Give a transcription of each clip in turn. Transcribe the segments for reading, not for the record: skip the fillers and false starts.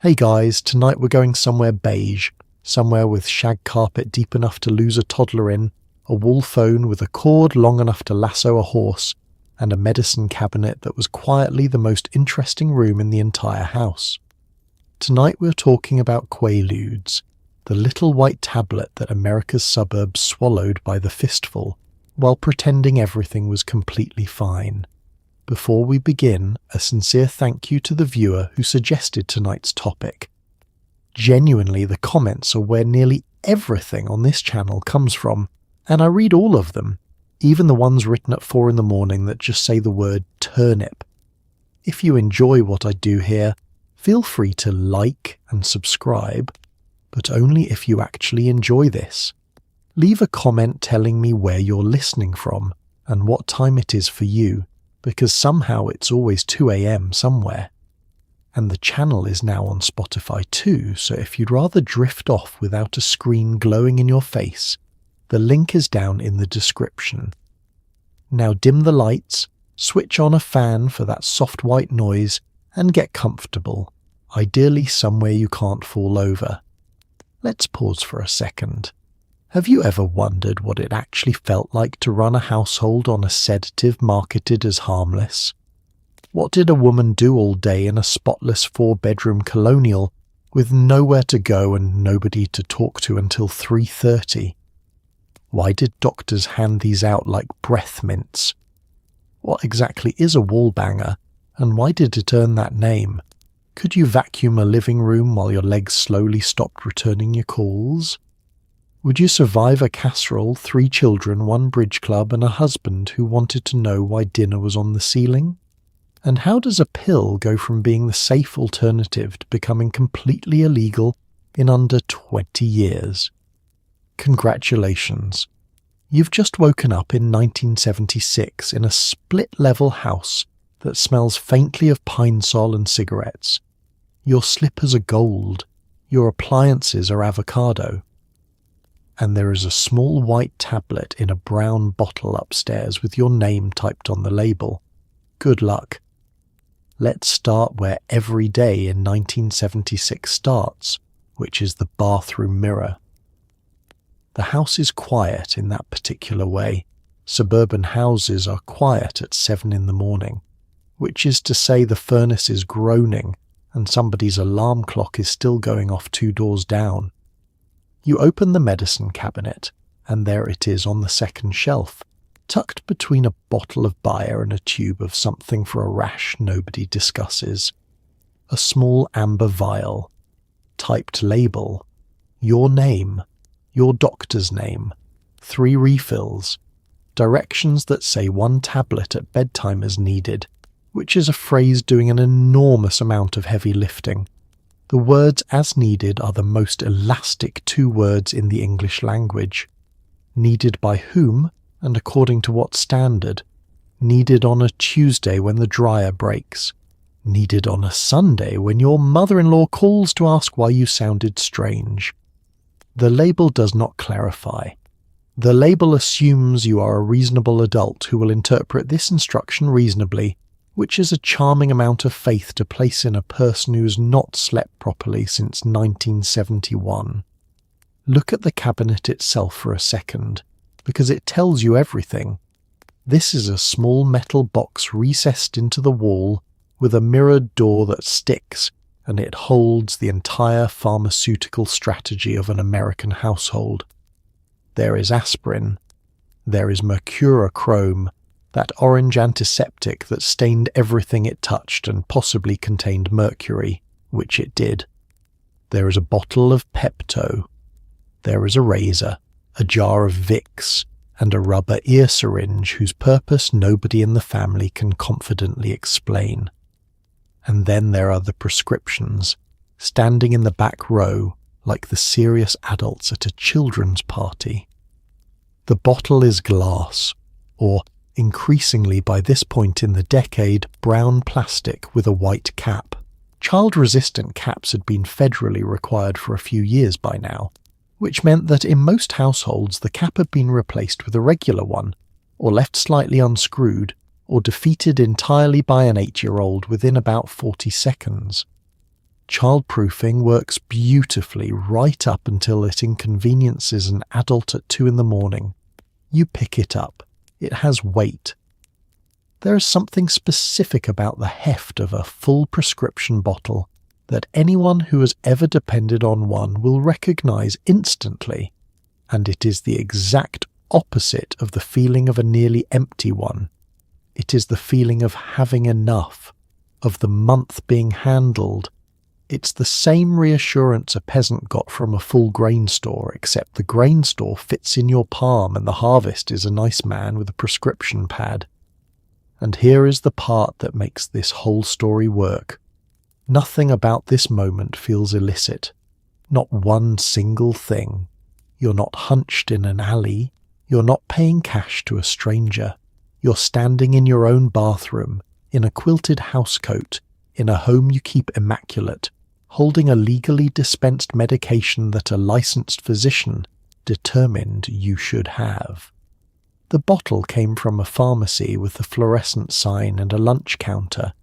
Hey guys, tonight we're going somewhere beige, somewhere with shag carpet deep enough to lose a toddler in, a wall phone with a cord long enough to lasso a horse, and a medicine cabinet that was quietly the most interesting room in the entire house. Tonight we're talking about Quaaludes, the little white tablet that America's suburbs swallowed by the fistful, while pretending everything was completely fine. Before we begin, a sincere thank you to the viewer who suggested tonight's topic. Genuinely, the comments are where nearly everything on this channel comes from, and I read all of them, even the ones written at 4 a.m. that just say the word turnip. If you enjoy what I do here, feel free to like and subscribe, but only if you actually enjoy this. Leave a comment telling me where you're listening from and what time it is for you, because somehow it's always 2 a.m. somewhere. And the channel is now on Spotify too, so if you'd rather drift off without a screen glowing in your face, the link is down in the description. Now dim the lights, switch on a fan for that soft white noise, and get comfortable, ideally somewhere you can't fall over. Let's pause for a second. Have you ever wondered what it actually felt like to run a household on a sedative marketed as harmless? What did a woman do all day in a spotless 4-bedroom colonial with nowhere to go and nobody to talk to until 3:30? Why did doctors hand these out like breath mints? What exactly is a wall banger, and why did it earn that name? Could you vacuum a living room while your legs slowly stopped returning your calls? Would you survive a casserole, 3 children, 1 bridge club, and a husband who wanted to know why dinner was on the ceiling? And how does a pill go from being the safe alternative to becoming completely illegal in under 20 years? Congratulations. You've just woken up in 1976 in a split-level house that smells faintly of pine sol and cigarettes. Your slippers are gold. Your appliances are avocado. And there is a small white tablet in a brown bottle upstairs with your name typed on the label. Good luck. Let's start where every day in 1976 starts, which is the bathroom mirror. The house is quiet in that particular way. Suburban houses are quiet at 7 a.m, which is to say the furnace is groaning and somebody's alarm clock is still going off 2 doors down. You open the medicine cabinet, and there it is on the second shelf, tucked between a bottle of Bayer and a tube of something for a rash nobody discusses. A small amber vial. Typed label. Your name. Your doctor's name. 3 refills. Directions that say 1 tablet at bedtime is needed, which is a phrase doing an enormous amount of heavy lifting. The words as needed are the most elastic 2 words in the English language. Needed by whom, and according to what standard? Needed on a Tuesday when the dryer breaks. Needed on a Sunday when your mother-in-law calls to ask why you sounded strange. The label does not clarify. The label assumes you are a reasonable adult who will interpret this instruction reasonably, which is a charming amount of faith to place in a person who's not slept properly since 1971. Look at the cabinet itself for a second, because it tells you everything. This is a small metal box recessed into the wall with a mirrored door that sticks, and it holds the entire pharmaceutical strategy of an American household. There is aspirin. There is mercurochrome, that orange antiseptic that stained everything it touched and possibly contained mercury, which it did. There is a bottle of Pepto. There is a razor, a jar of Vicks, and a rubber ear syringe whose purpose nobody in the family can confidently explain. And then there are the prescriptions, standing in the back row like the serious adults at a children's party. The bottle is glass, or increasingly by this point in the decade, brown plastic with a white cap. Child-resistant caps had been federally required for a few years by now, which meant that in most households the cap had been replaced with a regular one, or left slightly unscrewed, or defeated entirely by an 8-year-old within about 40 seconds. Childproofing works beautifully right up until it inconveniences an adult at 2 a.m. You pick it up. It has weight. There is something specific about the heft of a full prescription bottle that anyone who has ever depended on one will recognize instantly, and it is the exact opposite of the feeling of a nearly empty one. It is the feeling of having enough, of the month being handled. It's the same reassurance a peasant got from a full grain store, except the grain store fits in your palm and the harvest is a nice man with a prescription pad. And here is the part that makes this whole story work. Nothing about this moment feels illicit. Not one single thing. You're not hunched in an alley. You're not paying cash to a stranger. You're standing in your own bathroom, in a quilted housecoat, in a home you keep immaculate, holding a legally dispensed medication that a licensed physician determined you should have. The bottle came from a pharmacy with a fluorescent sign and a lunch counter.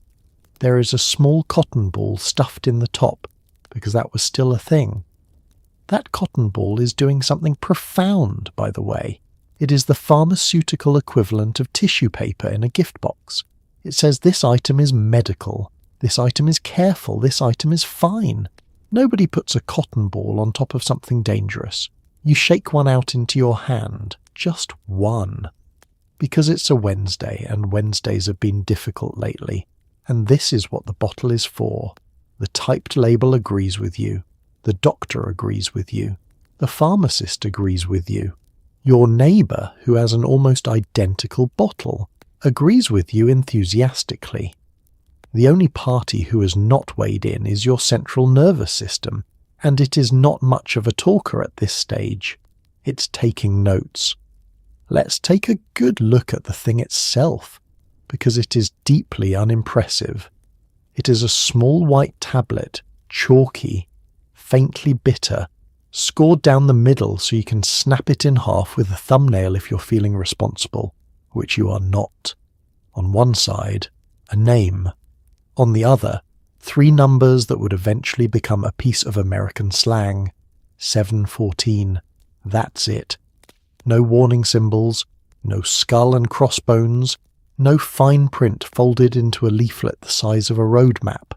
There is a small cotton ball stuffed in the top, because that was still a thing. That cotton ball is doing something profound, by the way. It is the pharmaceutical equivalent of tissue paper in a gift box. It says this item is medical, this item is careful, this item is fine. Nobody puts a cotton ball on top of something dangerous. You shake one out into your hand, just one. Because it's a Wednesday, and Wednesdays have been difficult lately. And this is what the bottle is for. The typed label agrees with you. The doctor agrees with you. The pharmacist agrees with you. Your neighbour, who has an almost identical bottle, agrees with you enthusiastically. The only party who has not weighed in is your central nervous system, and it is not much of a talker at this stage. It's taking notes. Let's take a good look at the thing itself, because it is deeply unimpressive. It is a small white tablet, chalky, faintly bitter, scored down the middle so you can snap it in half with a thumbnail if you're feeling responsible, which you are not. On one side, a name. On the other, 3 numbers that would eventually become a piece of American slang. 714. That's it. No warning symbols, no skull and crossbones, no fine print folded into a leaflet the size of a road map.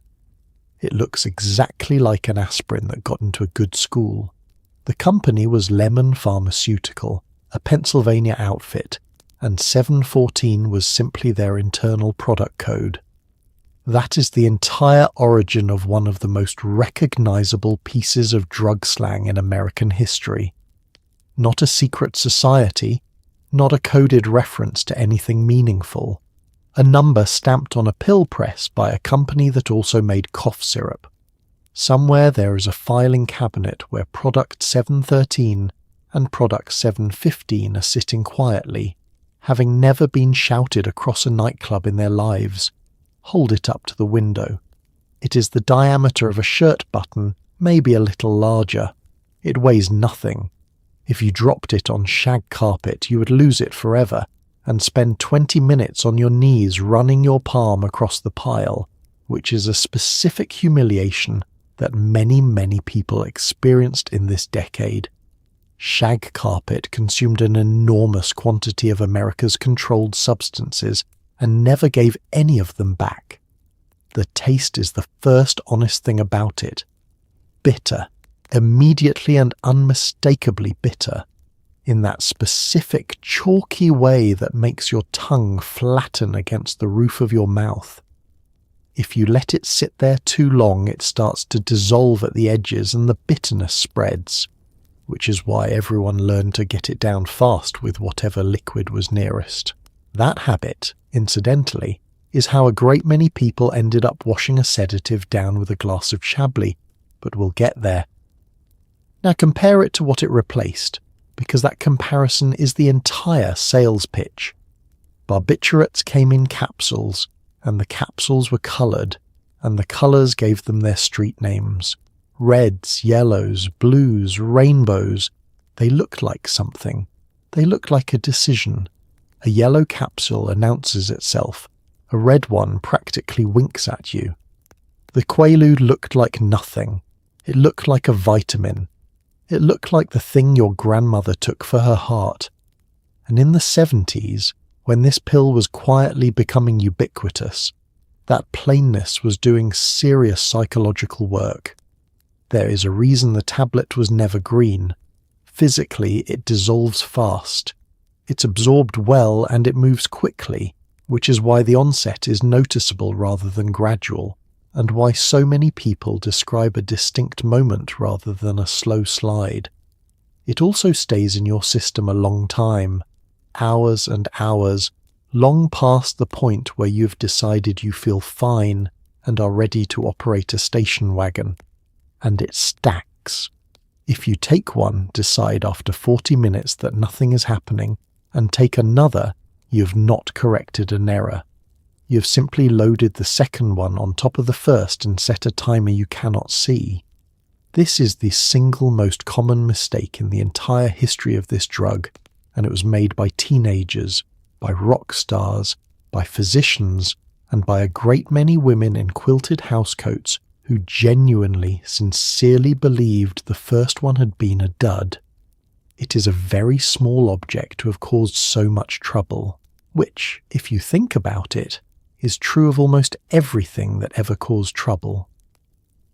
It looks exactly like an aspirin that got into a good school. The company was Lemon Pharmaceutical, a Pennsylvania outfit, and 714 was simply their internal product code. That is the entire origin of one of the most recognizable pieces of drug slang in American history. Not a secret society, not a coded reference to anything meaningful. A number stamped on a pill press by a company that also made cough syrup. Somewhere there is a filing cabinet where product 713 and product 715 are sitting quietly, having never been shouted across a nightclub in their lives. Hold it up to the window. It is the diameter of a shirt button, maybe a little larger. It weighs nothing. If you dropped it on shag carpet, you would lose it forever and spend 20 minutes on your knees running your palm across the pile, which is a specific humiliation that many, many people experienced in this decade. Shag carpet consumed an enormous quantity of America's controlled substances and never gave any of them back. The taste is the first honest thing about it. Bitter. Immediately and unmistakably bitter, in that specific chalky way that makes your tongue flatten against the roof of your mouth. If you let it sit there too long, it starts to dissolve at the edges and the bitterness spreads, which is why everyone learned to get it down fast with whatever liquid was nearest. That habit, incidentally, is how a great many people ended up washing a sedative down with a glass of Chablis, but we'll get there. Now compare it to what it replaced, because that comparison is the entire sales pitch. Barbiturates came in capsules, and the capsules were coloured, and the colours gave them their street names. Reds, yellows, blues, rainbows. They looked like something. They looked like a decision. A yellow capsule announces itself. A red one practically winks at you. The Quaalude looked like nothing. It looked like a vitamin. It looked like the thing your grandmother took for her heart. And in the 70s, when this pill was quietly becoming ubiquitous, that plainness was doing serious psychological work. There is a reason the tablet was never green. Physically, it dissolves fast. It's absorbed well and it moves quickly, which is why the onset is noticeable rather than gradual, and why so many people describe a distinct moment rather than a slow slide. It also stays in your system a long time, hours and hours, long past the point where you've decided you feel fine and are ready to operate a station wagon. And it stacks. If you take one, decide after 40 minutes that nothing is happening, and take another, you've not corrected an error. You've simply loaded the second one on top of the first and set a timer you cannot see. This is the single most common mistake in the entire history of this drug, and it was made by teenagers, by rock stars, by physicians, and by a great many women in quilted housecoats who genuinely, sincerely believed the first one had been a dud. It is a very small object to have caused so much trouble, which, if you think about it, is true of almost everything that ever caused trouble.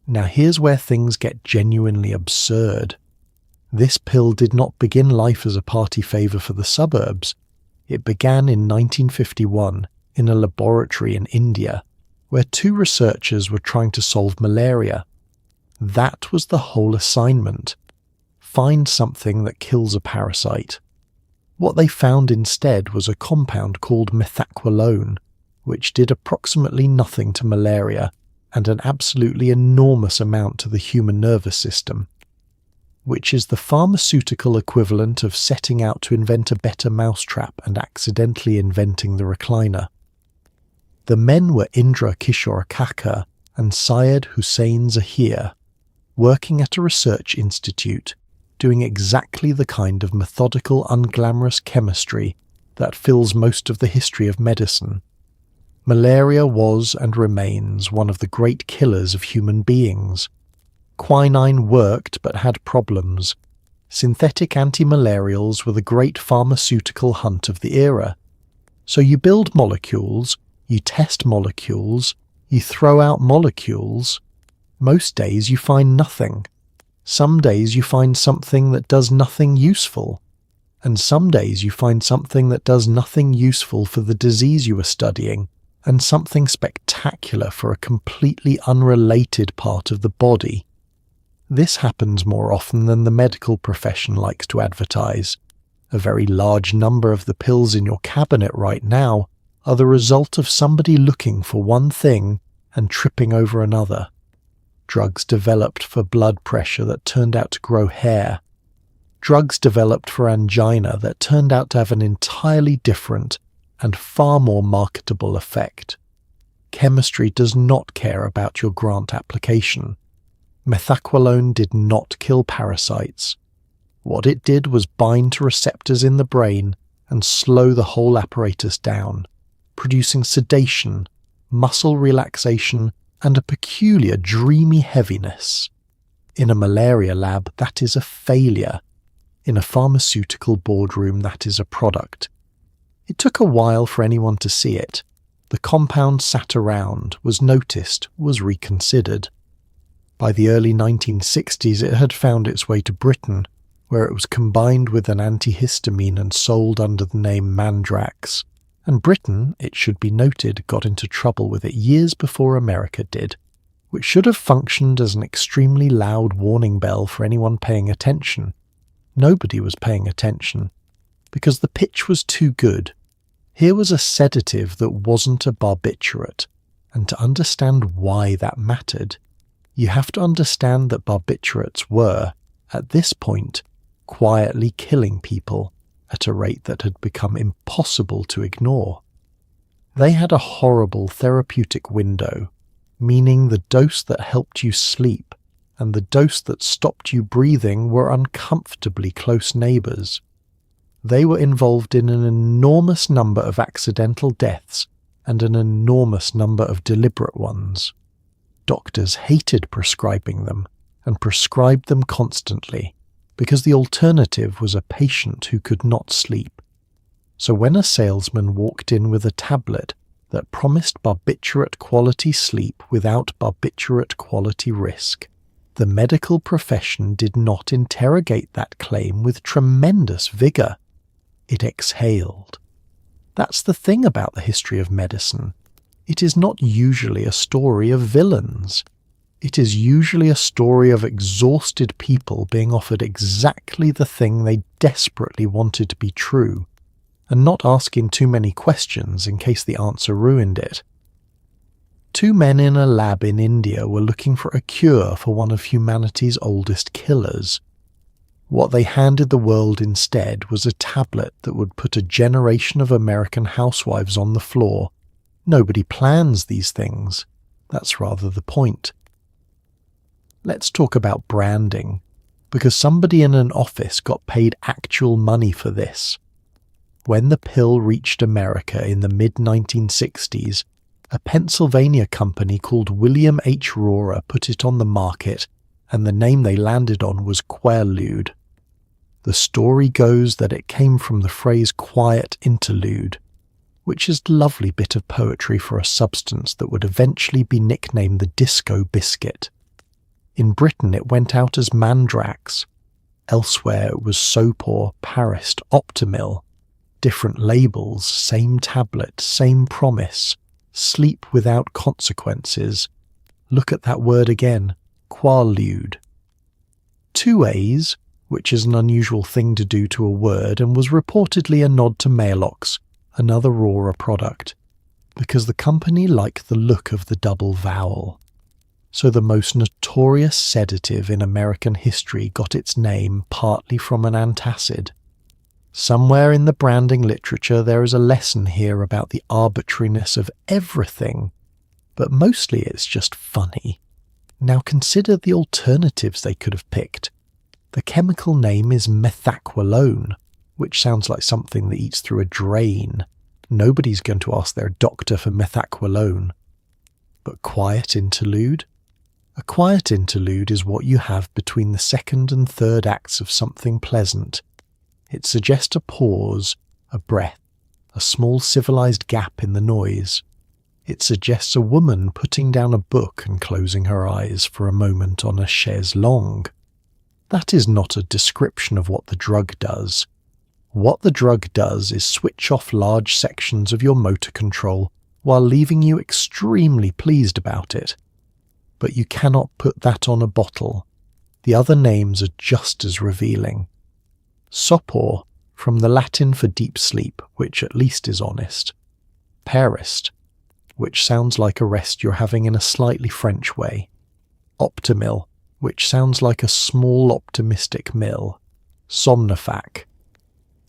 Now here's where things get genuinely absurd. This pill did not begin life as a party favour for the suburbs. It began in 1951 in a laboratory in India, where two researchers were trying to solve malaria. That was the whole assignment. Find something that kills a parasite. What they found instead was a compound called Methaqualone, which did approximately nothing to malaria and an absolutely enormous amount to the human nervous system, which is the pharmaceutical equivalent of setting out to invent a better mousetrap and accidentally inventing the recliner. The men were Indra Kishore Kakar and Syed Hussain Zahir, working at a research institute, doing exactly the kind of methodical, unglamorous chemistry that fills most of the history of medicine. Malaria was and remains one of the great killers of human beings. Quinine worked but had problems. Synthetic antimalarials were the great pharmaceutical hunt of the era. So you build molecules, you test molecules, you throw out molecules. Most days you find nothing. Some days you find something that does nothing useful. And some days you find something that does nothing useful for the disease you are studying, and something spectacular for a completely unrelated part of the body. This happens more often than the medical profession likes to advertise. A very large number of the pills in your cabinet right now are the result of somebody looking for one thing and tripping over another. Drugs developed for blood pressure that turned out to grow hair. Drugs developed for angina that turned out to have an entirely different and far more marketable effect. Chemistry does not care about your grant application. Methaqualone did not kill parasites. What it did was bind to receptors in the brain and slow the whole apparatus down, producing sedation, muscle relaxation, and a peculiar dreamy heaviness. In a malaria lab, that is a failure. In a pharmaceutical boardroom, that is a product. It took a while for anyone to see it. The compound sat around, was noticed, was reconsidered. By the early 1960s it had found its way to Britain, where it was combined with an antihistamine and sold under the name Mandrax. And Britain, it should be noted, got into trouble with it years before America did, which should have functioned as an extremely loud warning bell for anyone paying attention. Nobody was paying attention, because the pitch was too good. Here was a sedative that wasn't a barbiturate, and to understand why that mattered, you have to understand that barbiturates were, at this point, quietly killing people at a rate that had become impossible to ignore. They had a horrible therapeutic window, meaning the dose that helped you sleep and the dose that stopped you breathing were uncomfortably close neighbours. They were involved in an enormous number of accidental deaths and an enormous number of deliberate ones. Doctors hated prescribing them and prescribed them constantly because the alternative was a patient who could not sleep. So when a salesman walked in with a tablet that promised barbiturate quality sleep without barbiturate quality risk, the medical profession did not interrogate that claim with tremendous vigour. It exhaled. That's the thing about the history of medicine. It is not usually a story of villains. It is usually a story of exhausted people being offered exactly the thing they desperately wanted to be true, and not asking too many questions in case the answer ruined it. Two men in a lab in India were looking for a cure for one of humanity's oldest killers. What they handed the world instead was a tablet that would put a generation of American housewives on the floor. Nobody plans these things. That's rather the point. Let's talk about branding, because somebody in an office got paid actual money for this. When the pill reached America in the mid-1960s, a Pennsylvania company called William H. Rorer put it on the market, and the name they landed on was Quaalude. The story goes that it came from the phrase quiet interlude, which is a lovely bit of poetry for a substance that would eventually be nicknamed the disco biscuit. In Britain it went out as Mandrax. Elsewhere it was Sopor, Parist, Optimil. Different labels, same tablet, same promise. Sleep without consequences. Look at that word again, Quaalude. 2 A's, which is an unusual thing to do to a word and was reportedly a nod to Maalox, another Rorer product, because the company liked the look of the double vowel. So the most notorious sedative in American history got its name partly from an antacid. Somewhere in the branding literature there is a lesson here about the arbitrariness of everything, but mostly it's just funny. Now consider the alternatives they could have picked. The chemical name is Methaqualone, which sounds like something that eats through a drain. Nobody's going to ask their doctor for Methaqualone. But quiet interlude? A quiet interlude is what you have between the second and third acts of something pleasant. It suggests a pause, a breath, a small civilized gap in the noise. It suggests a woman putting down a book and closing her eyes for a moment on a chaise longue. That is not a description of what the drug does. What the drug does is switch off large sections of your motor control while leaving you extremely pleased about it. But you cannot put that on a bottle. The other names are just as revealing. Sopor, from the Latin for deep sleep, which at least is honest. Parist, which sounds like a rest you're having in a slightly French way. Optimil, which sounds like a small optimistic mill. Somnifac.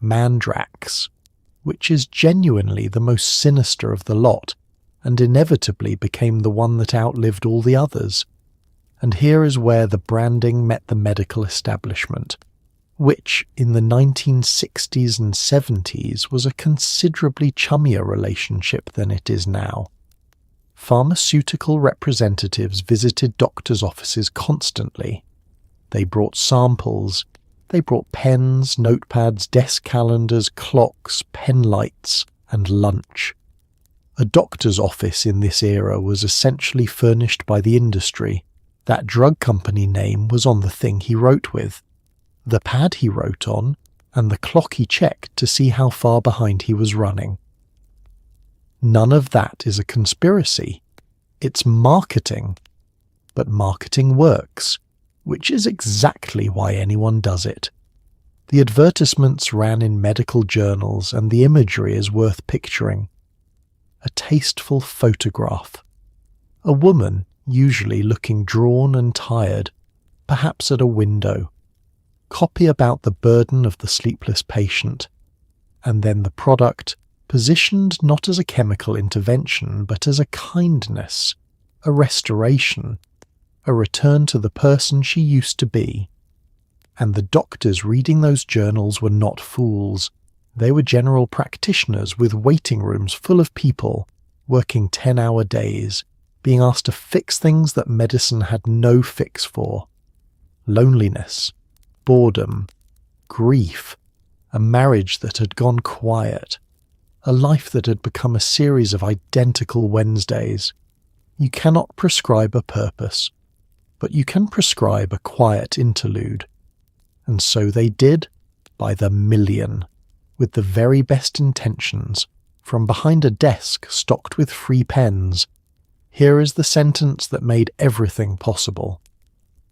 Mandrax, which is genuinely the most sinister of the lot, and inevitably became the one that outlived all the others. And here is where the branding met the medical establishment, which in the 1960s and 70s was a considerably chummier relationship than it is now. Pharmaceutical representatives visited doctors' offices constantly. They brought samples. They brought pens, notepads, desk calendars, clocks, pen lights, and lunch. A doctor's office in this era was essentially furnished by the industry. That drug company name was on the thing he wrote with, the pad he wrote on, and the clock he checked to see how far behind he was running. None of that is a conspiracy. It's marketing. But marketing works, which is exactly why anyone does it. The advertisements ran in medical journals, and the imagery is worth picturing. A tasteful photograph. A woman, usually looking drawn and tired, perhaps at a window. Copy about the burden of the sleepless patient. And then the product, positioned not as a chemical intervention, but as a kindness, a restoration, a return to the person she used to be. And the doctors reading those journals were not fools. They were general practitioners with waiting rooms full of people, working 10-hour days, being asked to fix things that medicine had no fix for. Loneliness, boredom, grief, a marriage that had gone quiet, a life that had become a series of identical Wednesdays. You cannot prescribe a purpose, but you can prescribe a quiet interlude. And so they did, by the million, with the very best intentions, from behind a desk stocked with free pens. Here is the sentence that made everything possible.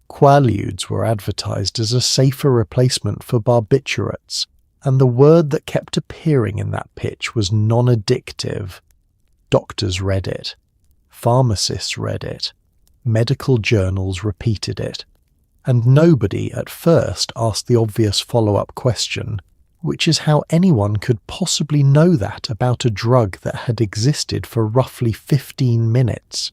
Quaaludes were advertised as a safer replacement for barbiturates, and the word that kept appearing in that pitch was non-addictive. Doctors read it. Pharmacists read it. Medical journals repeated it. And nobody at first asked the obvious follow-up question, which is how anyone could possibly know that about a drug that had existed for roughly 15 minutes.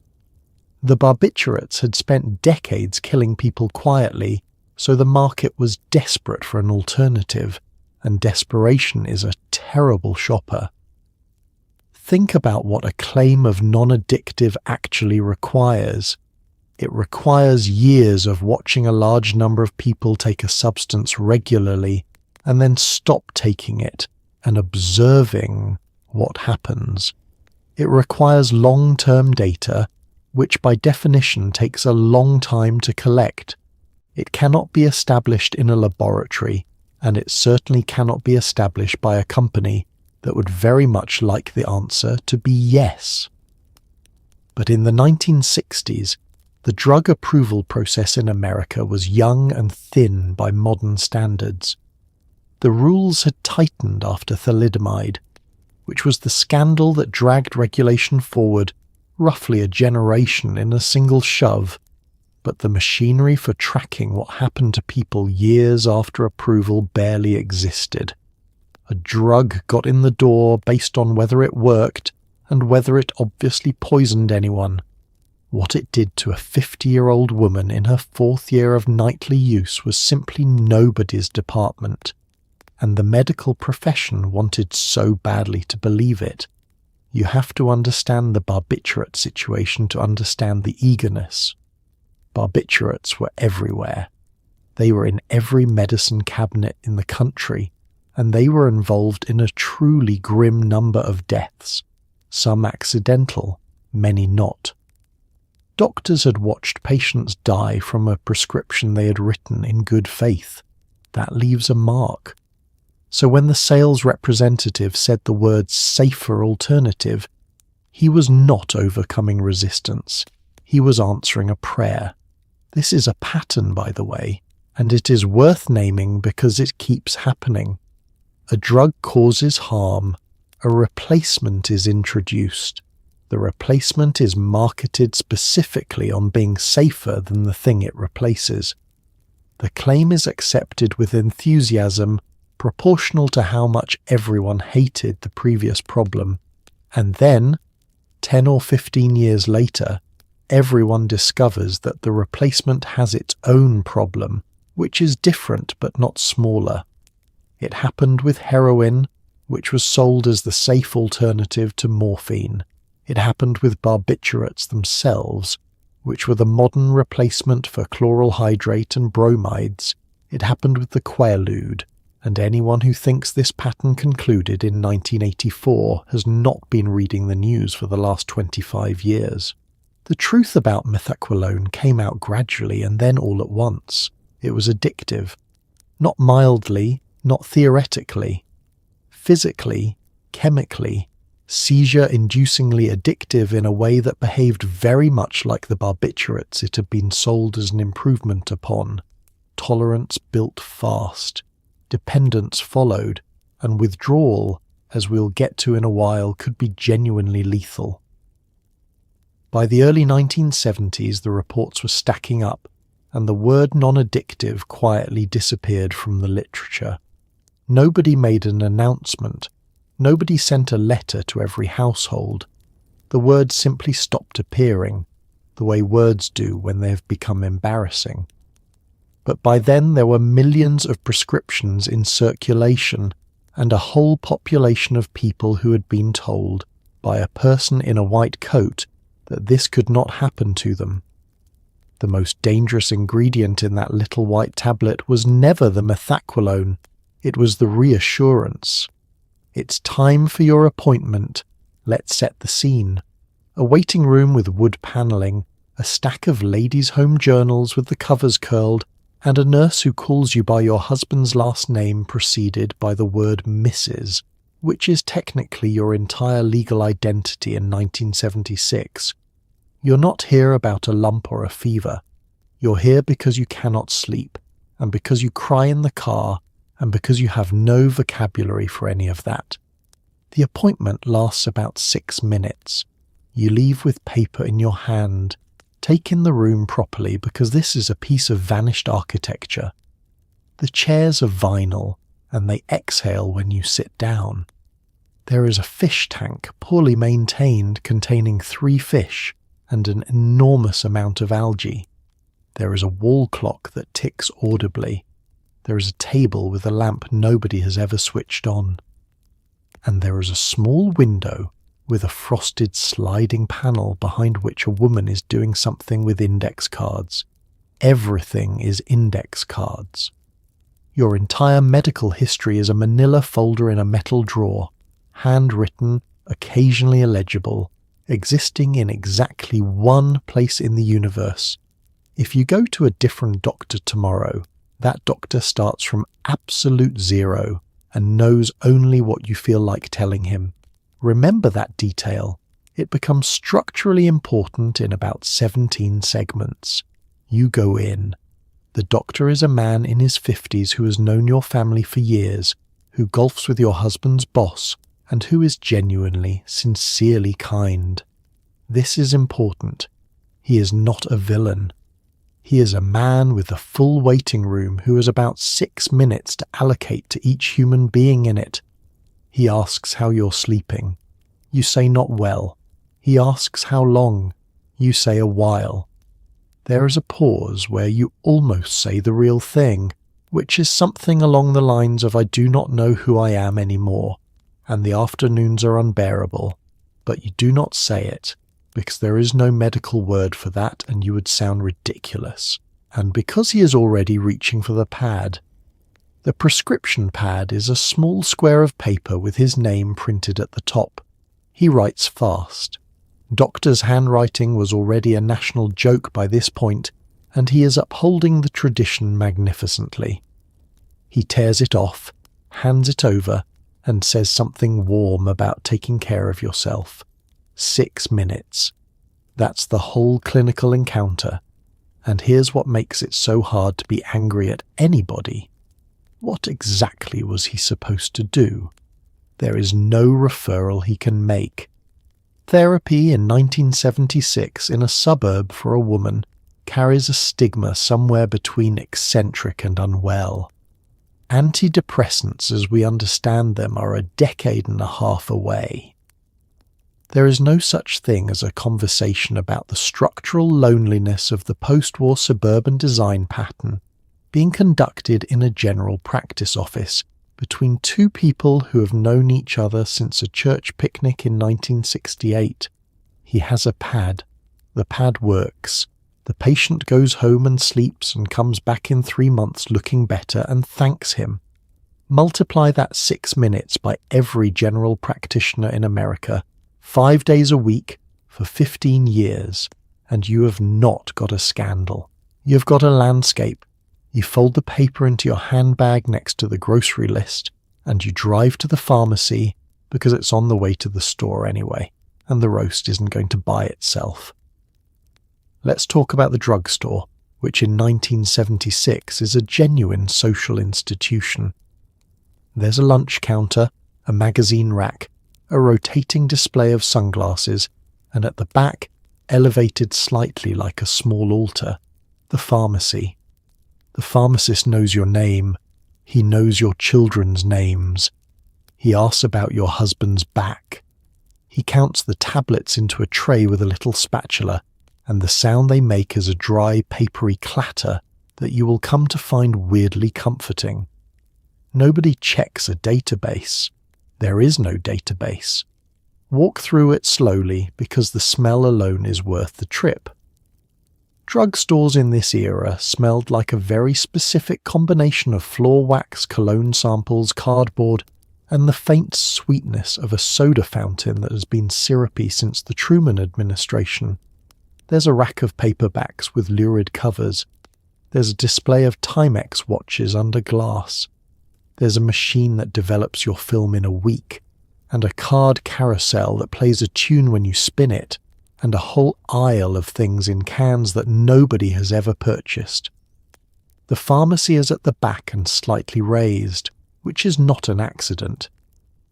The barbiturates had spent decades killing people quietly, so the market was desperate for an alternative, and desperation is a terrible shopper. Think about what a claim of non-addictive actually requires. It requires years of watching a large number of people take a substance regularly and then stop taking it and observing what happens. It requires long-term data, which by definition takes a long time to collect. It cannot be established in a laboratory, and it certainly cannot be established by a company that would very much like the answer to be yes. But in the 1960s, the drug approval process in America was young and thin by modern standards. The rules had tightened after thalidomide, which was the scandal that dragged regulation forward roughly a generation in a single shove, but the machinery for tracking what happened to people years after approval barely existed. A drug got in the door based on whether it worked and whether it obviously poisoned anyone. What it did to a 50-year-old woman in her 4th year of nightly use was simply nobody's department, and the medical profession wanted so badly to believe it. You have to understand the barbiturate situation to understand the eagerness. Barbiturates were everywhere. They were in every medicine cabinet in the country, and they were involved in a truly grim number of deaths, some accidental, many not. Doctors had watched patients die from a prescription they had written in good faith. That leaves a mark. So when the sales representative said the word safer alternative, he was not overcoming resistance. He was answering a prayer. This is a pattern, by the way, and it is worth naming because it keeps happening. A drug causes harm. A replacement is introduced. The replacement is marketed specifically on being safer than the thing it replaces. The claim is accepted with enthusiasm proportional to how much everyone hated the previous problem. And then, 10 or 15 years later, everyone discovers that the replacement has its own problem, which is different but not smaller. It happened with heroin, which was sold as the safe alternative to morphine. It happened with barbiturates themselves, which were the modern replacement for chloral hydrate and bromides. It happened with the Quaalude, and anyone who thinks this pattern concluded in 1984 has not been reading the news for the last 25 years. The truth about Methaqualone came out gradually and then all at once. It was addictive. Not mildly, not theoretically. Physically, chemically, seizure-inducingly addictive in a way that behaved very much like the barbiturates it had been sold as an improvement upon. Tolerance built fast. Dependence followed, and withdrawal, as we'll get to in a while, could be genuinely lethal. By the early 1970s, the reports were stacking up, and the word non-addictive quietly disappeared from the literature. Nobody made an announcement. Nobody sent a letter to every household. The word simply stopped appearing, the way words do when they have become embarrassing. But by then there were millions of prescriptions in circulation and a whole population of people who had been told by a person in a white coat that this could not happen to them. The most dangerous ingredient in that little white tablet was never the methaqualone, it was the reassurance. It's time for your appointment. Let's set the scene. A waiting room with wood panelling, a stack of ladies' home journals with the covers curled, and a nurse who calls you by your husband's last name preceded by the word Mrs., which is technically your entire legal identity in 1976. You're not here about a lump or a fever. You're here because you cannot sleep, and because you cry in the car, and because you have no vocabulary for any of that. The appointment lasts about 6 minutes. You leave with paper in your hand. Take in the room properly, because this is a piece of vanished architecture. The chairs are vinyl, and they exhale when you sit down. There is a fish tank, poorly maintained, containing 3 fish and an enormous amount of algae. There is a wall clock that ticks audibly. There is a table with a lamp nobody has ever switched on. And there is a small window with a frosted sliding panel behind which a woman is doing something with index cards. Everything is index cards. Your entire medical history is a manila folder in a metal drawer, handwritten, occasionally illegible, existing in exactly one place in the universe. If you go to a different doctor tomorrow, that doctor starts from absolute zero and knows only what you feel like telling him. Remember that detail. It becomes structurally important in about 17 segments. You go in. The doctor is a man in his 50s who has known your family for years, who golfs with your husband's boss, and who is genuinely, sincerely kind. This is important. He is not a villain. He is a man with a full waiting room who has about 6 minutes to allocate to each human being in it. He asks how you're sleeping. You say not well. He asks how long. You say a while. There is a pause where you almost say the real thing, which is something along the lines of I do not know who I am anymore, and the afternoons are unbearable, but you do not say it, because there is no medical word for that and you would sound ridiculous, and because he is already reaching for the pad. The prescription pad is a small square of paper with his name printed at the top. He writes fast. Doctor's handwriting was already a national joke by this point, and he is upholding the tradition magnificently. He tears it off, hands it over, and says something warm about taking care of yourself. 6 minutes. That's the whole clinical encounter. And here's what makes it so hard to be angry at anybody. What exactly was he supposed to do? There is no referral he can make. Therapy in 1976 in a suburb for a woman carries a stigma somewhere between eccentric and unwell. Antidepressants as we understand them are a decade and a half away. There is no such thing as a conversation about the structural loneliness of the post-war suburban design pattern being conducted in a general practice office between 2 people who have known each other since a church picnic in 1968. He has a pad. The pad works. The patient goes home and sleeps and comes back in 3 months looking better and thanks him. Multiply that 6 minutes by every general practitioner in America, 5 days a week, for 15 years, and you have not got a scandal. You've got a landscape. You fold the paper into your handbag next to the grocery list, and you drive to the pharmacy because it's on the way to the store anyway, and the roast isn't going to buy itself. Let's talk about the drugstore, which in 1976 is a genuine social institution. There's a lunch counter, a magazine rack, a rotating display of sunglasses, and at the back, elevated slightly like a small altar, the pharmacy. The pharmacist knows your name. He knows your children's names. He asks about your husband's back. He counts the tablets into a tray with a little spatula, and the sound they make is a dry, papery clatter that you will come to find weirdly comforting. Nobody checks a database. There is no database. Walk through it slowly because the smell alone is worth the trip. Drugstores in this era smelled like a very specific combination of floor wax, cologne samples, cardboard, and the faint sweetness of a soda fountain that has been syrupy since the Truman administration. There's a rack of paperbacks with lurid covers. There's a display of Timex watches under glass. There's a machine that develops your film in a week, and a card carousel that plays a tune when you spin it, and a whole aisle of things in cans that nobody has ever purchased. The pharmacy is at the back and slightly raised, which is not an accident.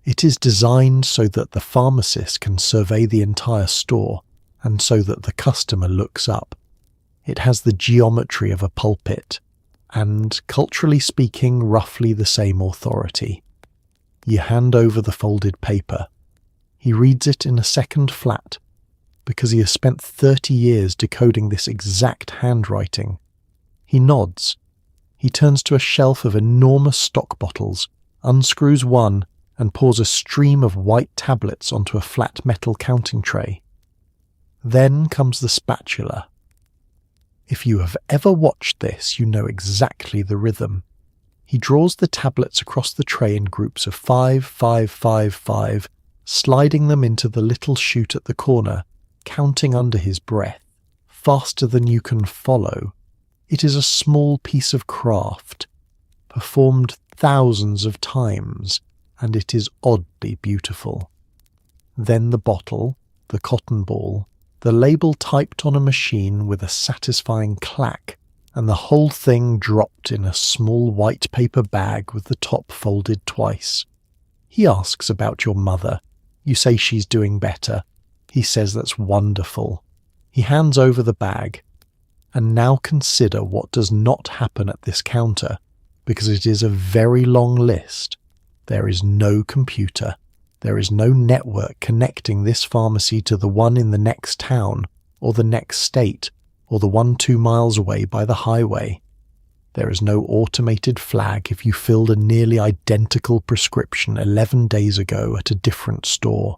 It is designed so that the pharmacist can survey the entire store, and so that the customer looks up. It has the geometry of a pulpit, and, culturally speaking, roughly the same authority. You hand over the folded paper. He reads it in a second flat, because he has spent 30 years decoding this exact handwriting. He nods. He turns to a shelf of enormous stock bottles, unscrews one, and pours a stream of white tablets onto a flat metal counting tray. Then comes the spatula. If you have ever watched this, you know exactly the rhythm. He draws the tablets across the tray in groups of 5, 5, 5, 5, sliding them into the little chute at the corner, counting under his breath, faster than you can follow. It is a small piece of craft, performed thousands of times, and it is oddly beautiful. Then the bottle, the cotton ball, the label typed on a machine with a satisfying clack, and the whole thing dropped in a small white paper bag with the top folded twice. He asks about your mother. You say she's doing better. He says that's wonderful. He hands over the bag. And now consider what does not happen at this counter, because it is a very long list. There is no computer. There is no network connecting this pharmacy to the one in the next town, or the next state, or the one 2 miles away by the highway. There is no automated flag if you filled a nearly identical prescription 11 days ago at a different store.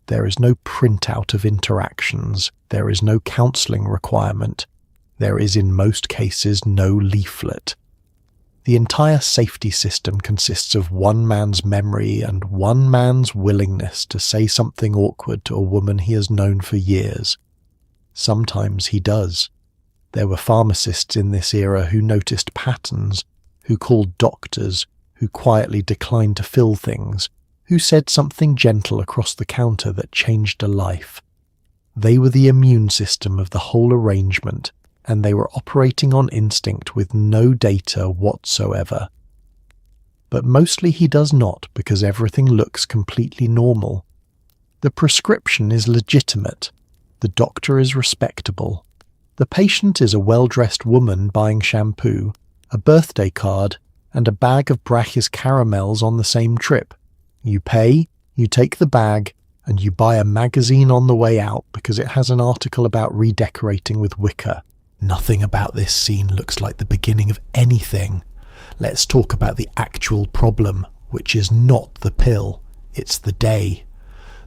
There is no printout of interactions. There is no counselling requirement. There is in most cases no leaflet. The entire safety system consists of one man's memory and one man's willingness to say something awkward to a woman he has known for years. Sometimes he does. There were pharmacists in this era who noticed patterns, who called doctors, who quietly declined to fill things, who said something gentle across the counter that changed a life. They were the immune system of the whole arrangement, and they were operating on instinct with no data whatsoever. But mostly he does not, because everything looks completely normal. The prescription is legitimate. The doctor is respectable. The patient is a well-dressed woman buying shampoo, a birthday card, and a bag of Brach's caramels on the same trip. You pay, you take the bag, and you buy a magazine on the way out because it has an article about redecorating with wicker. Nothing about this scene looks like the beginning of anything. Let's talk about the actual problem, which is not the pill, it's the day.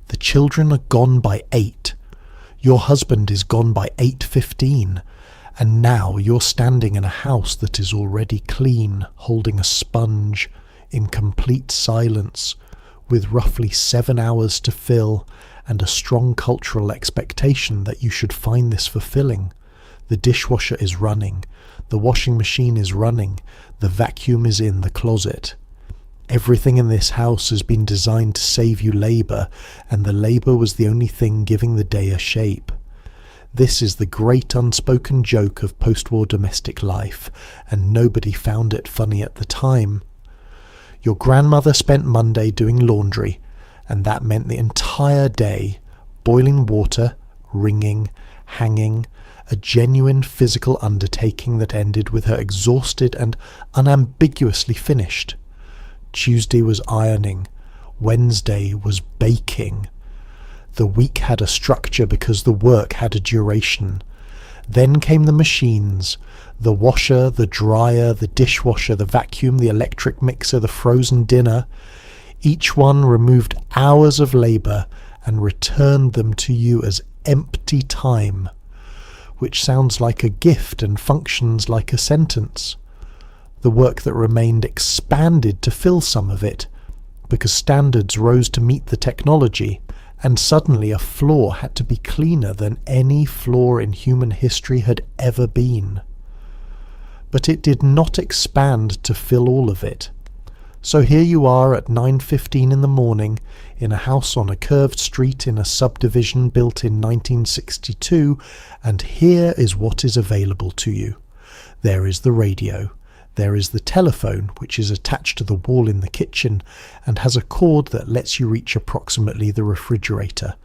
The children are gone by 8. Your husband is gone by 8:15, and now you're standing in a house that is already clean, holding a sponge, in complete silence, with roughly 7 hours to fill, and a strong cultural expectation that you should find this fulfilling. The dishwasher is running, the washing machine is running, the vacuum is in the closet. Everything in this house has been designed to save you labour, and the labour was the only thing giving the day a shape. This is the great unspoken joke of post-war domestic life, and nobody found it funny at the time. Your grandmother spent Monday doing laundry, and that meant the entire day, boiling water, wringing, hanging, a genuine physical undertaking that ended with her exhausted and unambiguously finished. Tuesday was ironing. Wednesday was baking. The week had a structure because the work had a duration. Then came the machines, the washer, the dryer, the dishwasher, the vacuum, the electric mixer, the frozen dinner. Each one removed hours of labour and returned them to you as empty time, which sounds like a gift and functions like a sentence. The work that remained expanded to fill some of it, because standards rose to meet the technology, and suddenly a floor had to be cleaner than any floor in human history had ever been. But it did not expand to fill all of it. So here you are at 9:15 in the morning, in a house on a curved street in a subdivision built in 1962, and here is what is available to you. There is the radio. There is the telephone, which is attached to the wall in the kitchen and has a cord that lets you reach approximately the refrigerator.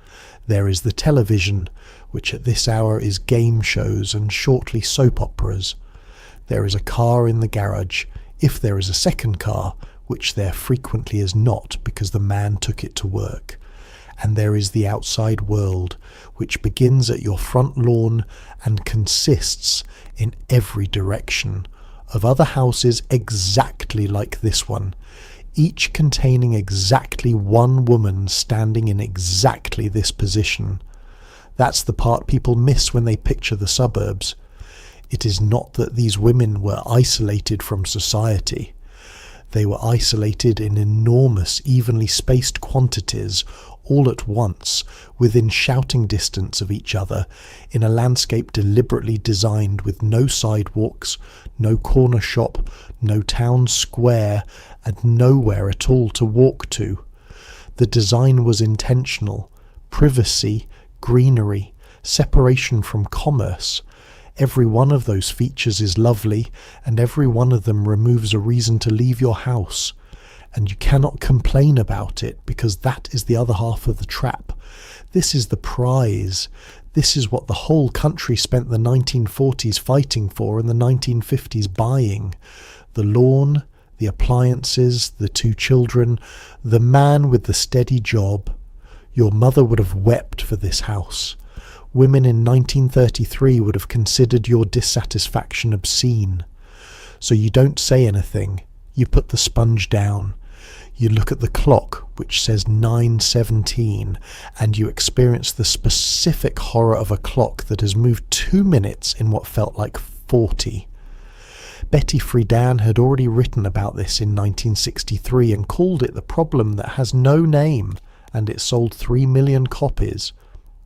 There is the television, which at this hour is game shows and shortly soap operas. There is a car in the garage, if there is a second car, which there frequently is not because the man took it to work. And there is the outside world, which begins at your front lawn and consists, in every direction, of other houses exactly like this one, each containing exactly one woman standing in exactly this position. That's the part people miss when they picture the suburbs. It is not that these women were isolated from society. They were isolated in enormous, evenly spaced quantities, all at once, within shouting distance of each other, in a landscape deliberately designed with no sidewalks, no corner shop, no town square, and nowhere at all to walk to. The design was intentional. Privacy, greenery, separation from commerce. Every one of those features is lovely, and every one of them removes a reason to leave your house. And you cannot complain about it, because that is the other half of the trap. This is the prize. This is what the whole country spent the 1940s fighting for and the 1950s buying. The lawn, the appliances, the 2 children, the man with the steady job. Your mother would have wept for this house. Women in 1933 would have considered your dissatisfaction obscene. So you don't say anything. You put the sponge down. You look at the clock, which says 9:17, and you experience the specific horror of a clock that has moved 2 minutes in what felt like 40. Betty Friedan had already written about this in 1963 and called it the problem that has no name, and it sold 3 million copies,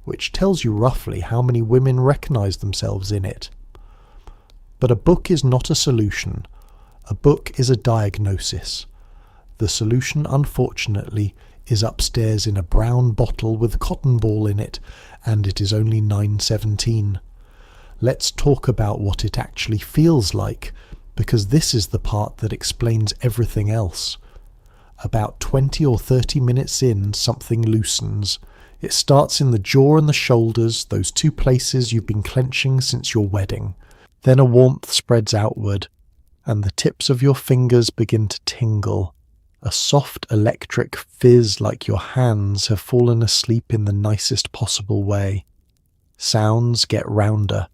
which tells you roughly how many women recognize themselves in it. But a book is not a solution. A book is a diagnosis. The solution, unfortunately, is upstairs in a brown bottle with a cotton ball in it, and it is only 9:17. Let's talk about what it actually feels like, because this is the part that explains everything else. About 20 or 30 minutes in, something loosens. It starts in the jaw and the shoulders, those 2 places you've been clenching since your wedding. Then a warmth spreads outward, and the tips of your fingers begin to tingle. A soft electric fizz like your hands have fallen asleep in the nicest possible way. Sounds get rounder.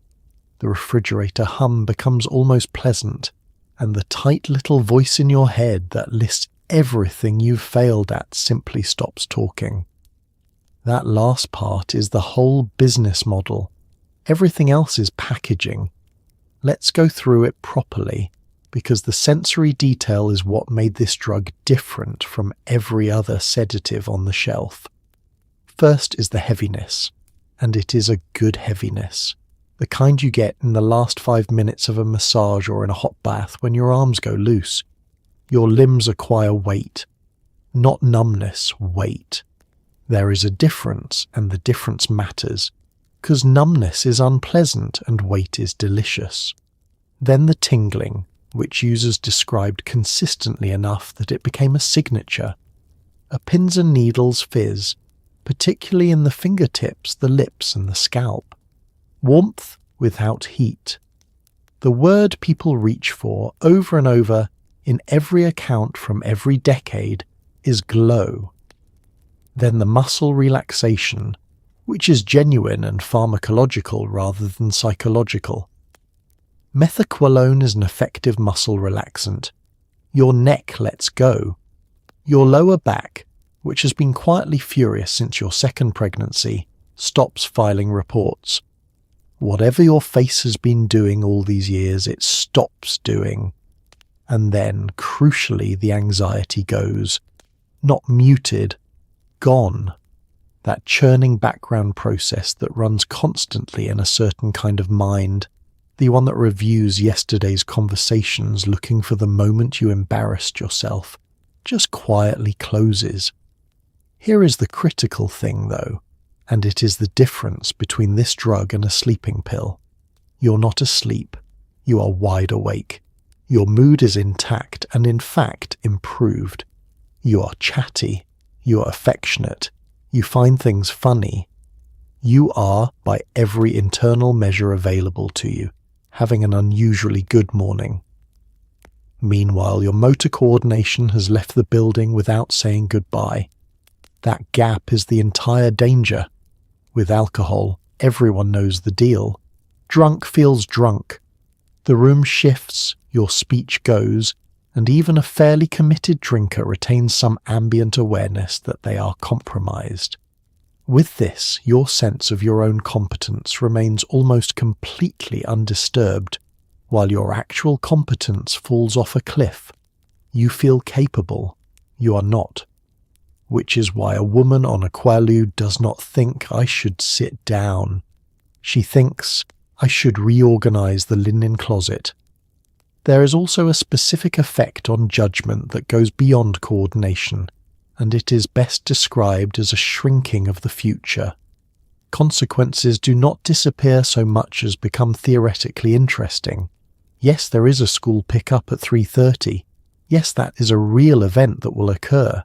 The refrigerator hum becomes almost pleasant, and the tight little voice in your head that lists everything you've failed at simply stops talking. That last part is the whole business model. Everything else is packaging. Let's go through it properly, because the sensory detail is what made this drug different from every other sedative on the shelf. First is the heaviness, and it is a good heaviness. The kind you get in the last 5 minutes of a massage or in a hot bath when your arms go loose. Your limbs acquire weight. Not numbness, weight. There is a difference, and the difference matters, because numbness is unpleasant and weight is delicious. Then the tingling, which users described consistently enough that it became a signature. A pins and needles fizz, particularly in the fingertips, the lips and the scalp. Warmth without heat. The word people reach for over and over in every account from every decade is glow. Then the muscle relaxation, which is genuine and pharmacological rather than psychological. Methaqualone is an effective muscle relaxant. Your neck lets go. Your lower back, which has been quietly furious since your second pregnancy, stops filing reports. Whatever your face has been doing all these years, it stops doing. And then, crucially, the anxiety goes. Not muted, gone. That churning background process that runs constantly in a certain kind of mind, the one that reviews yesterday's conversations looking for the moment you embarrassed yourself, just quietly closes. Here is the critical thing, though, and it is the difference between this drug and a sleeping pill. You're not asleep, you are wide awake. Your mood is intact and in fact improved. You are chatty, you are affectionate, you find things funny. You are, by every internal measure available to you, having an unusually good morning. Meanwhile, your motor coordination has left the building without saying goodbye. That gap is the entire danger. With alcohol, everyone knows the deal. Drunk feels drunk. The room shifts, your speech goes, and even a fairly committed drinker retains some ambient awareness that they are compromised. With this, your sense of your own competence remains almost completely undisturbed, while your actual competence falls off a cliff. You feel capable, you are not. Which is why a woman on a Quaalude does not think I should sit down. She thinks I should reorganize the linen closet. There is also a specific effect on judgment that goes beyond coordination, and it is best described as a shrinking of the future. Consequences do not disappear so much as become theoretically interesting. Yes, there is a school pickup at 3:30. Yes, that is a real event that will occur.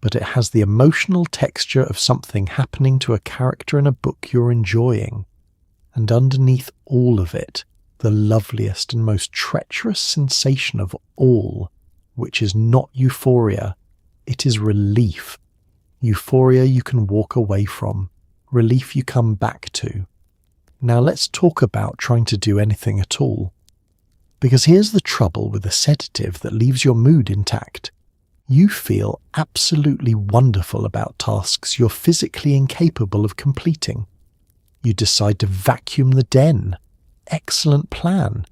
But it has the emotional texture of something happening to a character in a book you're enjoying. And underneath all of it, the loveliest and most treacherous sensation of all, which is not euphoria, it is relief. Euphoria you can walk away from, relief you come back to. Now let's talk about trying to do anything at all. Because here's the trouble with a sedative that leaves your mood intact. You feel absolutely wonderful about tasks you're physically incapable of completing. You decide to vacuum the den. Excellent plan.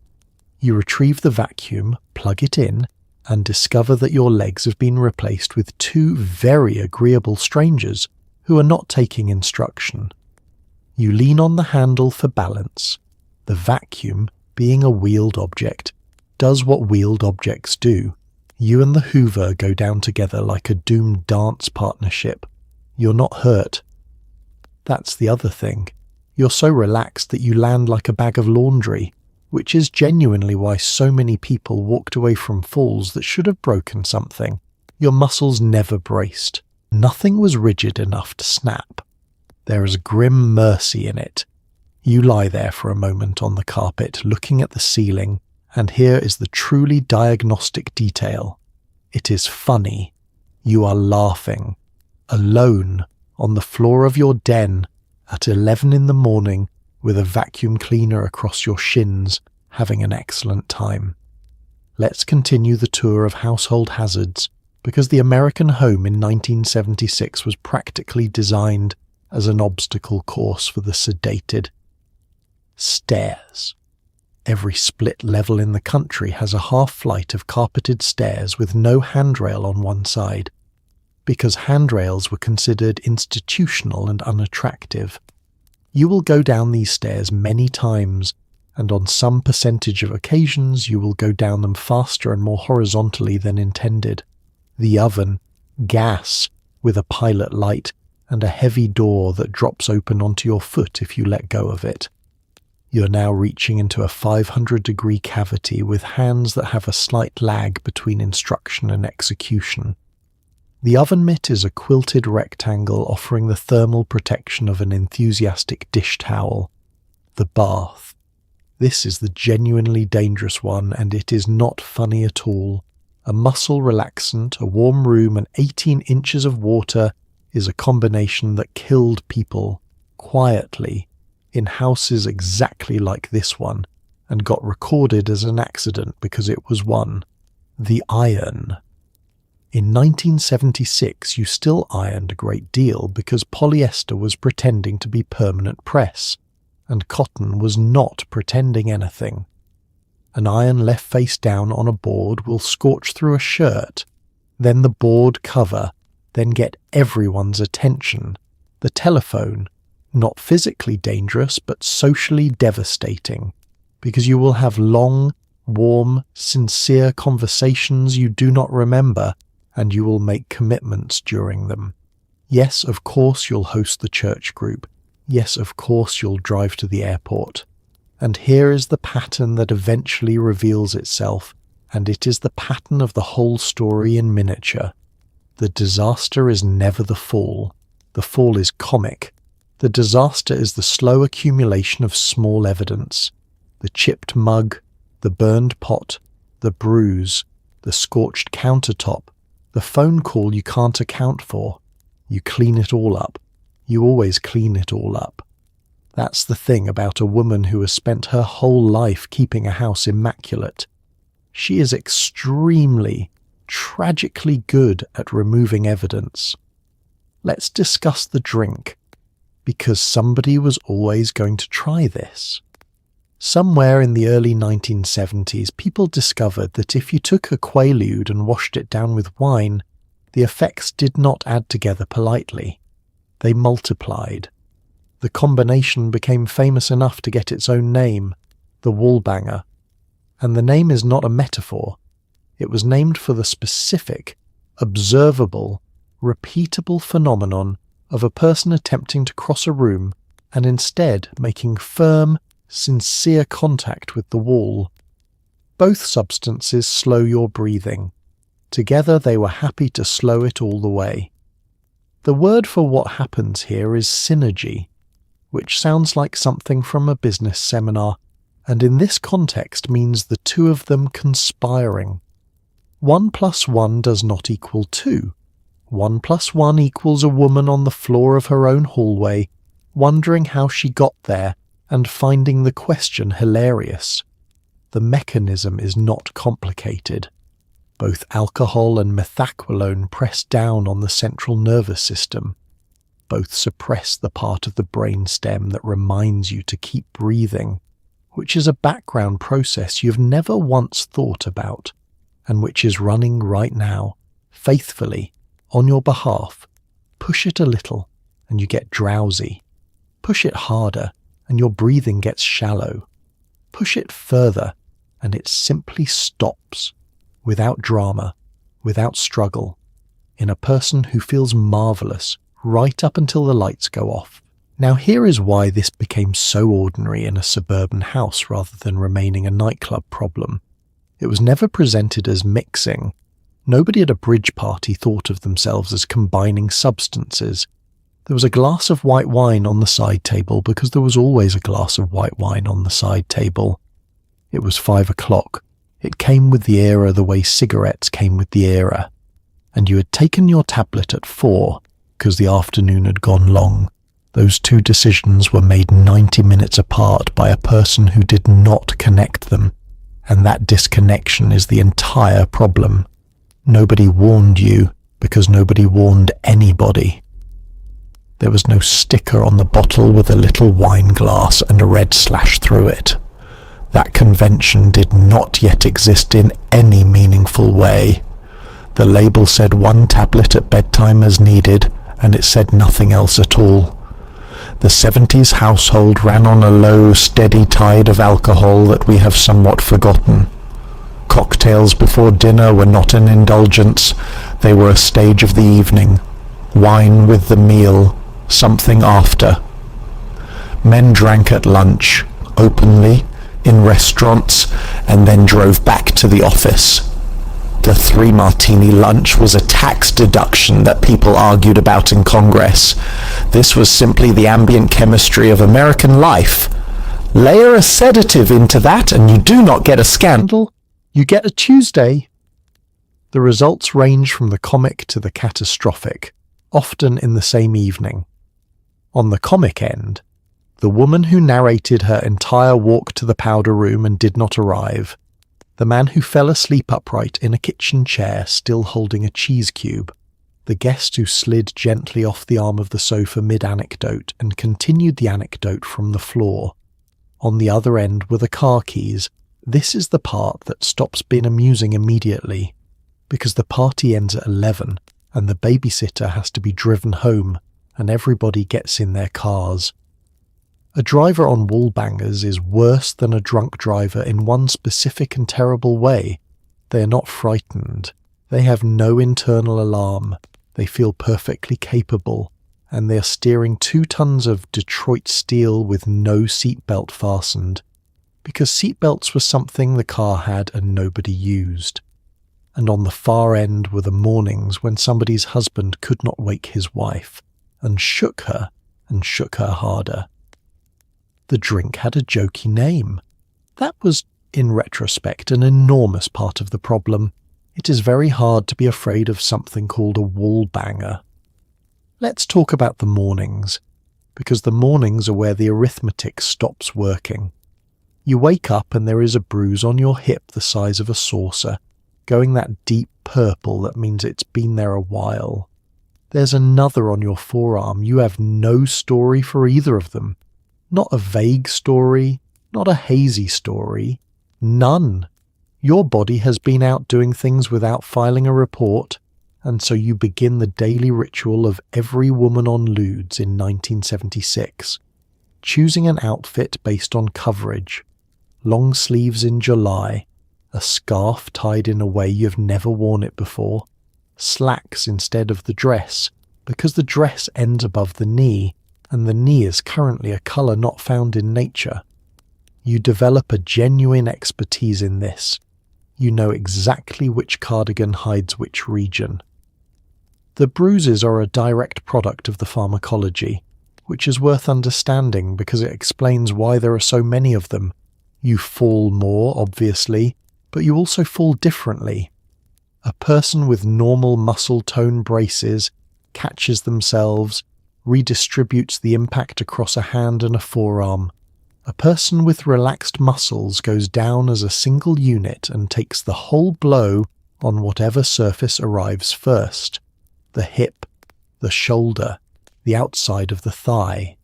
You retrieve the vacuum, plug it in, and discover that your legs have been replaced with two very agreeable strangers who are not taking instruction. You lean on the handle for balance. The vacuum, being a wheeled object, does what wheeled objects do. You and the Hoover go down together like a doomed dance partnership. You're not hurt. That's the other thing. You're so relaxed that you land like a bag of laundry, which is genuinely why so many people walked away from falls that should have broken something. Your muscles never braced. Nothing was rigid enough to snap. There is grim mercy in it. You lie there for a moment on the carpet, looking at the ceiling, and here is the truly diagnostic detail. It is funny. You are laughing. Alone, on the floor of your den, at 11 in the morning, with a vacuum cleaner across your shins, having an excellent time. Let's continue the tour of household hazards, because the American home in 1976 was practically designed as an obstacle course for the sedated. Stairs. Every split level in the country has a half flight of carpeted stairs with no handrail on one side, because handrails were considered institutional and unattractive. You will go down these stairs many times, and on some percentage of occasions you will go down them faster and more horizontally than intended. The oven, gas, with a pilot light, and a heavy door that drops open onto your foot if you let go of it. You're now reaching into a 500-degree cavity with hands that have a slight lag between instruction and execution. The oven mitt is a quilted rectangle offering the thermal protection of an enthusiastic dish towel. The bath. This is the genuinely dangerous one, and it is not funny at all. A muscle relaxant, a warm room, and 18 inches of water is a combination that killed people, quietly, in houses exactly like this one, and got recorded as an accident because it was one. The iron. In 1976, you still ironed a great deal because polyester was pretending to be permanent press, and cotton was not pretending anything. An iron left face down on a board will scorch through a shirt, then the board cover, then get everyone's attention. The telephone, not physically dangerous but socially devastating, because you will have long, warm, sincere conversations you do not remember, and you will make commitments during them. Yes, of course you'll host the church group. Yes, of course you'll drive to the airport. And here is the pattern that eventually reveals itself, and it is the pattern of the whole story in miniature. The disaster is never the fall. The fall is comic. The disaster is the slow accumulation of small evidence. The chipped mug, the burned pot, the bruise, the scorched countertop, the phone call you can't account for. You clean it all up. You always clean it all up. That's the thing about a woman who has spent her whole life keeping a house immaculate. She is extremely, tragically good at removing evidence. Let's discuss the drink, because somebody was always going to try this. Somewhere in the early 1970s, people discovered that if you took a Quaalude and washed it down with wine, the effects did not add together politely. They multiplied. The combination became famous enough to get its own name, the wallbanger. And the name is not a metaphor. It was named for the specific, observable, repeatable phenomenon of a person attempting to cross a room and instead making firm, sincere contact with the wall. Both substances slow your breathing. Together they were happy to slow it all the way. The word for what happens here is synergy, which sounds like something from a business seminar, and in this context means the two of them conspiring. 1 + 1 does not equal 2. 1 + 1 equals a woman on the floor of her own hallway, wondering how she got there and finding the question hilarious. The mechanism is not complicated. Both alcohol and methaqualone press down on the central nervous system. Both suppress the part of the brainstem that reminds you to keep breathing, which is a background process you've never once thought about, and which is running right now, faithfully, on your behalf. Push it a little, and you get drowsy. Push it harder, and your breathing gets shallow. Push it further, and it simply stops, without drama, without struggle, in a person who feels marvelous right up until the lights go off. Now here is why this became so ordinary in a suburban house rather than remaining a nightclub problem. It was never presented as mixing. Nobody at a bridge party thought of themselves as combining substances. There was a glass of white wine on the side table because there was always a glass of white wine on the side table. It was 5 o'clock. It came with the era the way cigarettes came with the era. And you had taken your tablet at 4 because the afternoon had gone long. Those two decisions were made 90 minutes apart by a person who did not connect them. And that disconnection is the entire problem. Nobody warned you because nobody warned anybody. There was no sticker on the bottle with a little wine glass and a red slash through it. That convention did not yet exist in any meaningful way. The label said 1 tablet at bedtime as needed, and it said nothing else at all. The 70s household ran on a low, steady tide of alcohol that we have somewhat forgotten. Cocktails before dinner were not an indulgence, they were a stage of the evening. Wine with the meal, something after. Men drank at lunch, openly, in restaurants, and then drove back to the office. The 3-martini lunch was a tax deduction that people argued about in Congress. This was simply the ambient chemistry of American life. Layer a sedative into that and you do not get a scandal, you get a Tuesday. The results range from the comic to the catastrophic, often in the same evening. On the comic end, the woman who narrated her entire walk to the powder room and did not arrive, The man who fell asleep upright in a kitchen chair still holding a cheese cube. The guest who slid gently off the arm of the sofa mid-anecdote and continued the anecdote from the floor. On the other end were the car keys. This is the part that stops being amusing immediately, because the party ends at 11 and the babysitter has to be driven home and everybody gets in their cars. A driver on wallbangers is worse than a drunk driver in one specific and terrible way. They are not frightened. They have no internal alarm. They feel perfectly capable, and they are steering 2 tons of Detroit steel with no seatbelt fastened, because seatbelts were something the car had and nobody used. And on the far end were the mornings when somebody's husband could not wake his wife, and shook her harder. The drink had a jokey name. That was, in retrospect, an enormous part of the problem. It is very hard to be afraid of something called a wallbanger. Let's talk about the mornings, because the mornings are where the arithmetic stops working. You wake up and there is a bruise on your hip the size of a saucer, going that deep purple that means it's been there a while. There's another on your forearm. You have no story for either of them. Not a vague story, not a hazy story. None. Your body has been out doing things without filing a report, and so you begin the daily ritual of every woman on Ludes in 1976, choosing an outfit based on coverage, long sleeves in July, a scarf tied in a way you've never worn it before, slacks instead of the dress, because the dress ends above the knee, and the knee is currently a colour not found in nature. You develop a genuine expertise in this. You know exactly which cardigan hides which region. The bruises are a direct product of the pharmacology, which is worth understanding because it explains why there are so many of them. You fall more, obviously, but you also fall differently. A person with normal muscle tone braces catches themselves, redistributes the impact across a hand and a forearm. A person with relaxed muscles goes down as a single unit and takes the whole blow on whatever surface arrives first. The hip, the shoulder, the outside of the thigh.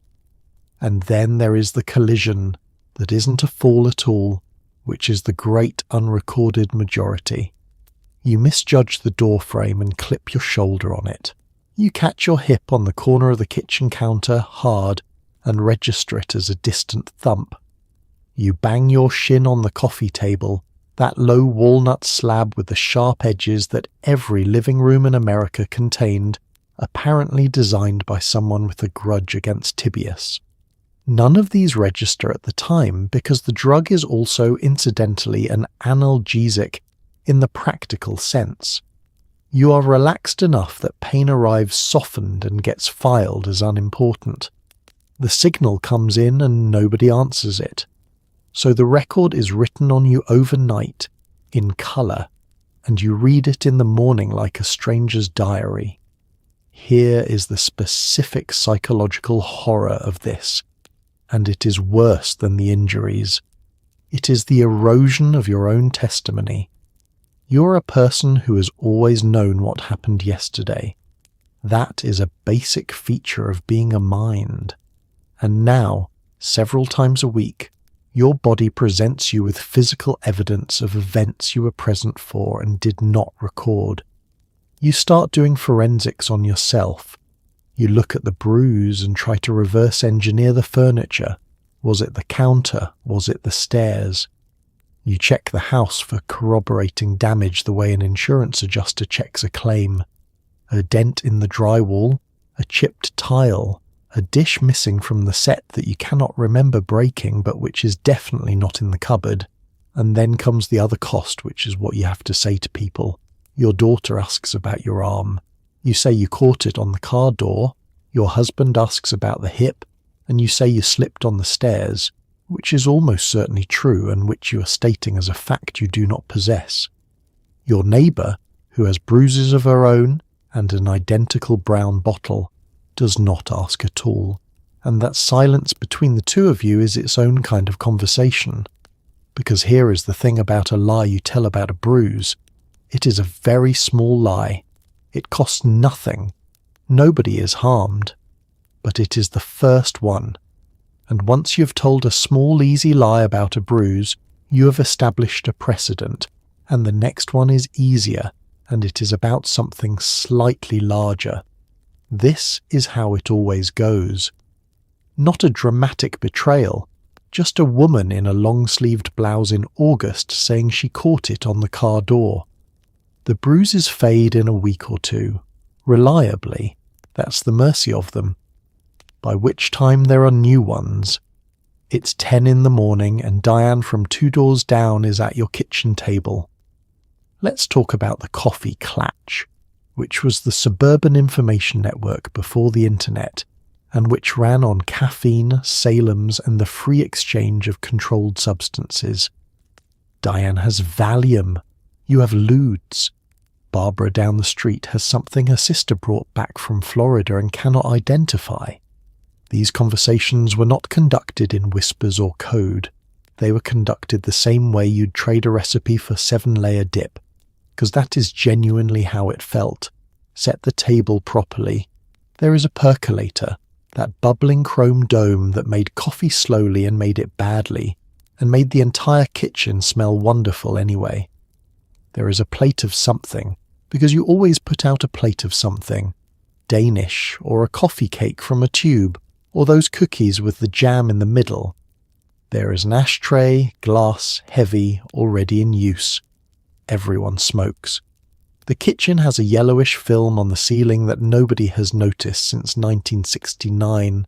And then there is the collision that isn't a fall at all, which is the great unrecorded majority. You misjudge the door frame and clip your shoulder on it. You catch your hip on the corner of the kitchen counter hard and register it as a distant thump. You bang your shin on the coffee table, that low walnut slab with the sharp edges that every living room in America contained, apparently designed by someone with a grudge against Tibius. None of these register at the time because the drug is also incidentally an analgesic in the practical sense. You are relaxed enough that pain arrives softened and gets filed as unimportant. The signal comes in and nobody answers it. So the record is written on you overnight, in colour, and you read it in the morning like a stranger's diary. Here is the specific psychological horror of this, and it is worse than the injuries. It is the erosion of your own testimony. You're a person who has always known what happened yesterday. That is a basic feature of being a mind. And now, several times a week, your body presents you with physical evidence of events you were present for and did not record. You start doing forensics on yourself. You look at the bruise and try to reverse engineer the furniture. Was it the counter? Was it the stairs? You check the house for corroborating damage the way an insurance adjuster checks a claim. A dent in the drywall, a chipped tile, a dish missing from the set that you cannot remember breaking but which is definitely not in the cupboard. And then comes the other cost, which is what you have to say to people. Your daughter asks about your arm. You say you caught it on the car door. Your husband asks about the hip, and you say you slipped on the stairs, which is almost certainly true and which you are stating as a fact you do not possess. Your neighbour, who has bruises of her own and an identical brown bottle, does not ask at all, and that silence between the two of you is its own kind of conversation. Because here is the thing about a lie you tell about a bruise. It is a very small lie. It costs nothing. Nobody is harmed. But it is the first one. And once you've told a small easy lie about a bruise, you have established a precedent, and the next one is easier, and it is about something slightly larger. This is how it always goes. Not a dramatic betrayal, just a woman in a long-sleeved blouse in August saying she caught it on the car door. The bruises fade in a week or two. Reliably, that's the mercy of them. By which time there are new ones. It's 10 in the morning and Diane from 2 doors down is at your kitchen table. Let's talk about the coffee clatch, which was the suburban information network before the internet, and which ran on caffeine, Salem's, and the free exchange of controlled substances. Diane has Valium. You have Ludes. Barbara down the street has something her sister brought back from Florida and cannot identify. These conversations were not conducted in whispers or code. They were conducted the same way you'd trade a recipe for 7-layer dip, because that is genuinely how it felt. Set the table properly. There is a percolator, that bubbling chrome dome that made coffee slowly and made it badly, and made the entire kitchen smell wonderful anyway. There is a plate of something, because you always put out a plate of something. Danish, or a coffee cake from a tube, or those cookies with the jam in the middle. There is an ashtray, glass, heavy, already in use. Everyone smokes. The kitchen has a yellowish film on the ceiling that nobody has noticed since 1969.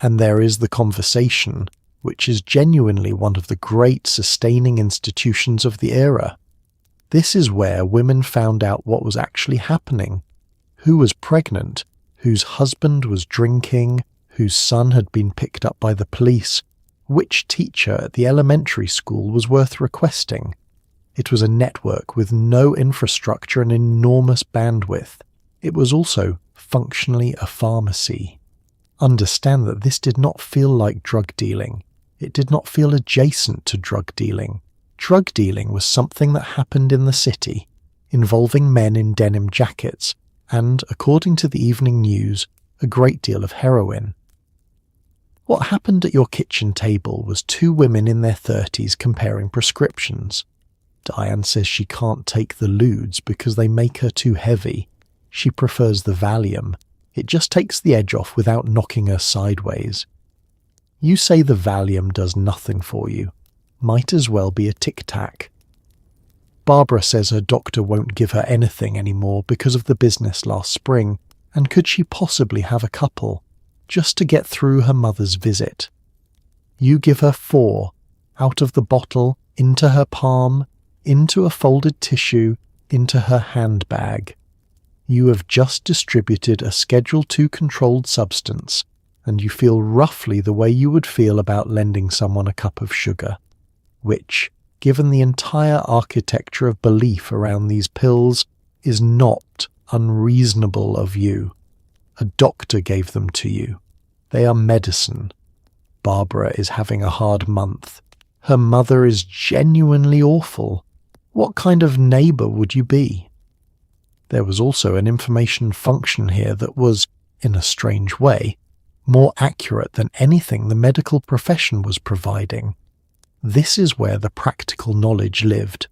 And there is the conversation, which is genuinely one of the great sustaining institutions of the era. This is where women found out what was actually happening, who was pregnant, whose husband was drinking, whose son had been picked up by the police, which teacher at the elementary school was worth requesting. It was a network with no infrastructure and enormous bandwidth. It was also functionally a pharmacy. Understand that this did not feel like drug dealing. It did not feel adjacent to drug dealing. Drug dealing was something that happened in the city, involving men in denim jackets, and, according to the evening news, a great deal of heroin. What happened at your kitchen table was 2 women in their 30s comparing prescriptions. Diane says she can't take the Ludes because they make her too heavy. She prefers the Valium. It just takes the edge off without knocking her sideways. You say the Valium does nothing for you. Might as well be a tic-tac. Barbara says her doctor won't give her anything anymore because of the business last spring, and could she possibly have a couple, just to get through her mother's visit? You give her 4, out of the bottle, into her palm, into a folded tissue, into her handbag. You have just distributed a Schedule II controlled substance, and you feel roughly the way you would feel about lending someone a cup of sugar, which, given the entire architecture of belief around these pills, is not unreasonable of you. A doctor gave them to you. They are medicine. Barbara is having a hard month. Her mother is genuinely awful. What kind of neighbour would you be? There was also an information function here that was, in a strange way, more accurate than anything the medical profession was providing. This is where the practical knowledge lived.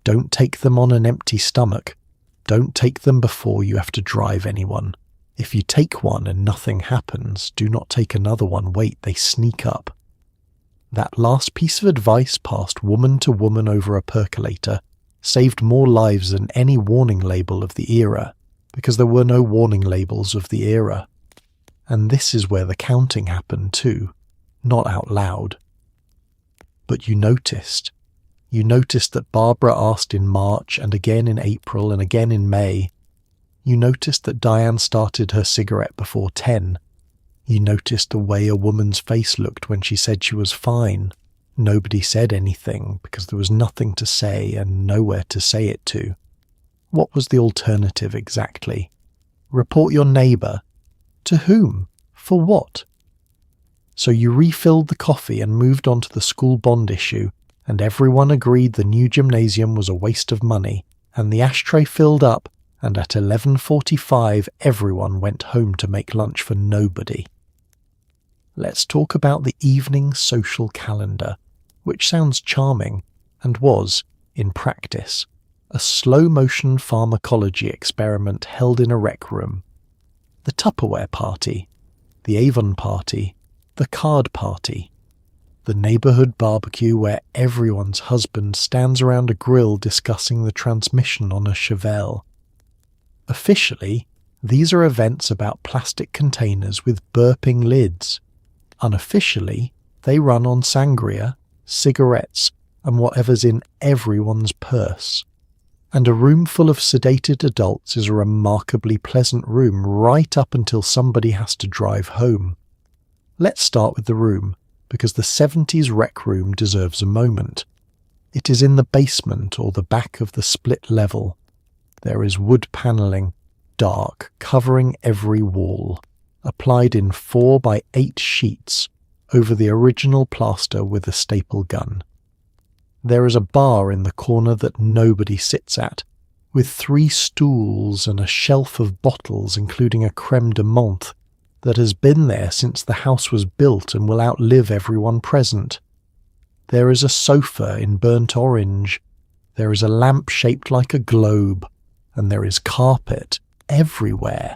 Don't take them on an empty stomach. Don't take them before you have to drive anyone. If you take one and nothing happens, do not take another one. Wait, they sneak up. That last piece of advice passed woman to woman over a percolator saved more lives than any warning label of the era, because there were no warning labels of the era. And this is where the counting happened too, not out loud. But you noticed. You noticed that Barbara asked in March and again in April and again in May. You noticed that Diane started her cigarette before 10. You noticed the way a woman's face looked when she said she was fine. Nobody said anything because there was nothing to say and nowhere to say it to. What was the alternative exactly? Report your neighbour. To whom? For what? So you refilled the coffee and moved on to the school bond issue, and everyone agreed the new gymnasium was a waste of money, and the ashtray filled up, and at 11:45 everyone went home to make lunch for nobody. Let's talk about the evening social calendar, which sounds charming, and was, in practice, a slow-motion pharmacology experiment held in a rec room. The Tupperware party, the Avon party, the card party, the neighbourhood barbecue where everyone's husband stands around a grill discussing the transmission on a Chevelle. Officially, these are events about plastic containers with burping lids. Unofficially, they run on sangria, cigarettes, and whatever's in everyone's purse. And a room full of sedated adults is a remarkably pleasant room right up until somebody has to drive home. Let's start with the room, because the 70s rec room deserves a moment. It is in the basement or the back of the split level. There is wood panelling, dark, covering every wall, applied in 4x8 sheets over the original plaster with a staple gun. There is a bar in the corner that nobody sits at, with 3 stools and a shelf of bottles including a creme de menthe that has been there since the house was built and will outlive everyone present. There is a sofa in burnt orange, there is a lamp shaped like a globe, and there is carpet everywhere,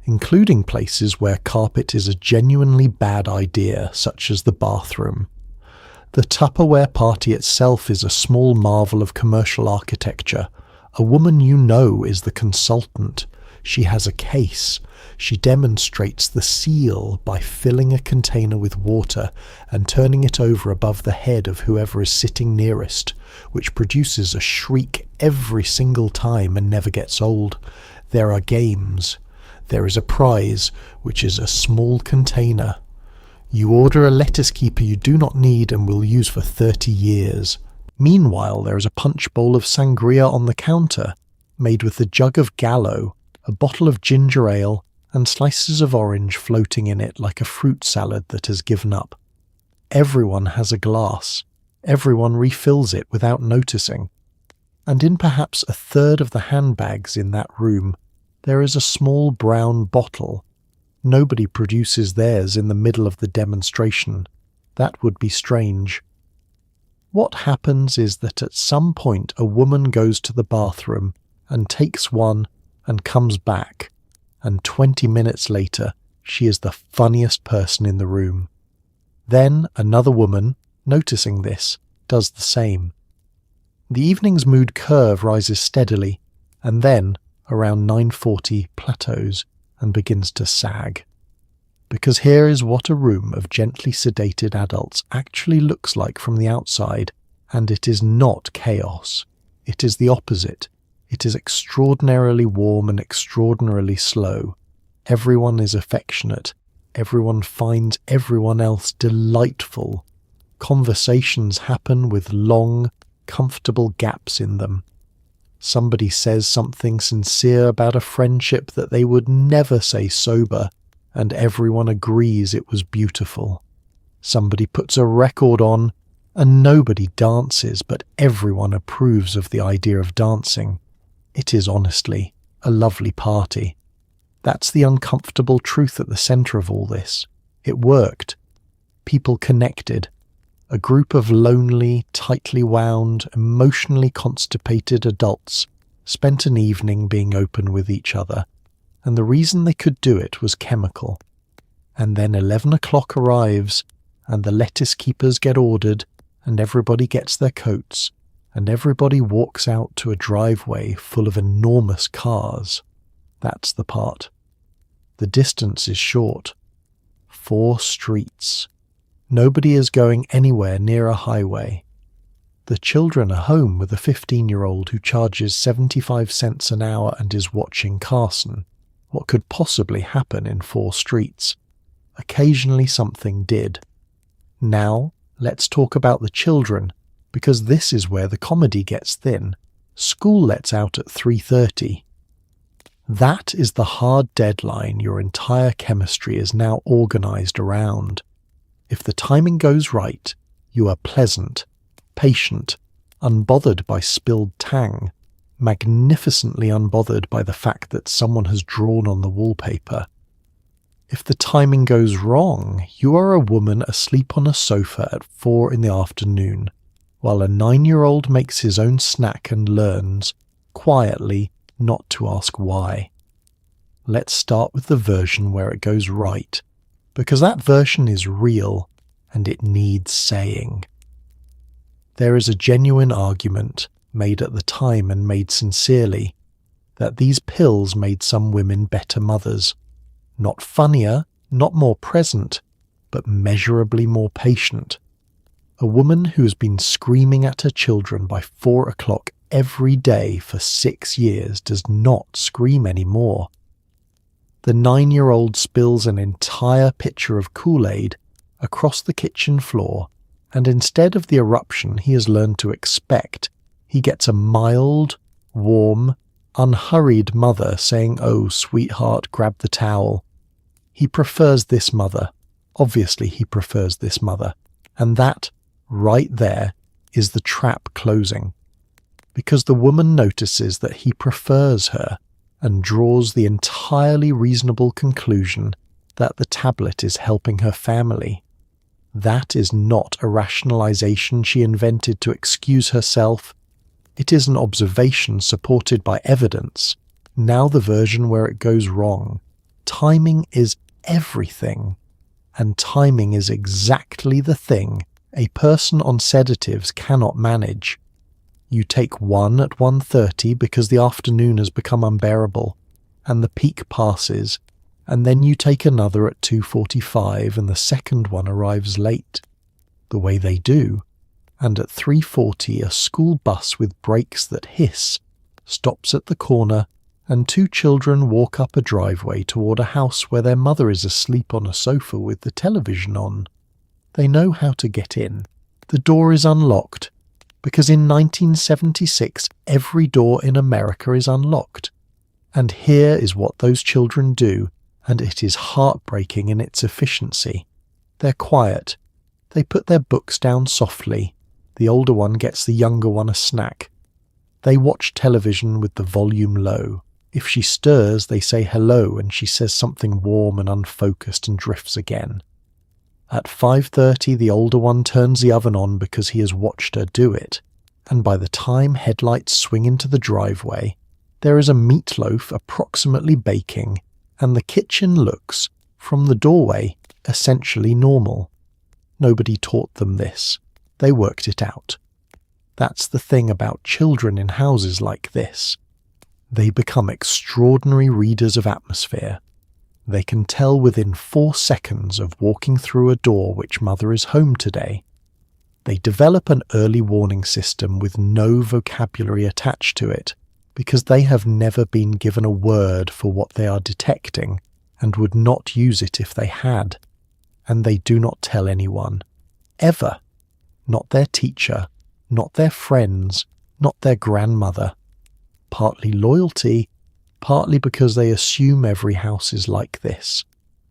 including places where carpet is a genuinely bad idea, such as the bathroom. The Tupperware party itself is a small marvel of commercial architecture. A woman you know is the consultant. She has a case. She demonstrates the seal by filling a container with water and turning it over above the head of whoever is sitting nearest, which produces a shriek every single time and never gets old. There are games. There is a prize, which is a small container. You order a lettuce keeper you do not need and will use for 30 years. Meanwhile, there is a punch bowl of sangria on the counter, made with a jug of Gallo, a bottle of ginger ale, and slices of orange floating in it like a fruit salad that has given up. Everyone has a glass. Everyone refills it without noticing. And in perhaps a third of the handbags in that room, there is a small brown bottle. Nobody produces theirs in the middle of the demonstration. That would be strange. What happens is that at some point a woman goes to the bathroom and takes one and comes back, and 20 minutes later she is the funniest person in the room. Then another woman, noticing this, does the same. The evening's mood curve rises steadily, and then, around 9:40, plateaus and begins to sag. Because here is what a room of gently sedated adults actually looks like from the outside, and it is not chaos. It is the opposite. It is extraordinarily warm and extraordinarily slow. Everyone is affectionate. Everyone finds everyone else delightful. Conversations happen with long, comfortable gaps in them. Somebody says something sincere about a friendship that they would never say sober, and everyone agrees it was beautiful. Somebody puts a record on, and nobody dances, but everyone approves of the idea of dancing. It is honestly a lovely party. That's the uncomfortable truth at the centre of all this. It worked. People connected. A group of lonely, tightly wound, emotionally constipated adults spent an evening being open with each other, and the reason they could do it was chemical. And then 11 o'clock arrives, and the lettuce keepers get ordered, and everybody gets their coats, and everybody walks out to a driveway full of enormous cars. That's the part. The distance is short. 4 streets. Nobody is going anywhere near a highway. The children are home with a 15-year-old who charges 75 cents an hour and is watching Carson. What could possibly happen in 4 streets? Occasionally something did. Now, let's talk about the children, because this is where the comedy gets thin. School lets out at 3:30. That is the hard deadline your entire chemistry is now organised around. If the timing goes right, you are pleasant, patient, unbothered by spilled tang, magnificently unbothered by the fact that someone has drawn on the wallpaper. If the timing goes wrong, you are a woman asleep on a sofa at 4 p.m, while a 9-year-old makes his own snack and learns, quietly, not to ask why. Let's start with the version where it goes right, because that version is real and it needs saying. There is a genuine argument, made at the time and made sincerely, that these pills made some women better mothers. Not funnier, not more present, but measurably more patient. A woman who has been screaming at her children by 4 o'clock every day for 6 years does not scream anymore. The 9-year-old spills an entire pitcher of Kool-Aid across the kitchen floor, and instead of the eruption he has learned to expect, he gets a mild, warm, unhurried mother saying, "Oh, sweetheart, grab the towel." He prefers this mother. Obviously he prefers this mother. And that, right there, is the trap closing. Because the woman notices that he prefers her and draws the entirely reasonable conclusion that the tablet is helping her family. That is not a rationalization she invented to excuse herself. It is an observation supported by evidence. Now the version where it goes wrong. Timing is everything. And timing is exactly the thing a person on sedatives cannot manage. You take one at 1:30 because the afternoon has become unbearable, and the peak passes, and then you take another at 2:45 and the second one arrives late, the way they do, and at 3:40 a school bus with brakes that hiss stops at the corner, and 2 children walk up a driveway toward a house where their mother is asleep on a sofa with the television on. They know how to get in. The door is unlocked, because in 1976 every door in America is unlocked. And here is what those children do, and it is heartbreaking in its efficiency. They're quiet. They put their books down softly. The older one gets the younger one a snack. They watch television with the volume low. If she stirs, they say hello and she says something warm and unfocused and drifts again. At 5:30 the older one turns the oven on because he has watched her do it, and by the time headlights swing into the driveway, there is a meatloaf approximately baking, and the kitchen looks, from the doorway, essentially normal. Nobody taught them this. They worked it out. That's the thing about children in houses like this. They become extraordinary readers of atmosphere. They can tell within 4 seconds of walking through a door which mother is home today. They develop an early warning system with no vocabulary attached to it, because they have never been given a word for what they are detecting and would not use it if they had. And they do not tell anyone. Ever. Not their teacher, not their friends, not their grandmother. Partly loyalty, partly because they assume every house is like this,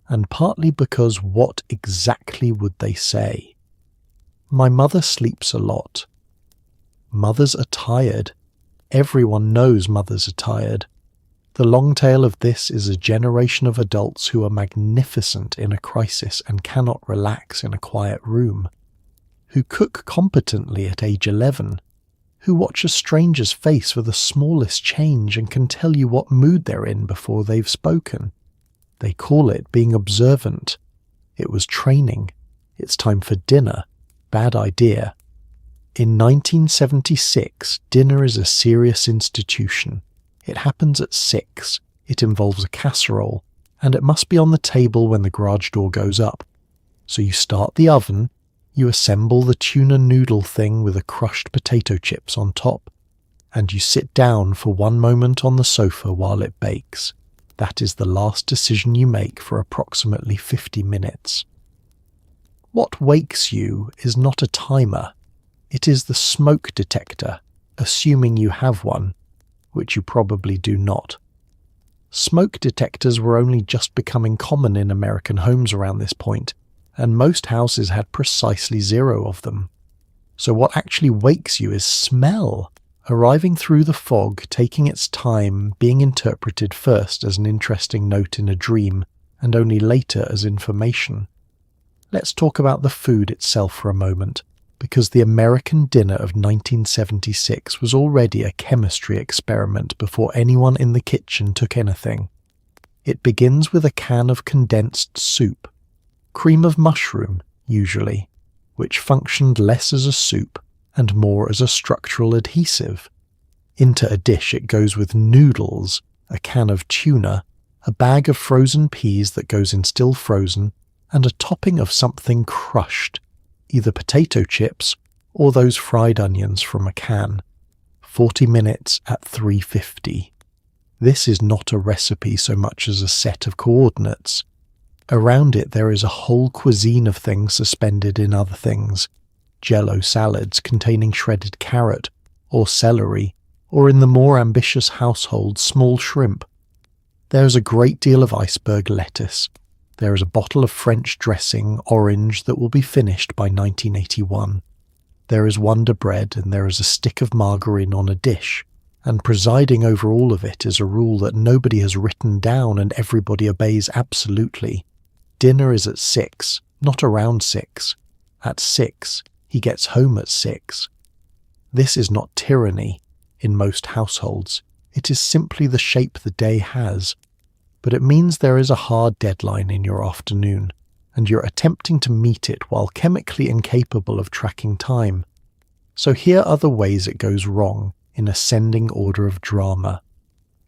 and partly because what exactly would they say? My mother sleeps a lot. Mothers are tired. Everyone knows mothers are tired. The long tail of this is a generation of adults who are magnificent in a crisis and cannot relax in a quiet room, who cook competently at age 11, who watch a stranger's face for the smallest change and can tell you what mood they're in before they've spoken. They call it being observant. It was training. It's time for dinner. Bad idea. In 1976, dinner is a serious institution. It happens at 6. It involves a casserole, and it must be on the table when the garage door goes up. So you start the oven, you assemble the tuna noodle thing with the crushed potato chips on top, and you sit down for 1 moment on the sofa while it bakes. That is the last decision you make for approximately 50 minutes. What wakes you is not a timer. It is the smoke detector, assuming you have one, which you probably do not. Smoke detectors were only just becoming common in American homes around this point, and most houses had precisely 0 of them. So what actually wakes you is smell, arriving through the fog, taking its time, being interpreted first as an interesting note in a dream, and only later as information. Let's talk about the food itself for a moment, because the American dinner of 1976 was already a chemistry experiment before anyone in the kitchen took anything. It begins with a can of condensed soup, cream of mushroom, usually, which functioned less as a soup and more as a structural adhesive. Into a dish it goes with noodles, a can of tuna, a bag of frozen peas that goes in still frozen, and a topping of something crushed, either potato chips or those fried onions from a can. 40 minutes at 350. This is not a recipe so much as a set of coordinates. Around it there is a whole cuisine of things suspended in other things. Jello salads containing shredded carrot, or celery, or in the more ambitious household, small shrimp. There is a great deal of iceberg lettuce. There is a bottle of French dressing, orange, that will be finished by 1981. There is Wonder Bread, and there is a stick of margarine on a dish, and presiding over all of it is a rule that nobody has written down and everybody obeys absolutely. Dinner is at 6, not around 6. At 6, he gets home at 6. This is not tyranny in most households. It is simply the shape the day has. But it means there is a hard deadline in your afternoon, and you're attempting to meet it while chemically incapable of tracking time. So here are the ways it goes wrong in ascending order of drama.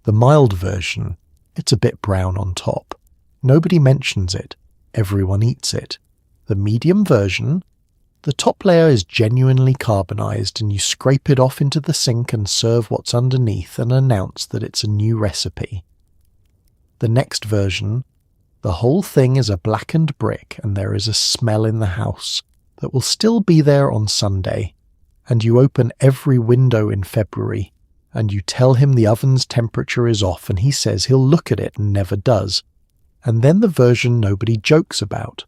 The mild version, it's a bit brown on top. Nobody mentions it. Everyone eats it. The medium version, the top layer is genuinely carbonized and you scrape it off into the sink and serve what's underneath and announce that it's a new recipe. The next version, the whole thing is a blackened brick and there is a smell in the house that will still be there on Sunday, and you open every window in February and you tell him the oven's temperature is off and he says he'll look at it and never does. And then the version nobody jokes about,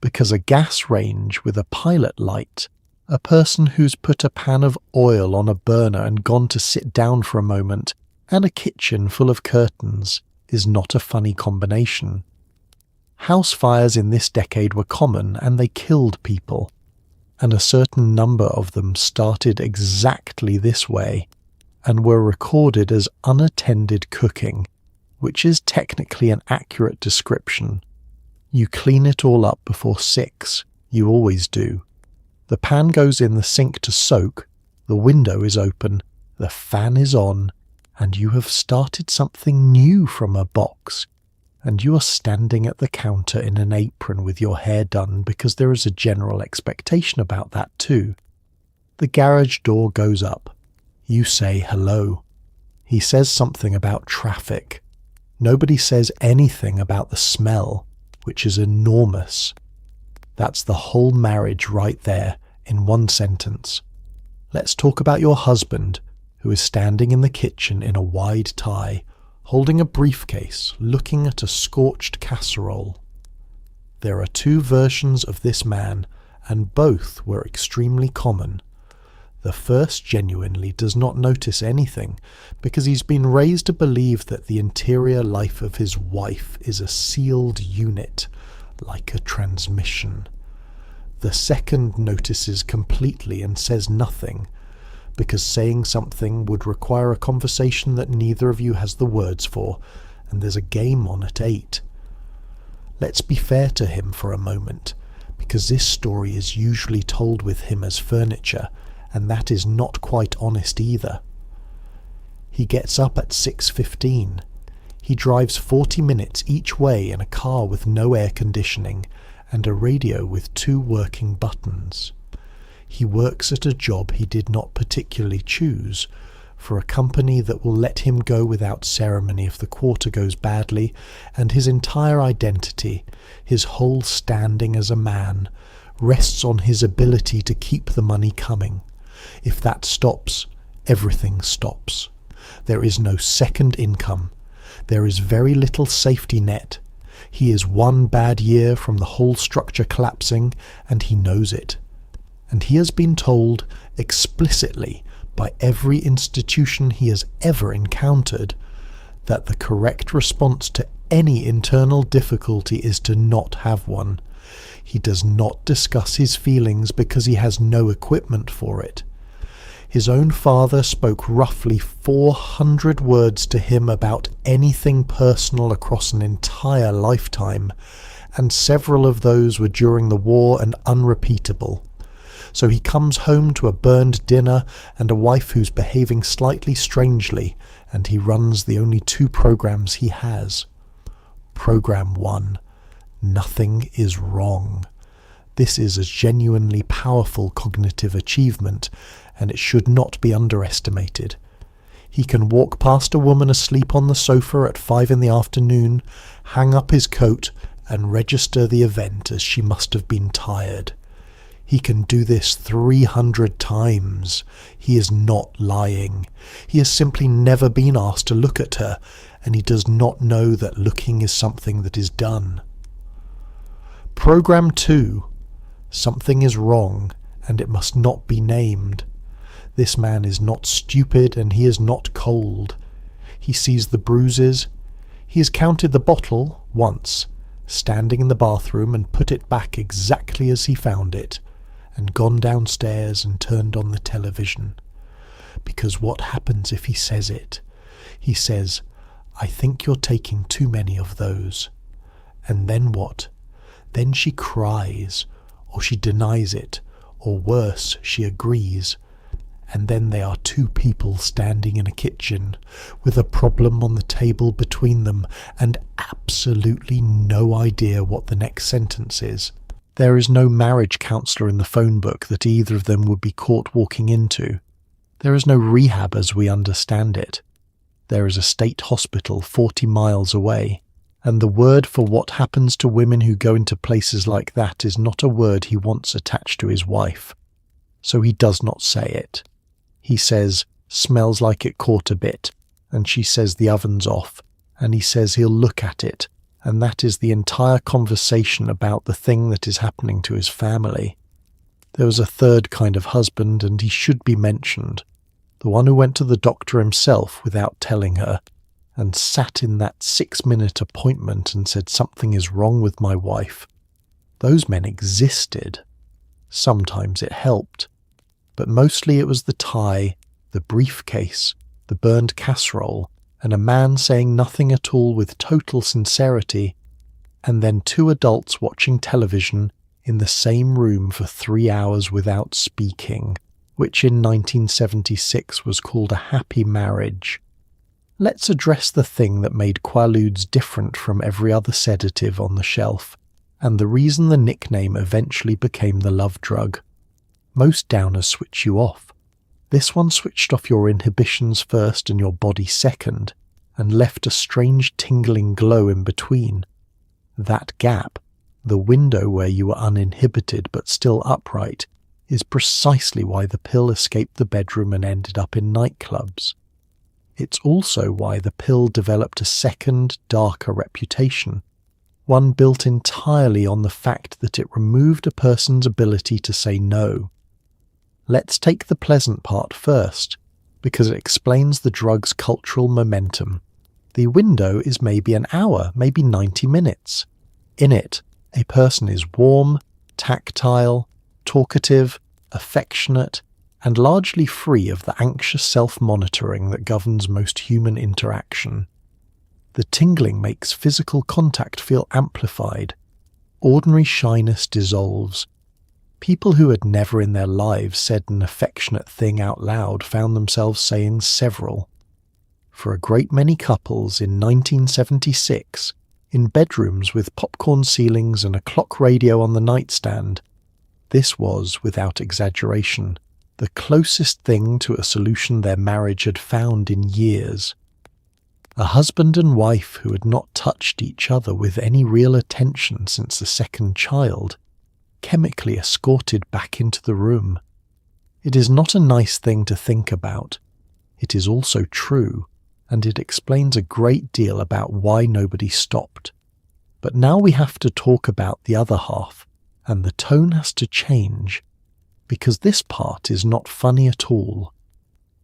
because a gas range with a pilot light, a person who's put a pan of oil on a burner and gone to sit down for a moment, and a kitchen full of curtains is not a funny combination. House fires in this decade were common and they killed people, and a certain number of them started exactly this way and were recorded as unattended cooking, which is technically an accurate description. You clean it all up before 6, you always do. The pan goes in the sink to soak, the window is open, the fan is on, and you have started something new from a box, and you are standing at the counter in an apron with your hair done because there is a general expectation about that too. The garage door goes up. You say hello. He says something about traffic. Nobody says anything about the smell, which is enormous. That's the whole marriage right there in one sentence. Let's talk about your husband, who is standing in the kitchen in a wide tie, holding a briefcase, looking at a scorched casserole. There are two versions of this man, and both were extremely common. The first genuinely does not notice anything, because he's been raised to believe that the interior life of his wife is a sealed unit, like a transmission. The second notices completely and says nothing, because saying something would require a conversation that neither of you has the words for, and there's a game on at 8. Let's be fair to him for a moment, because this story is usually told with him as furniture, and that is not quite honest either. He gets up at 6:15. He drives 40 minutes each way in a car with no air conditioning and a radio with 2 working buttons. He works at a job he did not particularly choose, for a company that will let him go without ceremony if the quarter goes badly, and his entire identity, his whole standing as a man, rests on his ability to keep the money coming. If that stops, everything stops. There is no second income. There is very little safety net. He is one bad year from the whole structure collapsing, and he knows it. and he has been told explicitly by every institution he has ever encountered that the correct response to any internal difficulty is to not have one. He does not discuss his feelings because he has no equipment for it. His own father spoke roughly 400 words to him about anything personal across an entire lifetime, and several of those were during the war and unrepeatable. So he comes home to a burned dinner and a wife who's behaving slightly strangely, and he runs the only 2 programs he has. Program 1. Nothing is wrong. This is a genuinely powerful cognitive achievement, and it should not be underestimated. He can walk past a woman asleep on the sofa at 5 in the afternoon, hang up his coat, and register the event as she must have been tired. He can do this 300 times. He is not lying. He has simply never been asked to look at her, and he does not know that looking is something that is done. Program 2. Something is wrong, and it must not be named. This man is not stupid, and he is not cold. He sees the bruises. He has counted the bottle once, standing in the bathroom, and put it back exactly as he found it, and gone downstairs and turned on the television. Because what happens if he says it? He says, "I think you're taking too many of those." And then what? Then she cries, or she denies it, or worse, she agrees. And then they are 2 people standing in a kitchen, with a problem on the table between them, and absolutely no idea what the next sentence is. There is no marriage counsellor in the phone book that either of them would be caught walking into. There is no rehab as we understand it. There is a state hospital 40 miles away, and the word for what happens to women who go into places like that is not a word he wants attached to his wife. So he does not say it. He says, "Smells like it caught a bit," and she says the oven's off, and he says he'll look at it, and that is the entire conversation about the thing that is happening to his family. There was a third kind of husband, and he should be mentioned. The one who went to the doctor himself without telling her, and sat in that 6-minute appointment and said something is wrong with my wife. Those men existed. Sometimes it helped, but mostly it was the tie, the briefcase, the burned casserole, and a man saying nothing at all with total sincerity, and then 2 adults watching television in the same room for 3 hours without speaking, which in 1976 was called a happy marriage. Let's address the thing that made Quaaludes different from every other sedative on the shelf, and the reason the nickname eventually became the love drug. Most downers switch you off. This one switched off your inhibitions first and your body second, and left a strange tingling glow in between. That gap, the window where you were uninhibited but still upright, is precisely why the pill escaped the bedroom and ended up in nightclubs. It's also why the pill developed a second, darker reputation, one built entirely on the fact that it removed a person's ability to say no. Let's take the pleasant part first, because it explains the drug's cultural momentum. The window is maybe an hour, maybe 90 minutes. In it, a person is warm, tactile, talkative, affectionate, and largely free of the anxious self-monitoring that governs most human interaction. The tingling makes physical contact feel amplified. Ordinary shyness dissolves. People who had never in their lives said an affectionate thing out loud found themselves saying several. For a great many couples in 1976, in bedrooms with popcorn ceilings and a clock radio on the nightstand, this was, without exaggeration, the closest thing to a solution their marriage had found in years. A husband and wife who had not touched each other with any real attention since the second child, chemically escorted back into the room. It is not a nice thing to think about. It is also true, and it explains a great deal about why nobody stopped. But now we have to talk about the other half, and the tone has to change. because this part is not funny at all.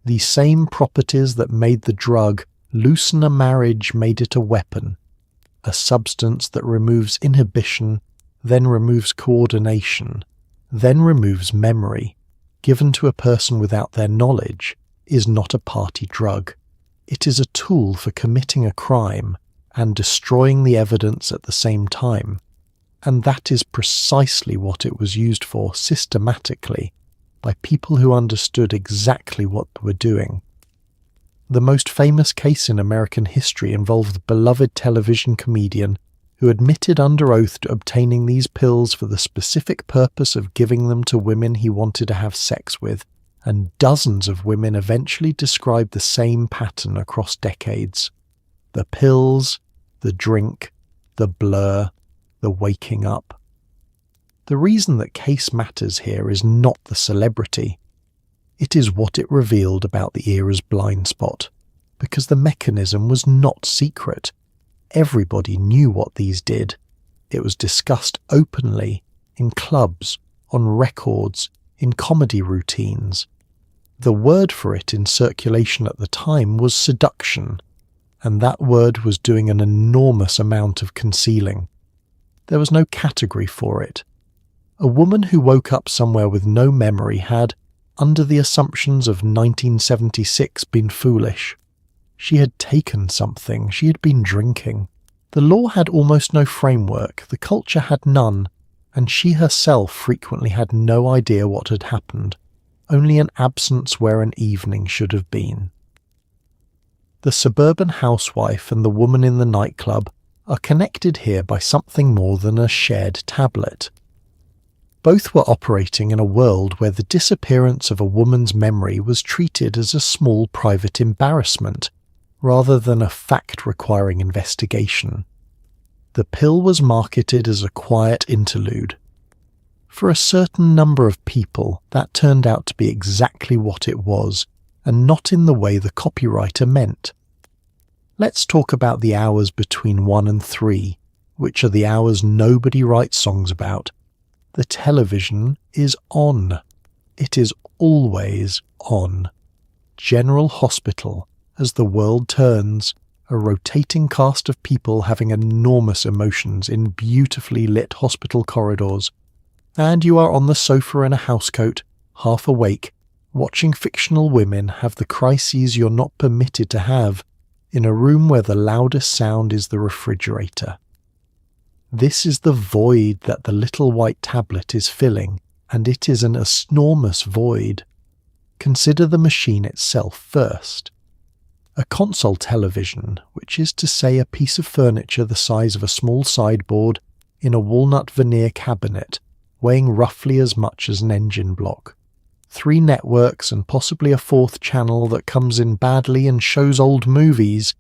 The same properties that made the drug loosen a marriage made it a weapon, a substance that removes inhibition, then removes coordination, then removes memory, given to a person without their knowledge, is not a party drug. It is a tool for committing a crime and destroying the evidence at the same time, and that is precisely what it was used for systematically by people who understood exactly what they were doing. The most famous case in American history involved the beloved television comedian who admitted under oath to obtaining these pills for the specific purpose of giving them to women he wanted to have sex with, and dozens of women eventually described the same pattern across decades. The pills, the drink, the blur, the waking up. The reason that case matters here is not the celebrity. It is what it revealed about the era's blind spot, because the mechanism was not secret. Everybody knew what these did. It was discussed openly, in clubs, on records, in comedy routines. The word for it in circulation at the time was seduction, and that word was doing an enormous amount of concealing. There was no category for it. A woman who woke up somewhere with no memory had, under the assumptions of 1976, been foolish. She had taken something, she had been drinking. The law had almost no framework, the culture had none, and she herself frequently had no idea what had happened, only an absence where an evening should have been. The suburban housewife and the woman in the nightclub are connected here by something more than a shared tablet. Both were operating in a world where the disappearance of a woman's memory was treated as a small private embarrassment, rather than a fact requiring investigation. The pill was marketed as a quiet interlude. For a certain number of people, that turned out to be exactly what it was, and not in the way the copywriter meant. Let's talk about the hours between 1 and 3, which are the hours nobody writes songs about. The television is on. It is always on. General Hospital, as the world turns, a rotating cast of people having enormous emotions in beautifully lit hospital corridors, and you are on the sofa in a housecoat, half awake, watching fictional women have the crises you're not permitted to have, in a room where the loudest sound is the refrigerator. This is the void that the little white tablet is filling, and it is an enormous void. Consider the machine itself first. A console television, which is to say a piece of furniture the size of a small sideboard in a walnut veneer cabinet, weighing roughly as much as an engine block. 3 networks and possibly a 4th channel that comes in badly and shows old movies.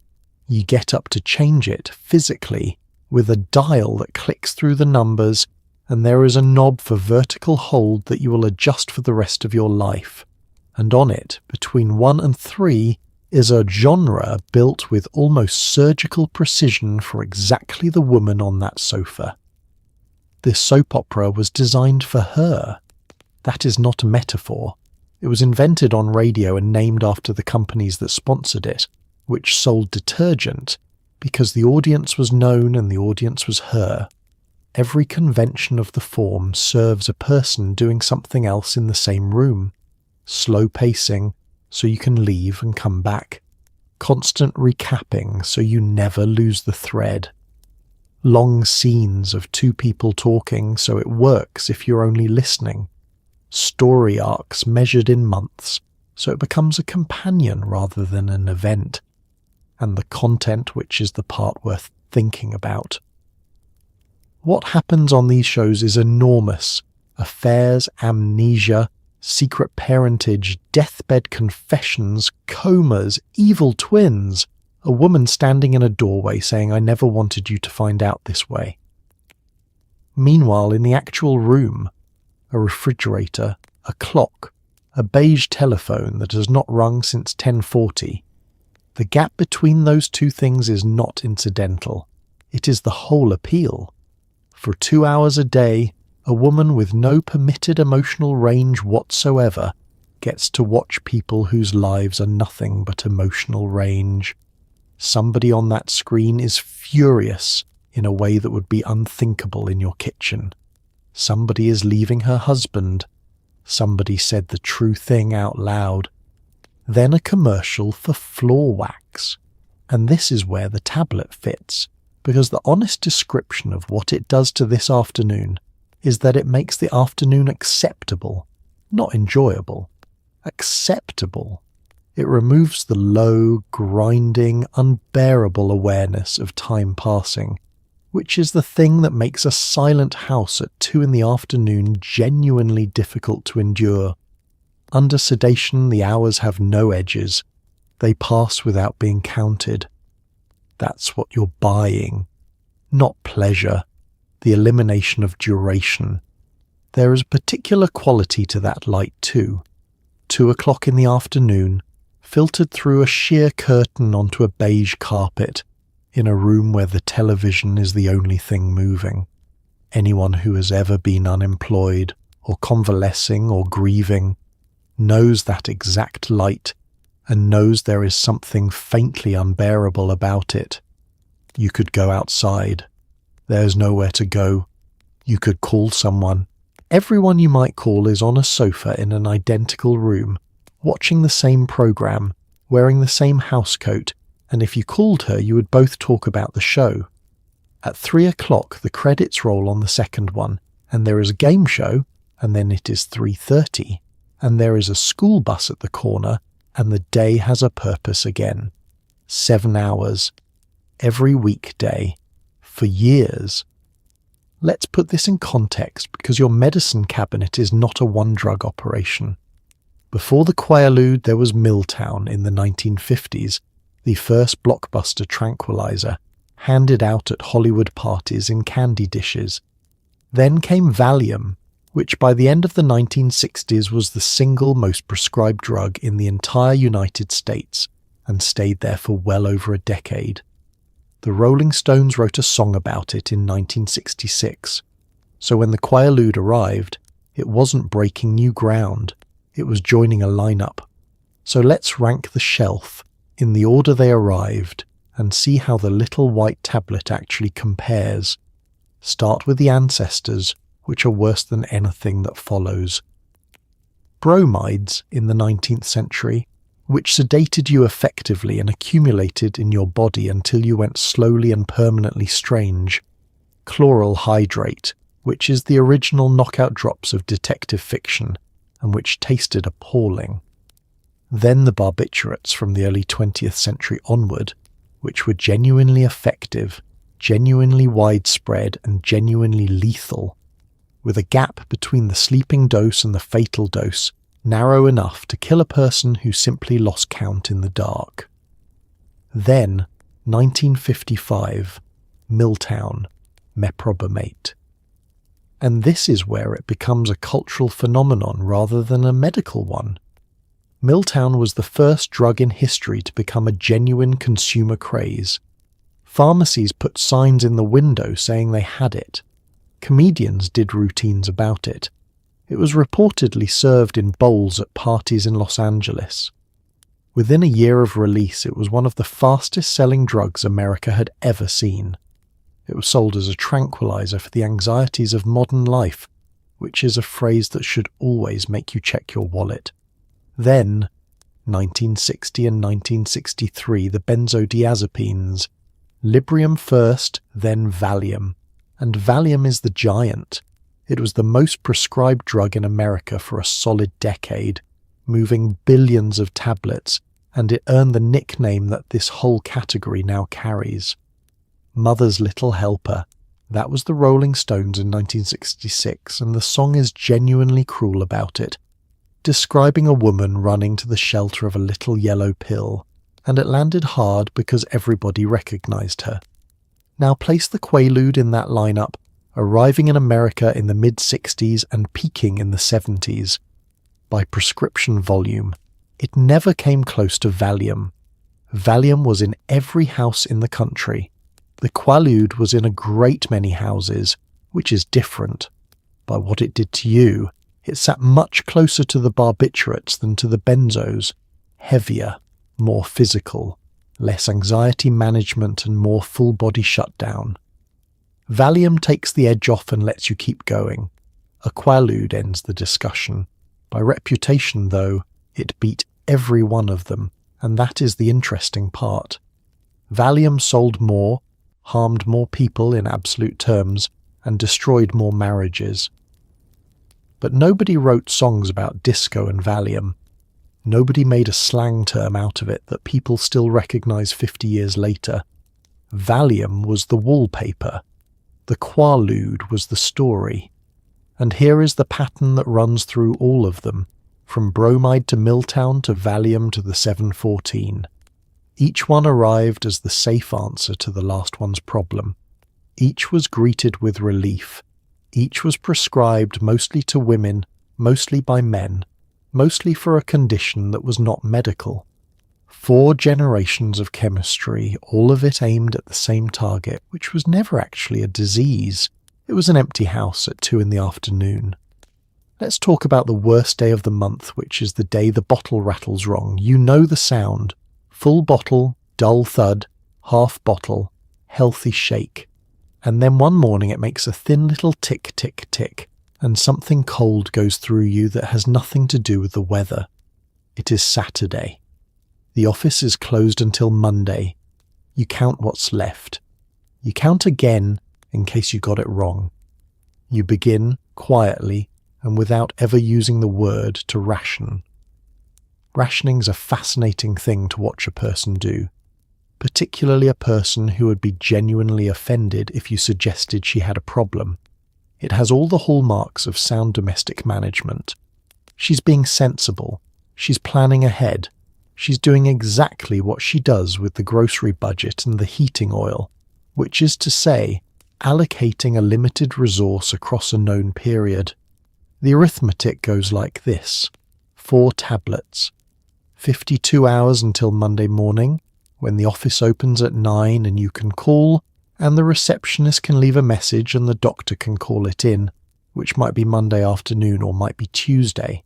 You get up to change it physically with a dial that clicks through the numbers, and there is a knob for vertical hold that you will adjust for the rest of your life. And on it, between 1 and 3, is a genre built with almost surgical precision for exactly the woman on that sofa. This soap opera was designed for her. That is not a metaphor. It was invented on radio and named after the companies that sponsored it, which sold detergent, because the audience was known and the audience was her. Every convention of the form serves a person doing something else in the same room. Slow pacing, so you can leave and come back. Constant recapping, so you never lose the thread. Long scenes of 2 people talking, so it works if you're only listening. Story arcs measured in months, so it becomes a companion rather than an event. And the content, which is the part worth thinking about. What happens on these shows is enormous. Affairs, amnesia, secret parentage, deathbed confessions, comas, evil twins, a woman standing in a doorway saying, "I never wanted you to find out this way." Meanwhile, in the actual room, a refrigerator, a clock, a beige telephone that has not rung since 1040. The gap between those 2 things is not incidental. It is the whole appeal. For 2 hours a day, A woman with no permitted emotional range whatsoever gets to watch people whose lives are nothing but emotional range. Somebody on that screen is furious in a way that would be unthinkable in your kitchen. Somebody is leaving her husband. Somebody said the true thing out loud. Then a commercial for floor wax. And this is where the tablet fits, because the honest description of what it does to this afternoon is that it makes the afternoon acceptable, not enjoyable. Acceptable. It removes the low, grinding, unbearable awareness of time passing, which is the thing that makes a silent house at 2 PM genuinely difficult to endure. Under sedation, the hours have no edges. They pass without being counted. That's what you're buying. Not pleasure. The elimination of duration. There is a particular quality to that light too. 2 o'clock in the afternoon, filtered through a sheer curtain onto a beige carpet, in a room where the television is the only thing moving. Anyone who has ever been unemployed, or convalescing, or grieving, knows that exact light, and knows there is something faintly unbearable about it. You could go outside. There's nowhere to go. You could call someone. Everyone you might call is on a sofa in an identical room, watching the same program, wearing the same housecoat, and if you called her you would both talk about the show. At 3 o'clock the credits roll on the second one, and there is a game show, and then it is 3:30, and there is a school bus at the corner, and the day has a purpose again. 7 hours. Every weekday. For years. Let's put this in context, because your medicine cabinet is not a one-drug operation. Before the Quaalude there was Milltown in the 1950s, the first blockbuster tranquilizer, handed out at Hollywood parties in candy dishes. Then came Valium, which by the end of the 1960s was the single most prescribed drug in the entire United States, and stayed there for well over a decade. The Rolling Stones wrote a song about it in 1966, so when the Quaalude arrived, it wasn't breaking new ground, it was joining a lineup. So let's rank the shelf, in the order they arrived, and see how the little white tablet actually compares. Start with the ancestors, which are worse than anything that follows. Bromides in the 19th century, which sedated you effectively and accumulated in your body until you went slowly and permanently strange. Chloral hydrate, which is the original knockout drops of detective fiction, and which tasted appalling. Then the barbiturates from the early 20th century onward, which were genuinely effective, genuinely widespread, and genuinely lethal, with a gap between the sleeping dose and the fatal dose narrow enough to kill a person who simply lost count in the dark. Then, 1955, Milltown, meprobamate. And this is where it becomes a cultural phenomenon rather than a medical one. Milltown was the first drug in history to become a genuine consumer craze. Pharmacies put signs in the window saying they had it. Comedians did routines about it. It was reportedly served in bowls at parties in Los Angeles. Within a year of release, it was one of the fastest-selling drugs America had ever seen. It was sold as a tranquilizer for the anxieties of modern life, which is a phrase that should always make you check your wallet. Then, 1960 and 1963, the benzodiazepines. Librium first, then Valium. And Valium is the giant. It was the most prescribed drug in America for a solid decade, moving billions of tablets, and it earned the nickname that this whole category now carries. Mother's Little Helper. That was the Rolling Stones in 1966, and the song is genuinely cruel about it, describing a woman running to the shelter of a little yellow pill, and it landed hard because everybody recognized her. Now place the Quaalude in that lineup, arriving in America in the mid-60s and peaking in the 70s. By prescription volume, it never came close to Valium. Valium was in every house in the country. The Quaalude was in a great many houses, which is different. by what it did to you, it sat much closer to the barbiturates than to the benzos, heavier, more physical, less anxiety management and more full-body shutdown. Valium takes the edge off and lets you keep going. A Quaalude ends the discussion. By reputation, though, it beat every one of them, and that is the interesting part. Valium sold more, harmed more people in absolute terms, and destroyed more marriages. But nobody wrote songs about disco and Valium. Nobody made a slang term out of it that people still recognize 50 years later. Valium was the wallpaper. The Quaalude was the story. And here is the pattern that runs through all of them, from bromide to Milltown to Valium to the 714. Each one arrived as the safe answer to the last one's problem. Each was greeted with relief. Each was prescribed mostly to women, mostly by men, mostly for a condition that was not medical. 4 generations of chemistry, all of it aimed at the same target, which was never actually a disease. It was an empty house at 2 p.m. Let's talk about the worst day of the month, which is the day the bottle rattles wrong. You know the sound. Full bottle, dull thud, half bottle, healthy shake. And then one morning it makes a thin little tick, tick, tick, and something cold goes through you that has nothing to do with the weather. It is Saturday. The office is closed until Monday. You count what's left. You count again in case you got it wrong. You begin, quietly, and without ever using the word, to ration. Rationing's a fascinating thing to watch a person do, particularly a person who would be genuinely offended if you suggested she had a problem. It has all the hallmarks of sound domestic management. She's being sensible. She's planning ahead. She's doing exactly what she does with the grocery budget and the heating oil, which is to say, allocating a limited resource across a known period. The arithmetic goes like this: 4 tablets, 52 hours until Monday morning, when the office opens at 9 and you can call, and the receptionist can leave a message and the doctor can call it in, which might be Monday afternoon or might be Tuesday.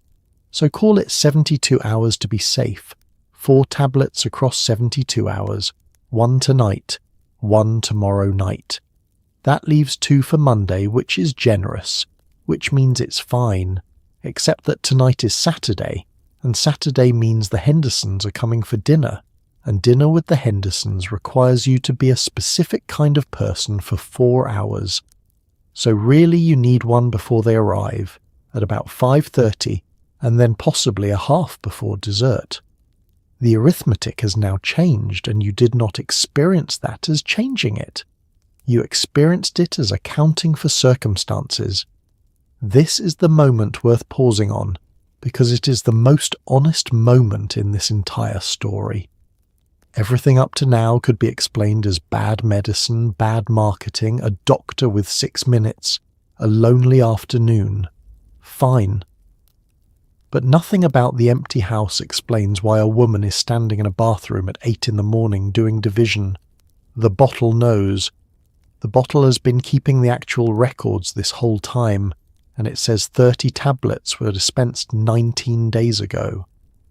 So call it 72 hours to be safe. 4 tablets across 72 hours, 1 tonight, 1 tomorrow night. That leaves 2 for Monday, which is generous, which means it's fine, except that tonight is Saturday, and Saturday means the Hendersons are coming for dinner, and dinner with the Hendersons requires you to be a specific kind of person for 4 hours. So really you need one before they arrive, at about 5:30, and then possibly a half before dessert. The arithmetic has now changed, and you did not experience that as changing it. You experienced it as accounting for circumstances. This is the moment worth pausing on, because it is the most honest moment in this entire story. Everything up to now could be explained as bad medicine, bad marketing, a doctor with 6 minutes, a lonely afternoon. Fine. But nothing about the empty house explains why a woman is standing in a bathroom at 8 a.m. doing division. The bottle knows. The bottle has been keeping the actual records this whole time, and it says 30 tablets were dispensed 19 days ago.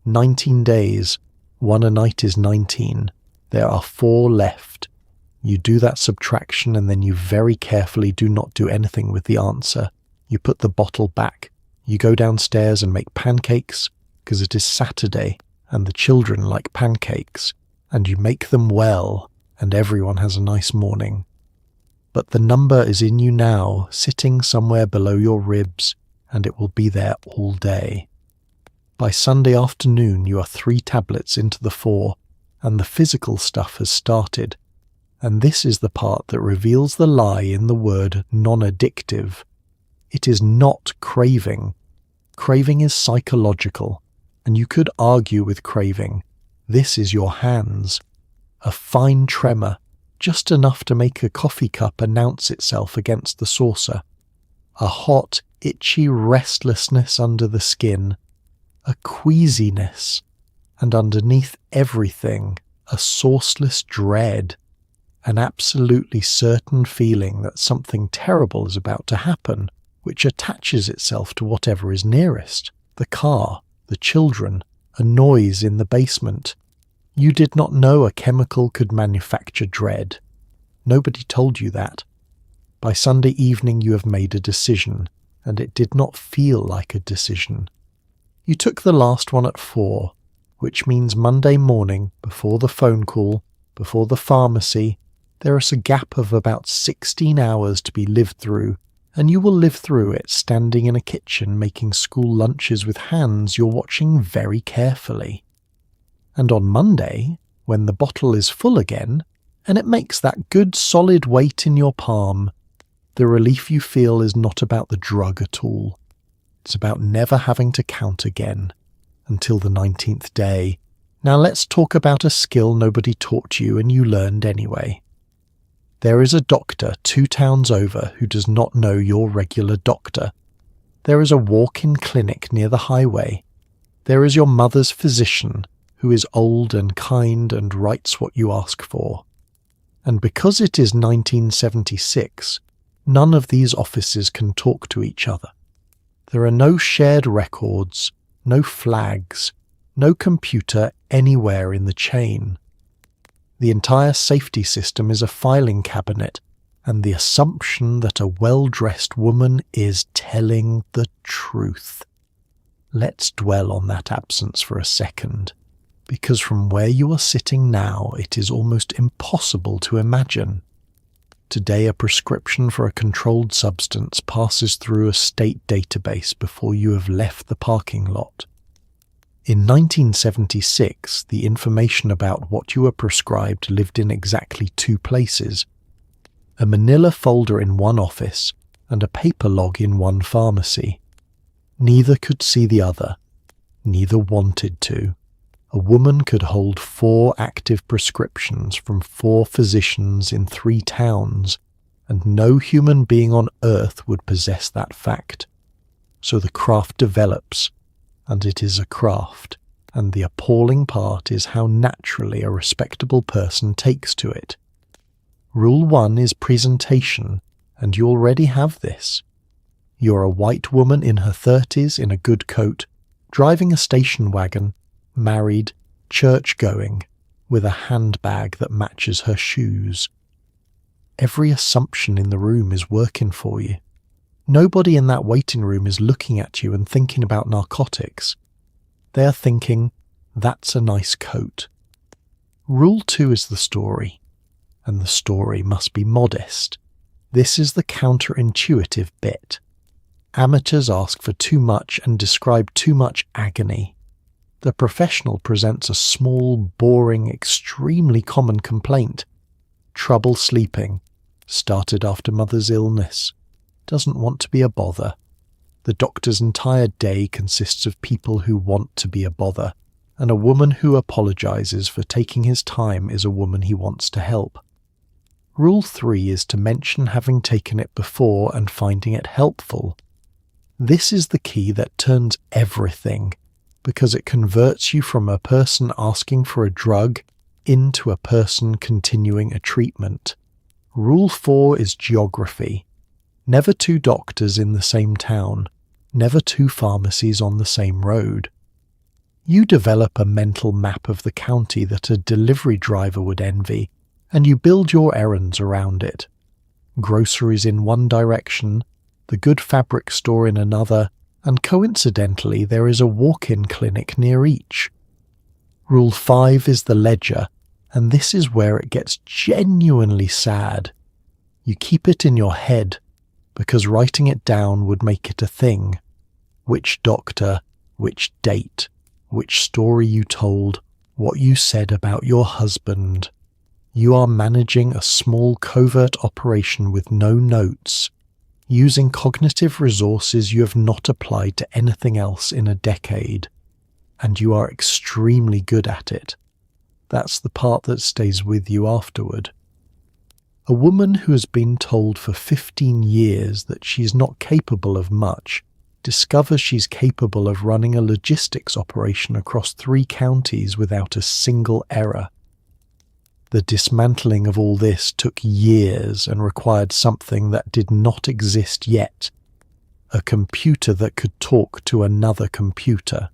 19 days. 1 a night is 19. There are 4 left. You do that subtraction and then you very carefully do not do anything with the answer. You put the bottle back. You go downstairs and make pancakes, because it is Saturday and the children like pancakes, and you make them well, and everyone has a nice morning. But the number is in you now, sitting somewhere below your ribs, and it will be there all day. By Sunday afternoon you are 3 tablets into the 4, and the physical stuff has started. And this is the part that reveals the lie in the word non-addictive. It is not craving. Craving is psychological, and you could argue with craving. This is your hands. A fine tremor, just enough to make a coffee cup announce itself against the saucer. A hot, itchy restlessness under the skin. A queasiness. And underneath everything, a sourceless dread. An absolutely certain feeling that something terrible is about to happen, which attaches itself to whatever is nearest, the car, the children, a noise in the basement. You did not know a chemical could manufacture dread. Nobody told you that. By Sunday evening you have made a decision, and it did not feel like a decision. You took the last one at 4, which means Monday morning, before the phone call, before the pharmacy, there is a gap of about 16 hours to be lived through, and you will live through it standing in a kitchen making school lunches with hands you're watching very carefully. And on Monday, when the bottle is full again, and it makes that good solid weight in your palm, the relief you feel is not about the drug at all. It's about never having to count again until the 19th day. Now let's talk about a skill nobody taught you and you learned anyway. There is a doctor 2 towns over who does not know your regular doctor. There is a walk-in clinic near the highway. There is your mother's physician who is old and kind and writes what you ask for. And because it is 1976, none of these offices can talk to each other. There are no shared records, no flags, no computer anywhere in the chain. The entire safety system is a filing cabinet, and the assumption that a well-dressed woman is telling the truth. Let's dwell on that absence for a second, because from where you are sitting now it is almost impossible to imagine. Today a prescription for a controlled substance passes through a state database before you have left the parking lot. In 1976, the information about what you were prescribed lived in exactly 2 places: a manila folder in one office and a paper log in one pharmacy. Neither could see the other. Neither wanted to. A woman could hold 4 active prescriptions from 4 physicians in 3 towns, and no human being on earth would possess that fact. So the craft develops, and it is a craft, and the appalling part is how naturally a respectable person takes to it. Rule 1 is presentation, and you already have this. You're a white woman in her 30s in a good coat, driving a station wagon, married, church-going, with a handbag that matches her shoes. Every assumption in the room is working for you. Nobody in that waiting room is looking at you and thinking about narcotics. They are thinking, that's a nice coat. Rule 2 is the story, and the story must be modest. This is the counterintuitive bit. Amateurs ask for too much and describe too much agony. The professional presents a small, boring, extremely common complaint. Trouble sleeping. Started after mother's illness. Doesn't want to be a bother. The doctor's entire day consists of people who want to be a bother, and a woman who apologizes for taking his time is a woman he wants to help. Rule 3 is to mention having taken it before and finding it helpful. This is the key that turns everything, because it converts you from a person asking for a drug into a person continuing a treatment. Rule 4 is geography. Never 2 doctors in the same town, never 2 pharmacies on the same road. You develop a mental map of the county that a delivery driver would envy, and you build your errands around it. Groceries in one direction, the good fabric store in another, and coincidentally there is a walk-in clinic near each. Rule 5 is the ledger, and this is where it gets genuinely sad. You keep it in your head, because writing it down would make it a thing. Which doctor, which date, which story you told, what you said about your husband. You are managing a small covert operation with no notes, using cognitive resources you have not applied to anything else in a decade, and you are extremely good at it. That's the part that stays with you afterward. A woman who has been told for 15 years that she's not capable of much discovers she's capable of running a logistics operation across 3 counties without a single error. The dismantling of all this took years and required something that did not exist yet. a computer that could talk to another computer.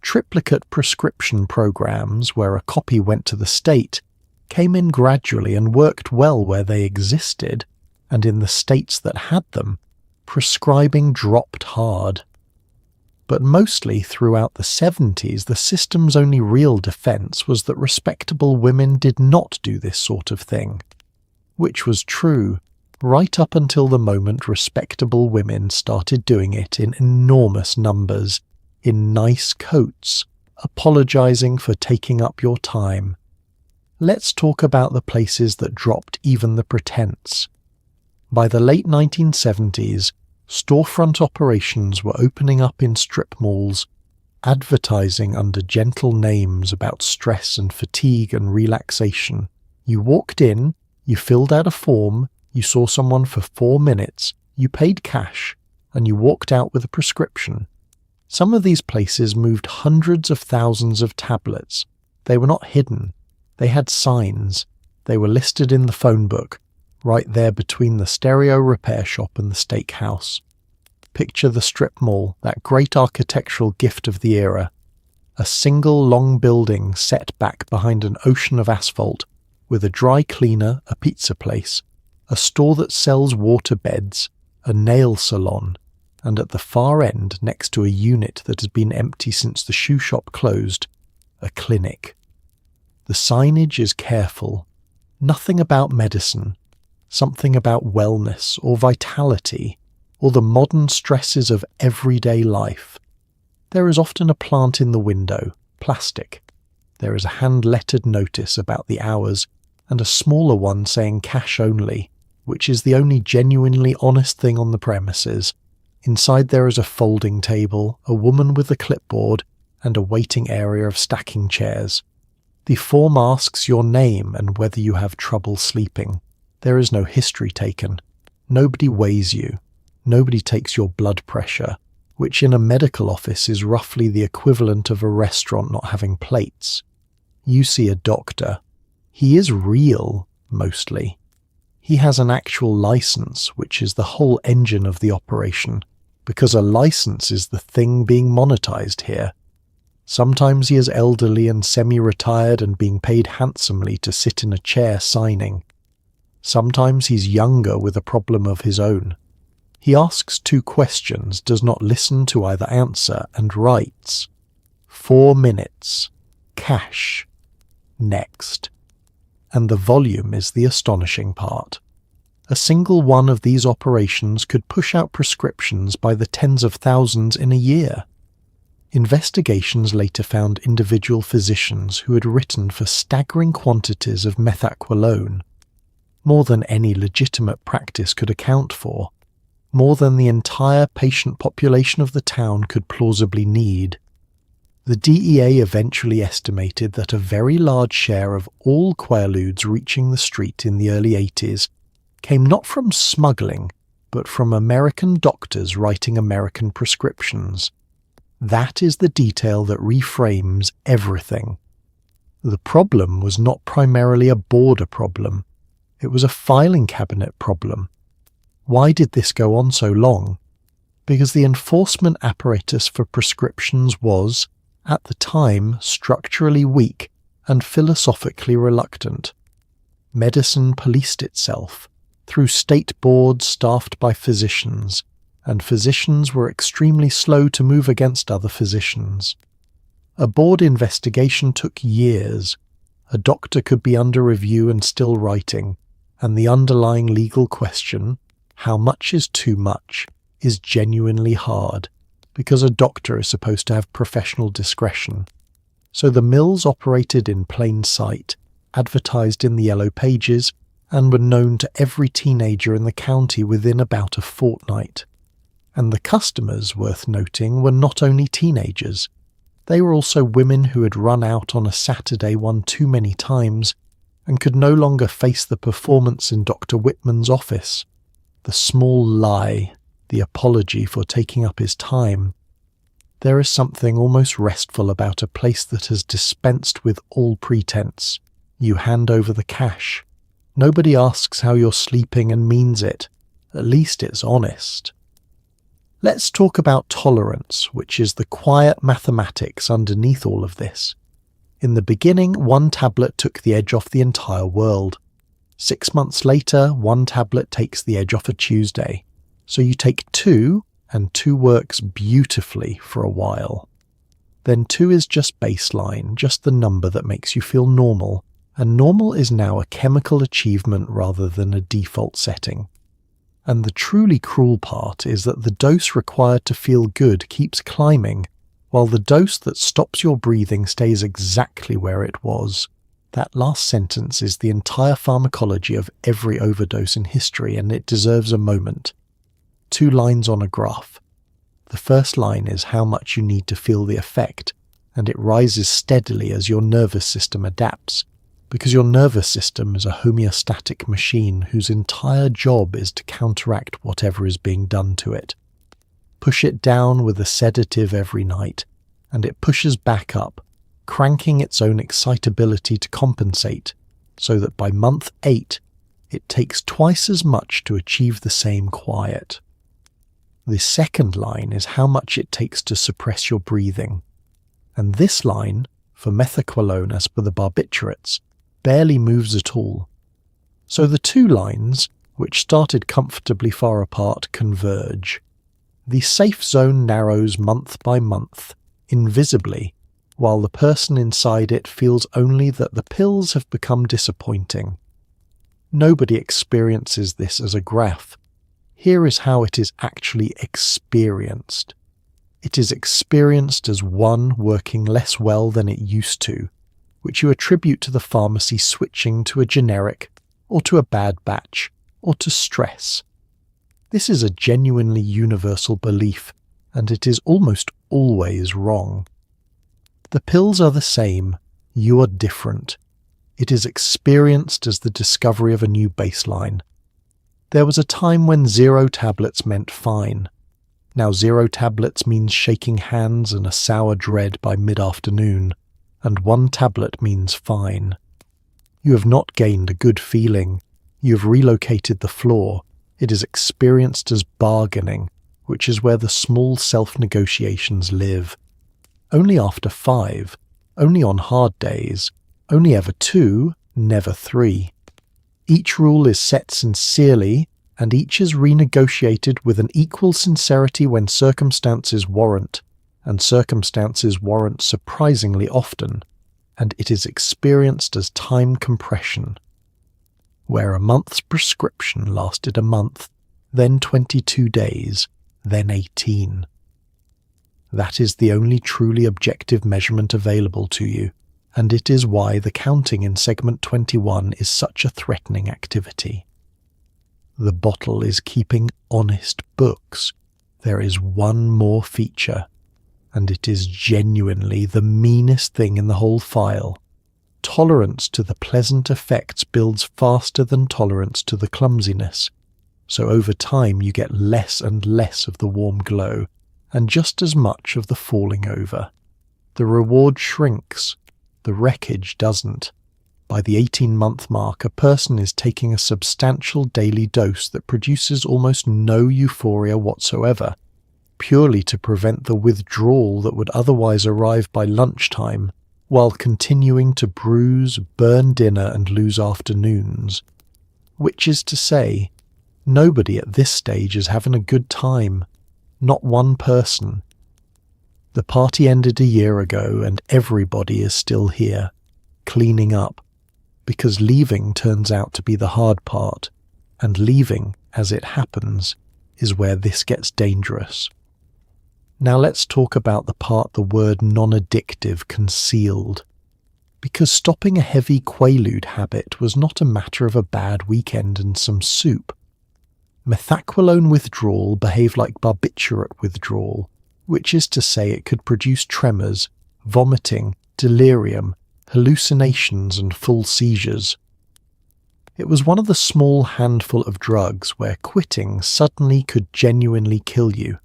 Triplicate prescription programs, where a copy went to the state, came in gradually and worked well where they existed, and in the states that had them, prescribing dropped hard. But mostly throughout the 70s, the system's only real defense was that respectable women did not do this sort of thing, which was true right up until the moment respectable women started doing it in enormous numbers, in nice coats, apologizing for taking up your time. Let's talk about the places that dropped even the pretense. By the late 1970s, storefront operations were opening up in strip malls, advertising under gentle names about stress and fatigue and relaxation. You walked in, you filled out a form, you saw someone for 4 minutes, you paid cash, and you walked out with a prescription. Some of these places moved hundreds of thousands of tablets. They were not hidden. They had signs. They were listed in the phone book, right there between the stereo repair shop and the steakhouse. Picture the strip mall, that great architectural gift of the era. A single long building set back behind an ocean of asphalt, with a dry cleaner, a pizza place, a store that sells water beds, a nail salon, and at the far end, next to a unit that has been empty since the shoe shop closed, a clinic. The signage is careful. Nothing about medicine, something about wellness or vitality, or the modern stresses of everyday life. There is often a plant in the window, plastic. There is a hand-lettered notice about the hours, and a smaller one saying cash only, which is the only genuinely honest thing on the premises. Inside there is a folding table, a woman with a clipboard, and a waiting area of stacking chairs. The form asks your name and whether you have trouble sleeping. There is no history taken. Nobody weighs you. Nobody takes your blood pressure, which in a medical office is roughly the equivalent of a restaurant not having plates. You see a doctor. He is real, mostly. He has an actual license, which is the whole engine of the operation, because a license is the thing being monetized here. Sometimes he is elderly and semi-retired and being paid handsomely to sit in a chair signing. Sometimes he's younger with a problem of his own. He asks 2 questions, does not listen to either answer, and writes, 4 minutes, cash, next. And the volume is the astonishing part. A single one of these operations could push out prescriptions by the tens of thousands in a year. Investigations later found individual physicians who had written for staggering quantities of Methaqualone, more than any legitimate practice could account for, more than the entire patient population of the town could plausibly need. The DEA eventually estimated that a very large share of all Quaaludes reaching the street in the early 80s came not from smuggling, but from American doctors writing American prescriptions. That is the detail that reframes everything. The problem was not primarily a border problem. It was a filing cabinet problem. Why did this go on so long? Because the enforcement apparatus for prescriptions was, at the time, structurally weak and philosophically reluctant. Medicine policed itself through state boards staffed by physicians, and physicians were extremely slow to move against other physicians. A board investigation took years. A doctor could be under review and still writing, and the underlying legal question, how much is too much, is genuinely hard, because a doctor is supposed to have professional discretion. So the mills operated in plain sight, advertised in the yellow pages, and were known to every teenager in the county within about a fortnight. And the customers, worth noting, were not only teenagers. They were also women who had run out on a Saturday one too many times and could no longer face the performance in Dr. Whitman's office. The small lie, the apology for taking up his time. There is something almost restful about a place that has dispensed with all pretense. You hand over the cash. Nobody asks how you're sleeping and means it. At least it's honest. Let's talk about tolerance, which is the quiet mathematics underneath all of this. In the beginning, one tablet took the edge off the entire world. 6 months later, one tablet takes the edge off a Tuesday. So you take 2, and 2 works beautifully for a while. Then 2 is just baseline, just the number that makes you feel normal, and normal is now a chemical achievement rather than a default setting. And the truly cruel part is that the dose required to feel good keeps climbing, while the dose that stops your breathing stays exactly where it was. That last sentence is the entire pharmacology of every overdose in history, and it deserves a moment. 2 lines on a graph. The first line is how much you need to feel the effect, and it rises steadily as your nervous system adapts, because your nervous system is a homeostatic machine whose entire job is to counteract whatever is being done to it. Push it down with a sedative every night, and it pushes back up, cranking its own excitability to compensate, so that by month 8, it takes twice as much to achieve the same quiet. The second line is how much it takes to suppress your breathing, and this line, for Methaqualone as per the barbiturates, barely moves at all. So the 2 lines, which started comfortably far apart, converge. The safe zone narrows month by month, invisibly, while the person inside it feels only that the pills have become disappointing. Nobody experiences this as a graph. Here is how it is actually experienced. It is experienced as one working less well than it used to, which you attribute to the pharmacy switching to a generic, or to a bad batch, or to stress. This is a genuinely universal belief, and it is almost always wrong. The pills are the same, you are different. It is experienced as the discovery of a new baseline. There was a time when 0 tablets meant fine. Now 0 tablets means shaking hands and a sour dread by mid-afternoon, and 1 tablet means fine. You have not gained a good feeling. You have relocated the floor. It is experienced as bargaining, which is where the small self-negotiations live. Only after 5, only on hard days, only ever 2, never 3. Each rule is set sincerely, and each is renegotiated with an equal sincerity when circumstances warrant, and circumstances warrant surprisingly often, and it is experienced as time compression, where a month's prescription lasted a month, then 22 days, then 18. That is the only truly objective measurement available to you, and it is why the counting in segment 21 is such a threatening activity. The bottle is keeping honest books. There is one more feature, and it is genuinely the meanest thing in the whole file. Tolerance to the pleasant effects builds faster than tolerance to the clumsiness, so over time you get less and less of the warm glow, and just as much of the falling over. The reward shrinks, the wreckage doesn't. By the 18-month mark, a person is taking a substantial daily dose that produces almost no euphoria whatsoever, purely to prevent the withdrawal that would otherwise arrive by lunchtime, while continuing to bruise, burn dinner and lose afternoons. Which is to say, nobody at this stage is having a good time. Not one person. The party ended a year ago and everybody is still here, cleaning up, because leaving turns out to be the hard part, and leaving, as it happens, is where this gets dangerous. Now let's talk about the part the word non-addictive concealed. Because stopping a heavy Quaalude habit was not a matter of a bad weekend and some soup. Methaqualone withdrawal behaved like barbiturate withdrawal, which is to say it could produce tremors, vomiting, delirium, hallucinations and full seizures. It was one of the small handful of drugs where quitting suddenly could genuinely kill you,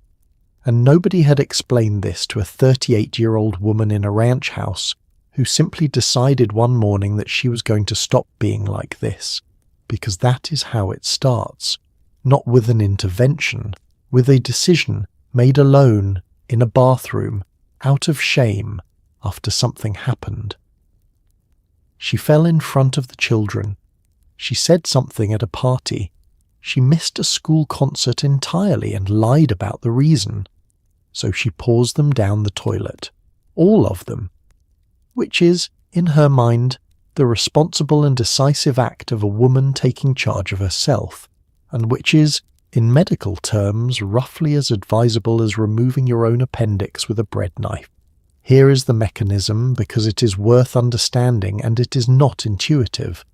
and nobody had explained this to a 38-year-old woman in a ranch house who simply decided one morning that she was going to stop being like this, because that is how it starts, not with an intervention, with a decision made alone in a bathroom out of shame after something happened. She fell in front of the children. She said something at a party. She missed a school concert entirely and lied about the reason. So she pours them down the toilet, all of them, which is, in her mind, the responsible and decisive act of a woman taking charge of herself, and which is, in medical terms, roughly as advisable as removing your own appendix with a bread knife. Here is the mechanism, because it is worth understanding and it is not intuitive.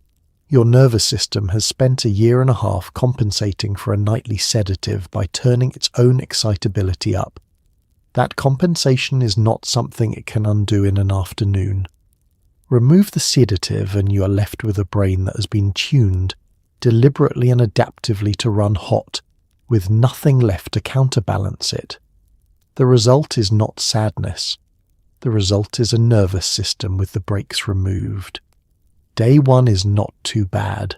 Your nervous system has spent 1.5 years compensating for a nightly sedative by turning its own excitability up. That compensation is not something it can undo in an afternoon. Remove the sedative and you are left with a brain that has been tuned deliberately and adaptively to run hot, with nothing left to counterbalance it. The result is not sadness. The result is a nervous system with the brakes removed. Day 1 is not too bad.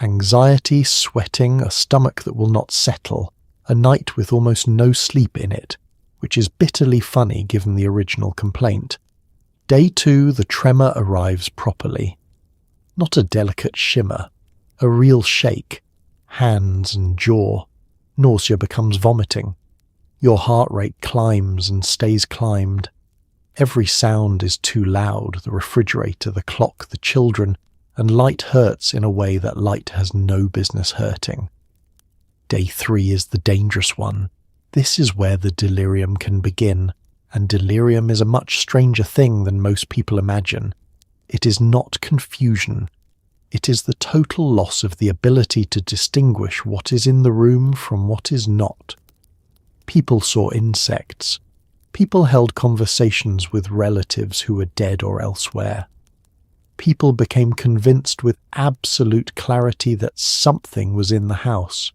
Anxiety, sweating, a stomach that will not settle, a night with almost no sleep in it, which is bitterly funny given the original complaint. Day 2, the tremor arrives properly. Not a delicate shimmer, a real shake, hands and jaw. Nausea becomes vomiting. Your heart rate climbs and stays climbed. Every sound is too loud, the refrigerator, the clock, the children, and light hurts in a way that light has no business hurting. Day 3 is the dangerous one. This is where the delirium can begin, and delirium is a much stranger thing than most people imagine. It is not confusion. It is the total loss of the ability to distinguish what is in the room from what is not. People saw insects. People held conversations with relatives who were dead or elsewhere. People became convinced with absolute clarity that something was in the house.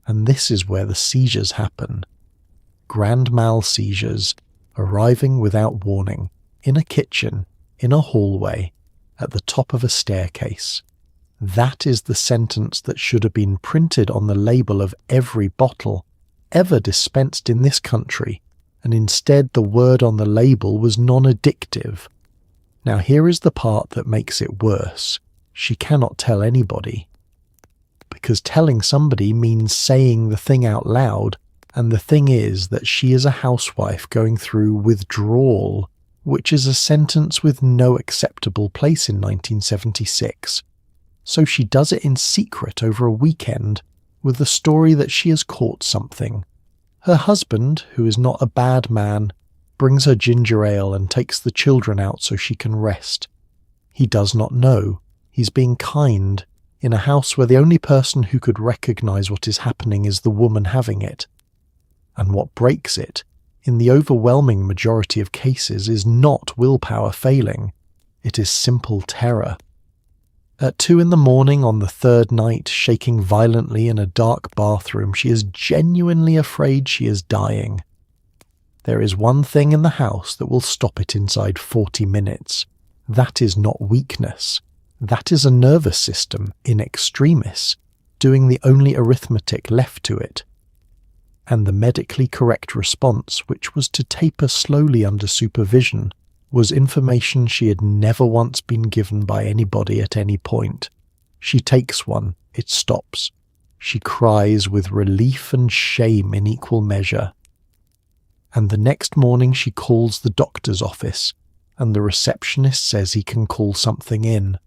And this is where the seizures happen. Grand mal seizures, arriving without warning, in a kitchen, in a hallway, at the top of a staircase. That is the sentence that should have been printed on the label of every bottle ever dispensed in this country, and instead the word on the label was non-addictive. Now here is the part that makes it worse. She cannot tell anybody. Because telling somebody means saying the thing out loud, and the thing is that she is a housewife going through withdrawal, which is a sentence with no acceptable place in 1976. So she does it in secret over a weekend, with the story that she has caught something. Her husband, who is not a bad man, brings her ginger ale and takes the children out so she can rest. He does not know. He's being kind, in a house where the only person who could recognize what is happening is the woman having it. And what breaks it, in the overwhelming majority of cases, is not willpower failing. It is simple terror. At 2 a.m. on the third night, shaking violently in a dark bathroom, she is genuinely afraid she is dying. There is one thing in the house that will stop it inside 40 minutes. That is not weakness. That is a nervous system, in extremis, doing the only arithmetic left to it. And the medically correct response, which was to taper slowly under supervision, was information she had never once been given by anybody at any point. She takes one, it stops. She cries with relief and shame in equal measure. And the next morning she calls the doctor's office, and the receptionist says he can call something in.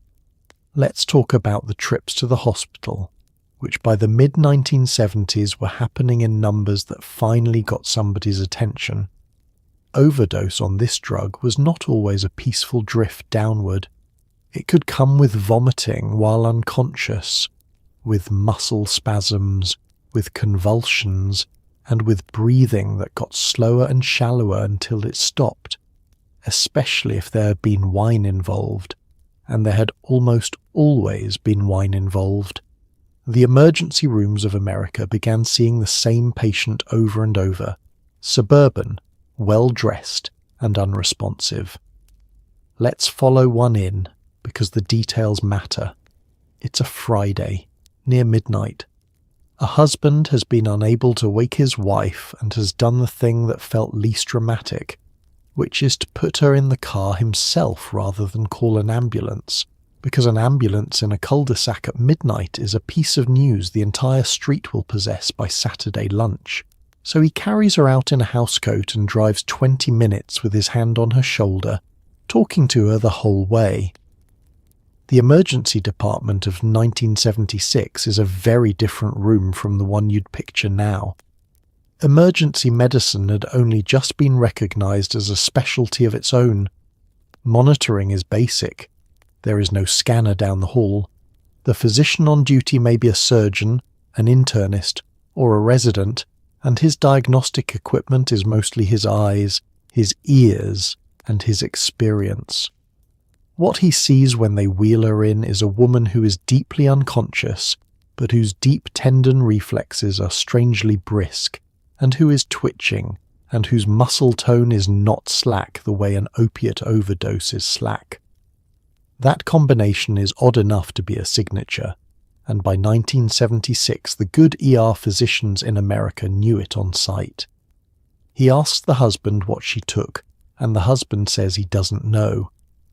Let's talk about the trips to the hospital, which by the mid-1970s were happening in numbers that finally got somebody's attention. Overdose on this drug was not always a peaceful drift downward. It could come with vomiting while unconscious, with muscle spasms, with convulsions, and with breathing that got slower and shallower until it stopped, especially if there had been wine involved, and there had almost always been wine involved. The emergency rooms of America began seeing the same patient over and over, suburban, well-dressed and unresponsive. Let's follow one in, because the details matter. It's a Friday, near midnight. A husband has been unable to wake his wife and has done the thing that felt least dramatic, which is to put her in the car himself rather than call an ambulance, because an ambulance in a cul-de-sac at midnight is a piece of news the entire street will possess by Saturday lunch. So he carries her out in a housecoat and drives 20 minutes with his hand on her shoulder, talking to her the whole way. The emergency department of 1976 is a very different room from the one you'd picture now. Emergency medicine had only just been recognised as a specialty of its own. Monitoring is basic. There is no scanner down the hall. The physician on duty may be a surgeon, an internist, or a resident, and his diagnostic equipment is mostly his eyes, his ears, and his experience. What he sees when they wheel her in is a woman who is deeply unconscious, but whose deep tendon reflexes are strangely brisk, and who is twitching, and whose muscle tone is not slack the way an opiate overdose is slack. That combination is odd enough to be a signature, and by 1976 the good ER physicians in America knew it on sight. He asks the husband what she took, and the husband says he doesn't know,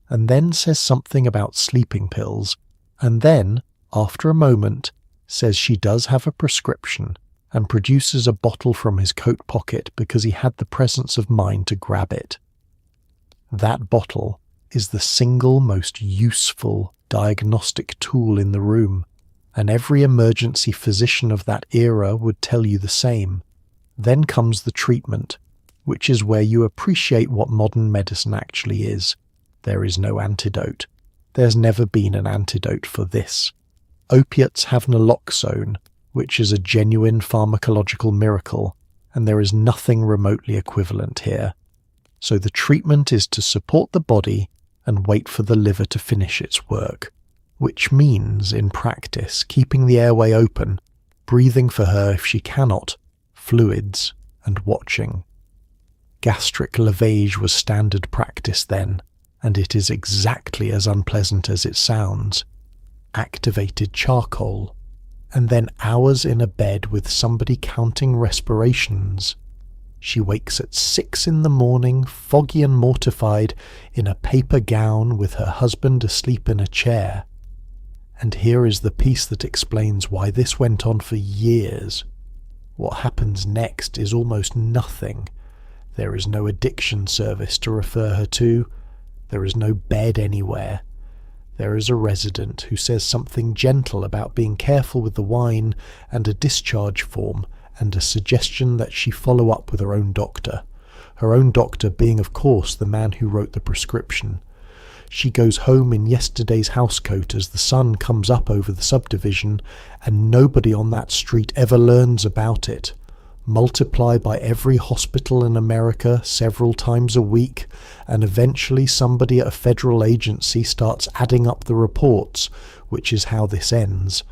and then says something about sleeping pills, and then, after a moment, says she does have a prescription, and produces a bottle from his coat pocket because he had the presence of mind to grab it. That bottle is the single most useful diagnostic tool in the room, and every emergency physician of that era would tell you the same. Then comes the treatment, which is where you appreciate what modern medicine actually is. There is no antidote. There's never been an antidote for this. Opiates have naloxone, which is a genuine pharmacological miracle, and there is nothing remotely equivalent here. So the treatment is to support the body and wait for the liver to finish its work, which means, in practice, keeping the airway open, breathing for her if she cannot, fluids, and watching. Gastric lavage was standard practice then, and it is exactly as unpleasant as it sounds. Activated charcoal, and then hours in a bed with somebody counting respirations. She wakes at 6 a.m, foggy and mortified, in a paper gown with her husband asleep in a chair. And here is the piece that explains why this went on for years. What happens next is almost nothing. There is no addiction service to refer her to. There is no bed anywhere. There is a resident who says something gentle about being careful with the wine, and a discharge form, and a suggestion that she follow up with her own doctor being, of course, the man who wrote the prescription. She goes home in yesterday's housecoat as the sun comes up over the subdivision, and nobody on that street ever learns about it. Multiply by every hospital in America several times a week, and eventually somebody at a federal agency starts adding up the reports, which is how this ends,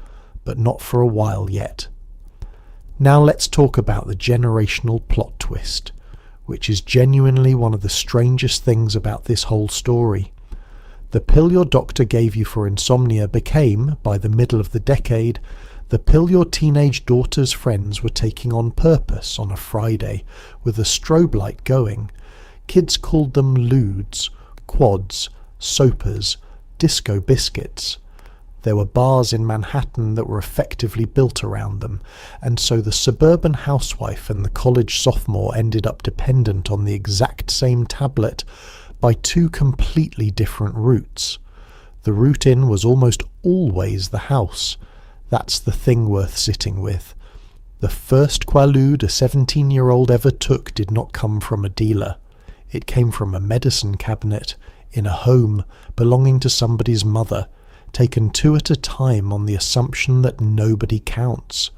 but not for a while yet. Now let's talk about the generational plot twist, which is genuinely one of the strangest things about this whole story. The pill your doctor gave you for insomnia became, by the middle of the decade, the pill your teenage daughter's friends were taking on purpose on a Friday, with a strobe light going. Kids called them ludes, quads, soapers, disco biscuits. There were bars in Manhattan that were effectively built around them, and so the suburban housewife and the college sophomore ended up dependent on the exact same tablet by two completely different routes. The route in was almost always the house. That's the thing worth sitting with. The first Quaalude a 17-year-old ever took did not come from a dealer. It came from a medicine cabinet in a home belonging to somebody's mother, taken two at a time on the assumption that nobody counts.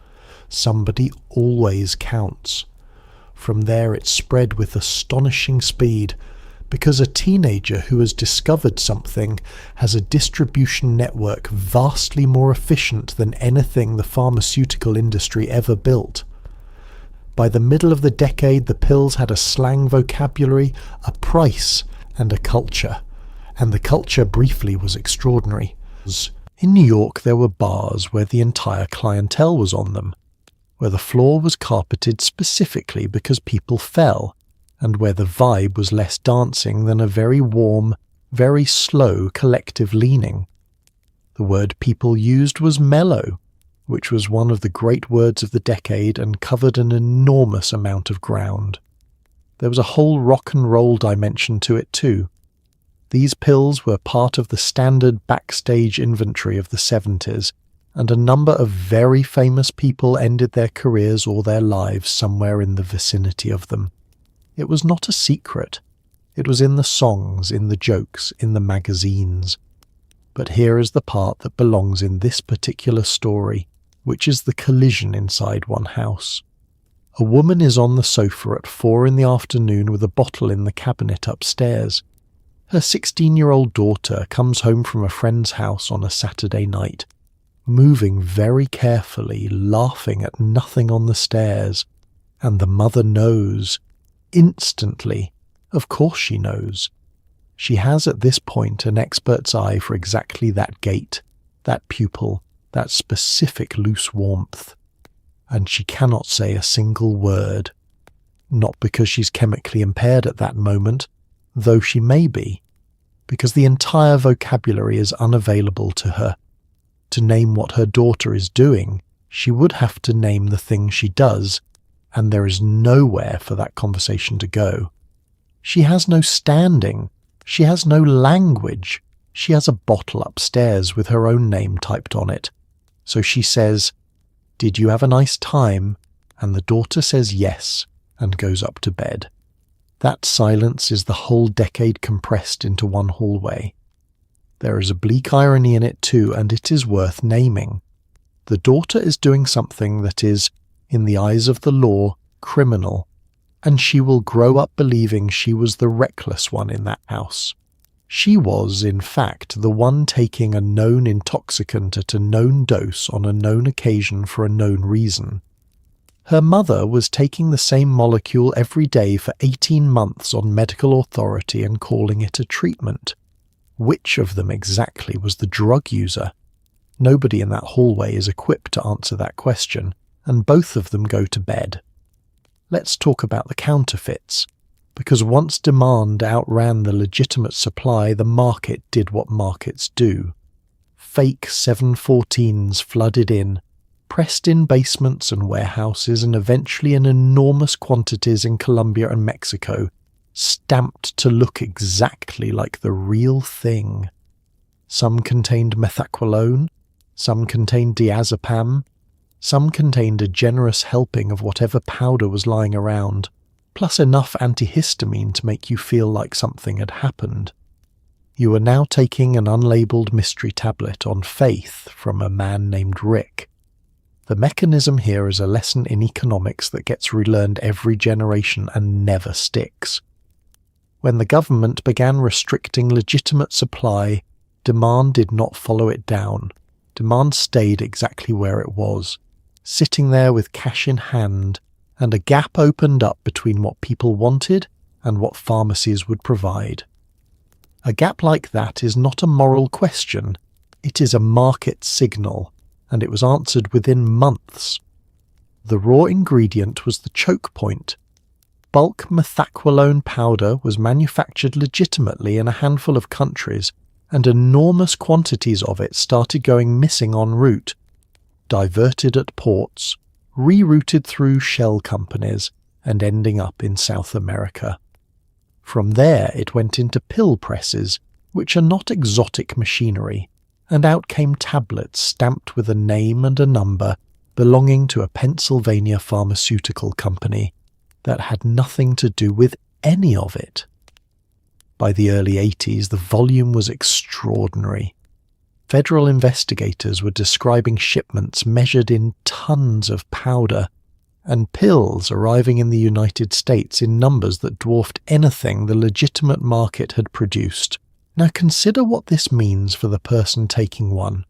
Somebody always counts. From there it spread with astonishing speed, because a teenager who has discovered something has a distribution network vastly more efficient than anything the pharmaceutical industry ever built. By the middle of the decade, the pills had a slang vocabulary, a price, and a culture. And the culture briefly was extraordinary. In New York, there were bars where the entire clientele was on them. where the floor was carpeted specifically because people fell, and where the vibe was less dancing than a very warm, very slow collective leaning. The word people used was mellow, which was one of the great words of the decade and covered an enormous amount of ground. There was a whole rock and roll dimension to it too. These pills were part of the standard backstage inventory of the 70s, and a number of very famous people ended their careers or their lives somewhere in the vicinity of them. It was not a secret. It was in the songs, in the jokes, in the magazines. But here is the part that belongs in this particular story, which is the collision inside one house. A woman is on the sofa at 4 in the afternoon with a bottle in the cabinet upstairs. Her 16-year-old daughter comes home from a friend's house on a Saturday night, moving very carefully, laughing at nothing on the stairs, and the mother knows, instantly. Of course she knows. She has at this point an expert's eye for exactly that gait, that pupil, that specific loose warmth. And she cannot say a single word. Not because she's chemically impaired at that moment, though she may be, because the entire vocabulary is unavailable to her. To name what her daughter is doing, she would have to name the thing she does, and there is nowhere for that conversation to go. She has no standing. She has no language. She has a bottle upstairs with her own name typed on it. So she says, "Did you have a nice time?" And the daughter says yes, and goes up to bed. That silence is the whole decade compressed into one hallway. There is a bleak irony in it too, and it is worth naming. The daughter is doing something that is, in the eyes of the law, criminal, and she will grow up believing she was the reckless one in that house. She was, in fact, the one taking a known intoxicant at a known dose on a known occasion for a known reason. Her mother was taking the same molecule every day for 18 months on medical authority and calling it a treatment. Which of them exactly was the drug user? Nobody in that hallway is equipped to answer that question, and both of them go to bed. Let's talk about the counterfeits. Because once demand outran the legitimate supply, the market did what markets do. Fake 714s flooded in, pressed in basements and warehouses, and eventually in enormous quantities in Colombia and Mexico, stamped to look exactly like the real thing. Some contained Methaqualone, some contained diazepam, some contained a generous helping of whatever powder was lying around, plus enough antihistamine to make you feel like something had happened. You are now taking an unlabeled mystery tablet on faith from a man named Rick. The mechanism here is a lesson in economics that gets relearned every generation and never sticks. When the government began restricting legitimate supply, demand did not follow it down. Demand stayed exactly where it was, sitting there with cash in hand, and a gap opened up between what people wanted and what pharmacies would provide. A gap like that is not a moral question, it is a market signal, and it was answered within months. The raw ingredient was the choke point. Bulk Methaqualone powder was manufactured legitimately in a handful of countries, and enormous quantities of it started going missing en route, diverted at ports, rerouted through shell companies, and ending up in South America. From there it went into pill presses, which are not exotic machinery, and out came tablets stamped with a name and a number belonging to a Pennsylvania pharmaceutical company that had nothing to do with any of it. By the early 80s, the volume was extraordinary. Federal investigators were describing shipments measured in tons of powder, and pills arriving in the United States in numbers that dwarfed anything the legitimate market had produced. Now consider what this means for the person taking one.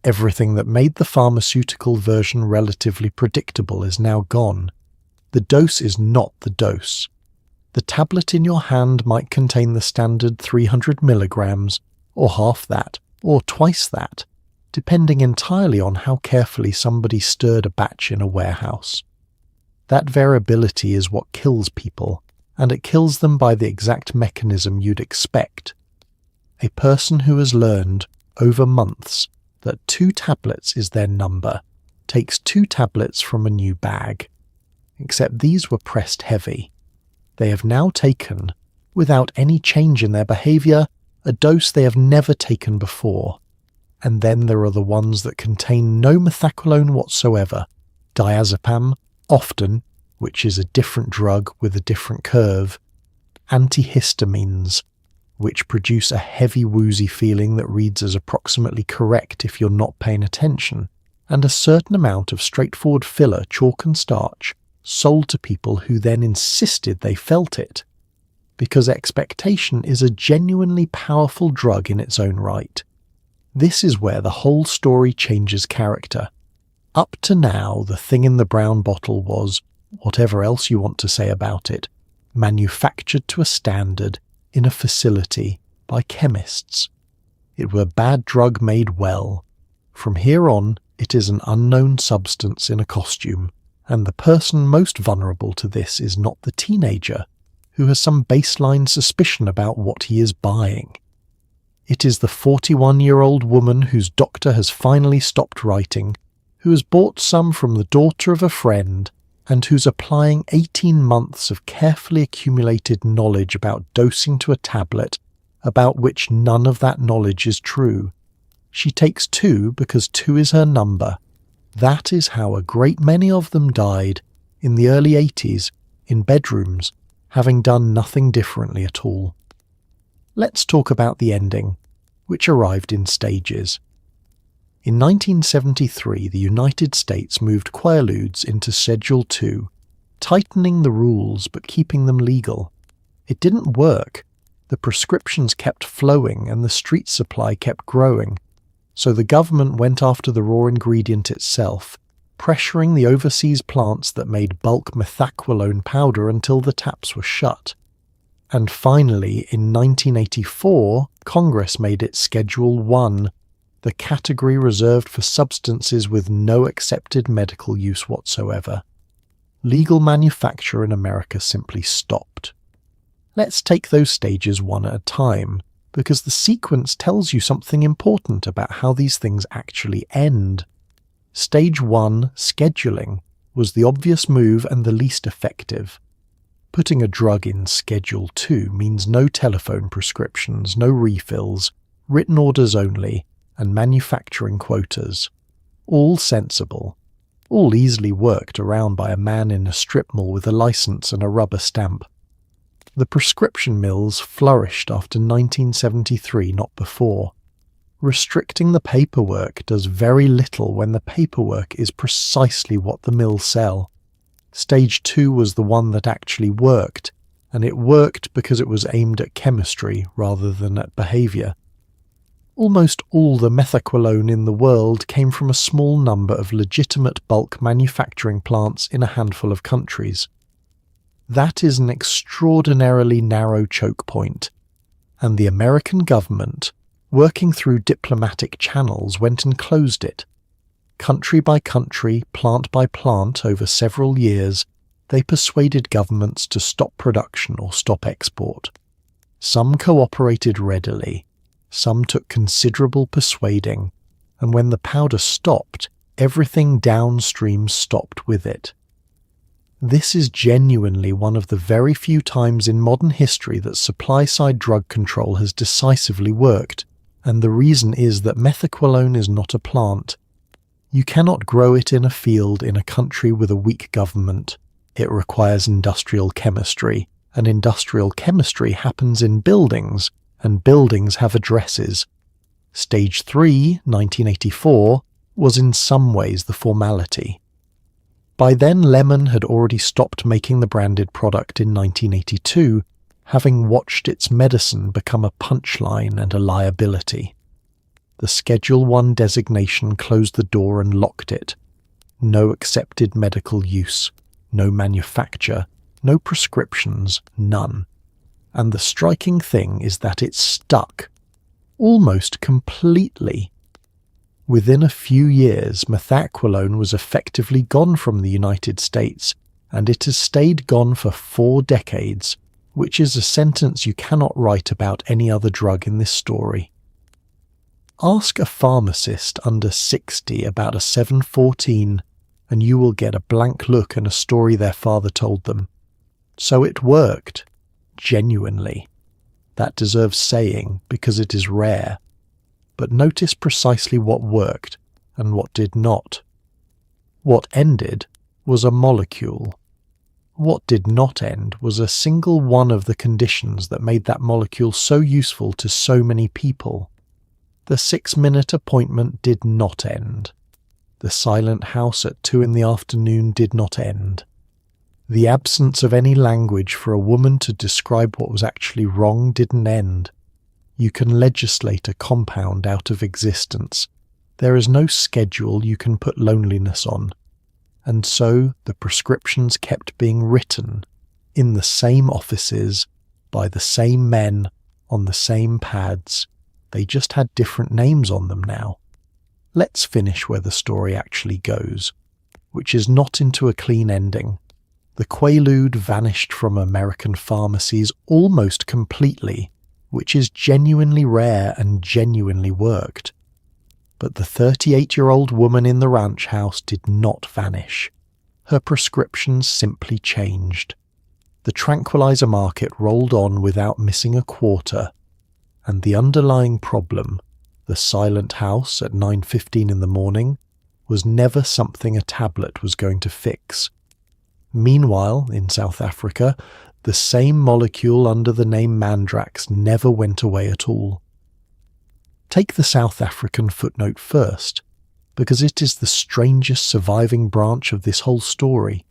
Everything that made the pharmaceutical version relatively predictable is now gone. The dose is not the dose. The tablet in your hand might contain the standard 300 milligrams, or half that, or twice that. depending entirely on how carefully somebody stirred a batch in a warehouse. That variability is what kills people, and it kills them by the exact mechanism you'd expect. A person who has learned, over months, that 2 tablets is their number, takes 2 tablets from a new bag. Except these were pressed heavy. They have now taken, without any change in their behaviour, a dose they have never taken before. And then there are the ones that contain no Methaqualone whatsoever, diazepam, often, which is a different drug with a different curve, antihistamines, which produce a heavy woozy feeling that reads as approximately correct if you're not paying attention, and a certain amount of straightforward filler, chalk and starch, sold to people who then insisted they felt it. Because expectation is a genuinely powerful drug in its own right. This is where the whole story changes character. Up to now, the thing in the brown bottle was, whatever else you want to say about it, manufactured to a standard in a facility by chemists. It were bad drug made well. From here on, it is an unknown substance in a costume, and the person most vulnerable to this is not the teenager, who has some baseline suspicion about what he is buying. It is the 41-year-old woman whose doctor has finally stopped writing, who has bought some from the daughter of a friend, and who's applying 18 months of carefully accumulated knowledge about dosing to a tablet, about which none of that knowledge is true. She takes 2 because 2 is her number. That is how a great many of them died, in the early 80s, in bedrooms, having done nothing differently at all. Let's talk about the ending, which arrived in stages. In 1973, the United States moved Quaaludes into Schedule 2, tightening the rules but keeping them legal. It didn't work. The prescriptions kept flowing and the street supply kept growing, so the government went after the raw ingredient itself, pressuring the overseas plants that made bulk Methaqualone powder until the taps were shut. And finally, in 1984, Congress made it Schedule 1, the category reserved for substances with no accepted medical use whatsoever. Legal manufacture in America simply stopped. Let's take those stages one at a time, because the sequence tells you something important about how these things actually end. Stage 1, scheduling, was the obvious move and the least effective. Putting a drug in Schedule 2 means no telephone prescriptions, no refills, written orders only, and manufacturing quotas. All sensible. All easily worked around by a man in a strip mall with a license and a rubber stamp. The prescription mills flourished after 1973, not before. Restricting the paperwork does very little when the paperwork is precisely what the mills sell. Stage 2 was the one that actually worked, and it worked because it was aimed at chemistry rather than at behaviour. Almost all the Methaqualone in the world came from a small number of legitimate bulk manufacturing plants in a handful of countries. That is an extraordinarily narrow choke point, and the American government, working through diplomatic channels, went and closed it. Country by country, plant by plant, over several years, they persuaded governments to stop production or stop export. Some cooperated readily, some took considerable persuading, and when the powder stopped, everything downstream stopped with it. This is genuinely one of the very few times in modern history that supply-side drug control has decisively worked, and the reason is that Methaqualone is not a plant. You cannot grow it in a field in a country with a weak government. It requires industrial chemistry, and industrial chemistry happens in buildings, and buildings have addresses. Stage 3, 1984, was in some ways the formality. By then Lemon had already stopped making the branded product in 1982, having watched its medicine become a punchline and a liability. The Schedule 1 designation closed the door and locked it. No accepted medical use, no manufacture, no prescriptions, none. And the striking thing is that it stuck. Almost completely. Within a few years, Methaqualone was effectively gone from the United States, and it has stayed gone for 4 decades, which is a sentence you cannot write about any other drug in this story. Ask a pharmacist under 60 about a 714, and you will get a blank look and a story their father told them. So it worked. Genuinely. That deserves saying because it is rare. But notice precisely what worked and what did not. What ended was a molecule. What did not end was a single one of the conditions that made that molecule so useful to so many people. The 6-minute appointment did not end. The silent house at 2 p.m. did not end. The absence of any language for a woman to describe what was actually wrong didn't end. You can legislate a compound out of existence. There is no schedule you can put loneliness on. And so the prescriptions kept being written, in the same offices, by the same men, on the same pads. They just had different names on them now. Let's finish where the story actually goes, which is not into a clean ending. The Quaalude vanished from American pharmacies almost completely, which is genuinely rare and genuinely worked. But the 38-year-old woman in the ranch house did not vanish. Her prescriptions simply changed. The tranquilizer market rolled on without missing a quarter, and the underlying problem, the silent house at 9:15 in the morning, was never something a tablet was going to fix. Meanwhile, in South Africa, the same molecule under the name Mandrax never went away at all. Take the South African footnote first, because it is the strangest surviving branch of this whole story.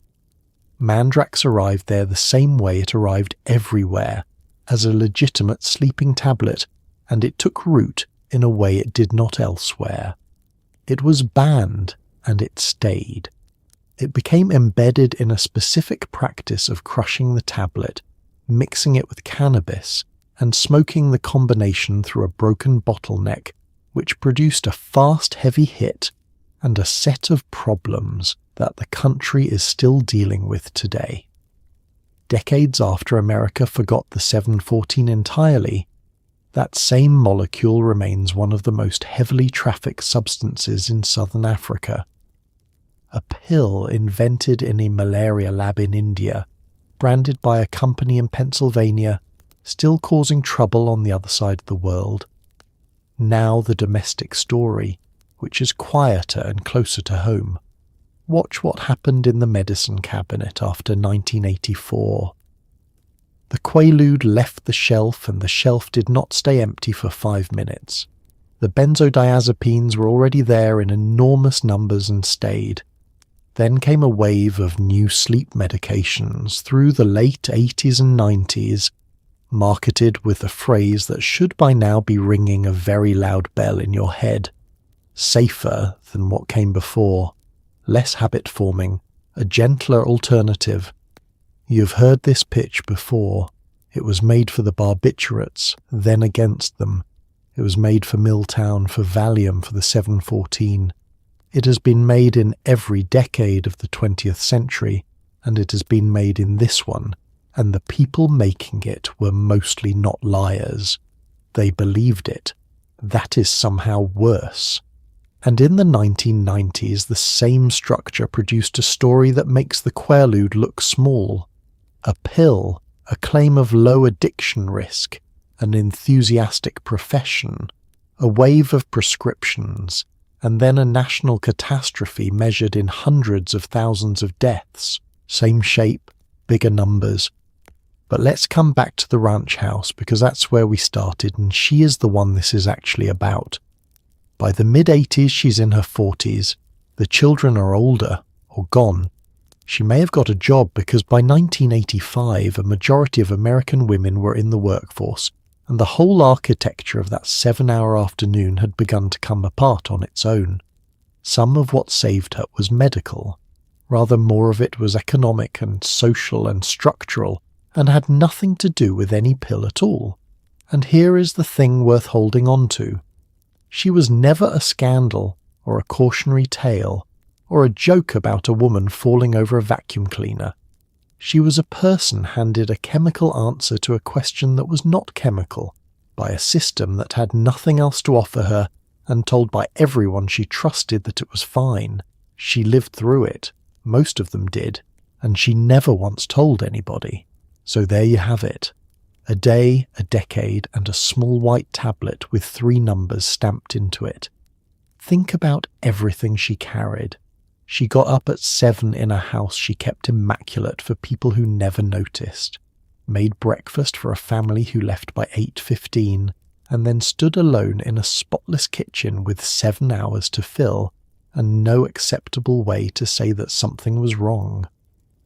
Mandrax arrived there the same way it arrived everywhere, as a legitimate sleeping tablet, and it took root in a way it did not elsewhere. It was banned, and it stayed. It became embedded in a specific practice of crushing the tablet, mixing it with cannabis, and smoking the combination through a broken bottleneck, which produced a fast, heavy hit and a set of problems that the country is still dealing with today. Decades after America forgot the 714 entirely, that same molecule remains one of the most heavily trafficked substances in southern Africa. A pill invented in a malaria lab in India, branded by a company in Pennsylvania, still causing trouble on the other side of the world. Now the domestic story, which is quieter and closer to home. Watch what happened in the medicine cabinet after 1984. The Quaalude left the shelf, and the shelf did not stay empty for 5 minutes. The benzodiazepines were already there in enormous numbers and stayed. Then came a wave of new sleep medications through the late 80s and 90s, marketed with a phrase that should by now be ringing a very loud bell in your head. Safer than what came before, less habit-forming, a gentler alternative. You've heard this pitch before. It was made for the barbiturates, then against them. It was made for Milltown, for Valium, for the 714. It has been made in every decade of the 20th century, and it has been made in this one, and the people making it were mostly not liars. They believed it. That is somehow worse. And in the 1990s, the same structure produced a story that makes the Quaalude look small. A pill, a claim of low addiction risk, an enthusiastic profession, a wave of prescriptions, and then a national catastrophe measured in hundreds of thousands of deaths. Same shape, bigger numbers. But let's come back to the ranch house, because that's where we started, and she is the one this is actually about. By the mid-80s, she's in her 40s. The children are older, or gone. She may have got a job because by 1985, a majority of American women were in the workforce, and the whole architecture of that 7-hour afternoon had begun to come apart on its own. Some of what saved her was medical. Rather more of it was economic and social and structural, and had nothing to do with any pill at all. And here is the thing worth holding on to. She was never a scandal, or a cautionary tale, or a joke about a woman falling over a vacuum cleaner. She was a person handed a chemical answer to a question that was not chemical, by a system that had nothing else to offer her, and told by everyone she trusted that it was fine. She lived through it, most of them did, and she never once told anybody. So there you have it. A day, a decade, and a small white tablet with 3 numbers stamped into it. Think about everything she carried. She got up at 7 in a house she kept immaculate for people who never noticed, made breakfast for a family who left by 8:15, and then stood alone in a spotless kitchen with 7 hours to fill and no acceptable way to say that something was wrong.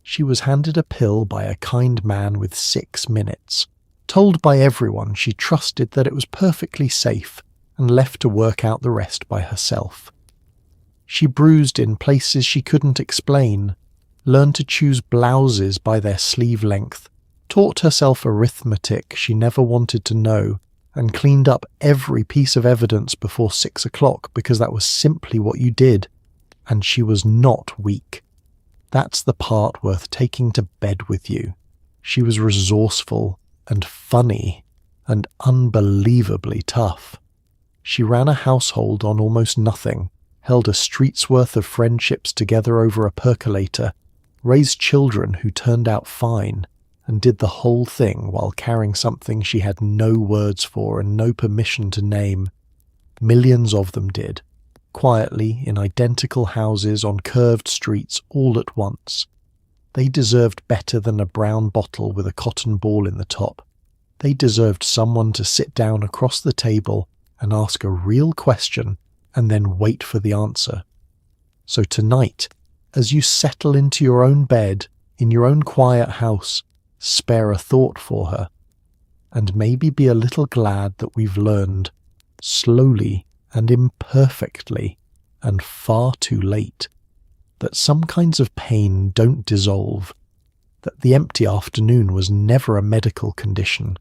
She was handed a pill by a kind man with 6 minutes, told by everyone she trusted that it was perfectly safe, and left to work out the rest by herself. She bruised in places she couldn't explain, learned to choose blouses by their sleeve length, taught herself arithmetic she never wanted to know, and cleaned up every piece of evidence before 6 o'clock because that was simply what you did. And she was not weak. That's the part worth taking to bed with you. She was resourceful and funny and unbelievably tough. She ran a household on almost nothing, held a street's worth of friendships together over a percolator, raised children who turned out fine, and did the whole thing while carrying something she had no words for and no permission to name. Millions of them did, quietly in identical houses on curved streets all at once. They deserved better than a brown bottle with a cotton ball in the top. They deserved someone to sit down across the table and ask a real question and then wait for the answer. So tonight, as you settle into your own bed, in your own quiet house, spare a thought for her, and maybe be a little glad that we've learned, slowly and imperfectly, and far too late, that some kinds of pain don't dissolve, that the empty afternoon was never a medical condition,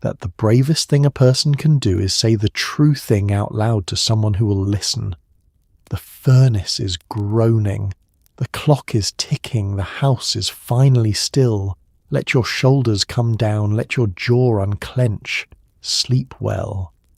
that the bravest thing a person can do is say the true thing out loud to someone who will listen. The furnace is groaning, the clock is ticking, the house is finally still. Let your shoulders come down, let your jaw unclench. Sleep well.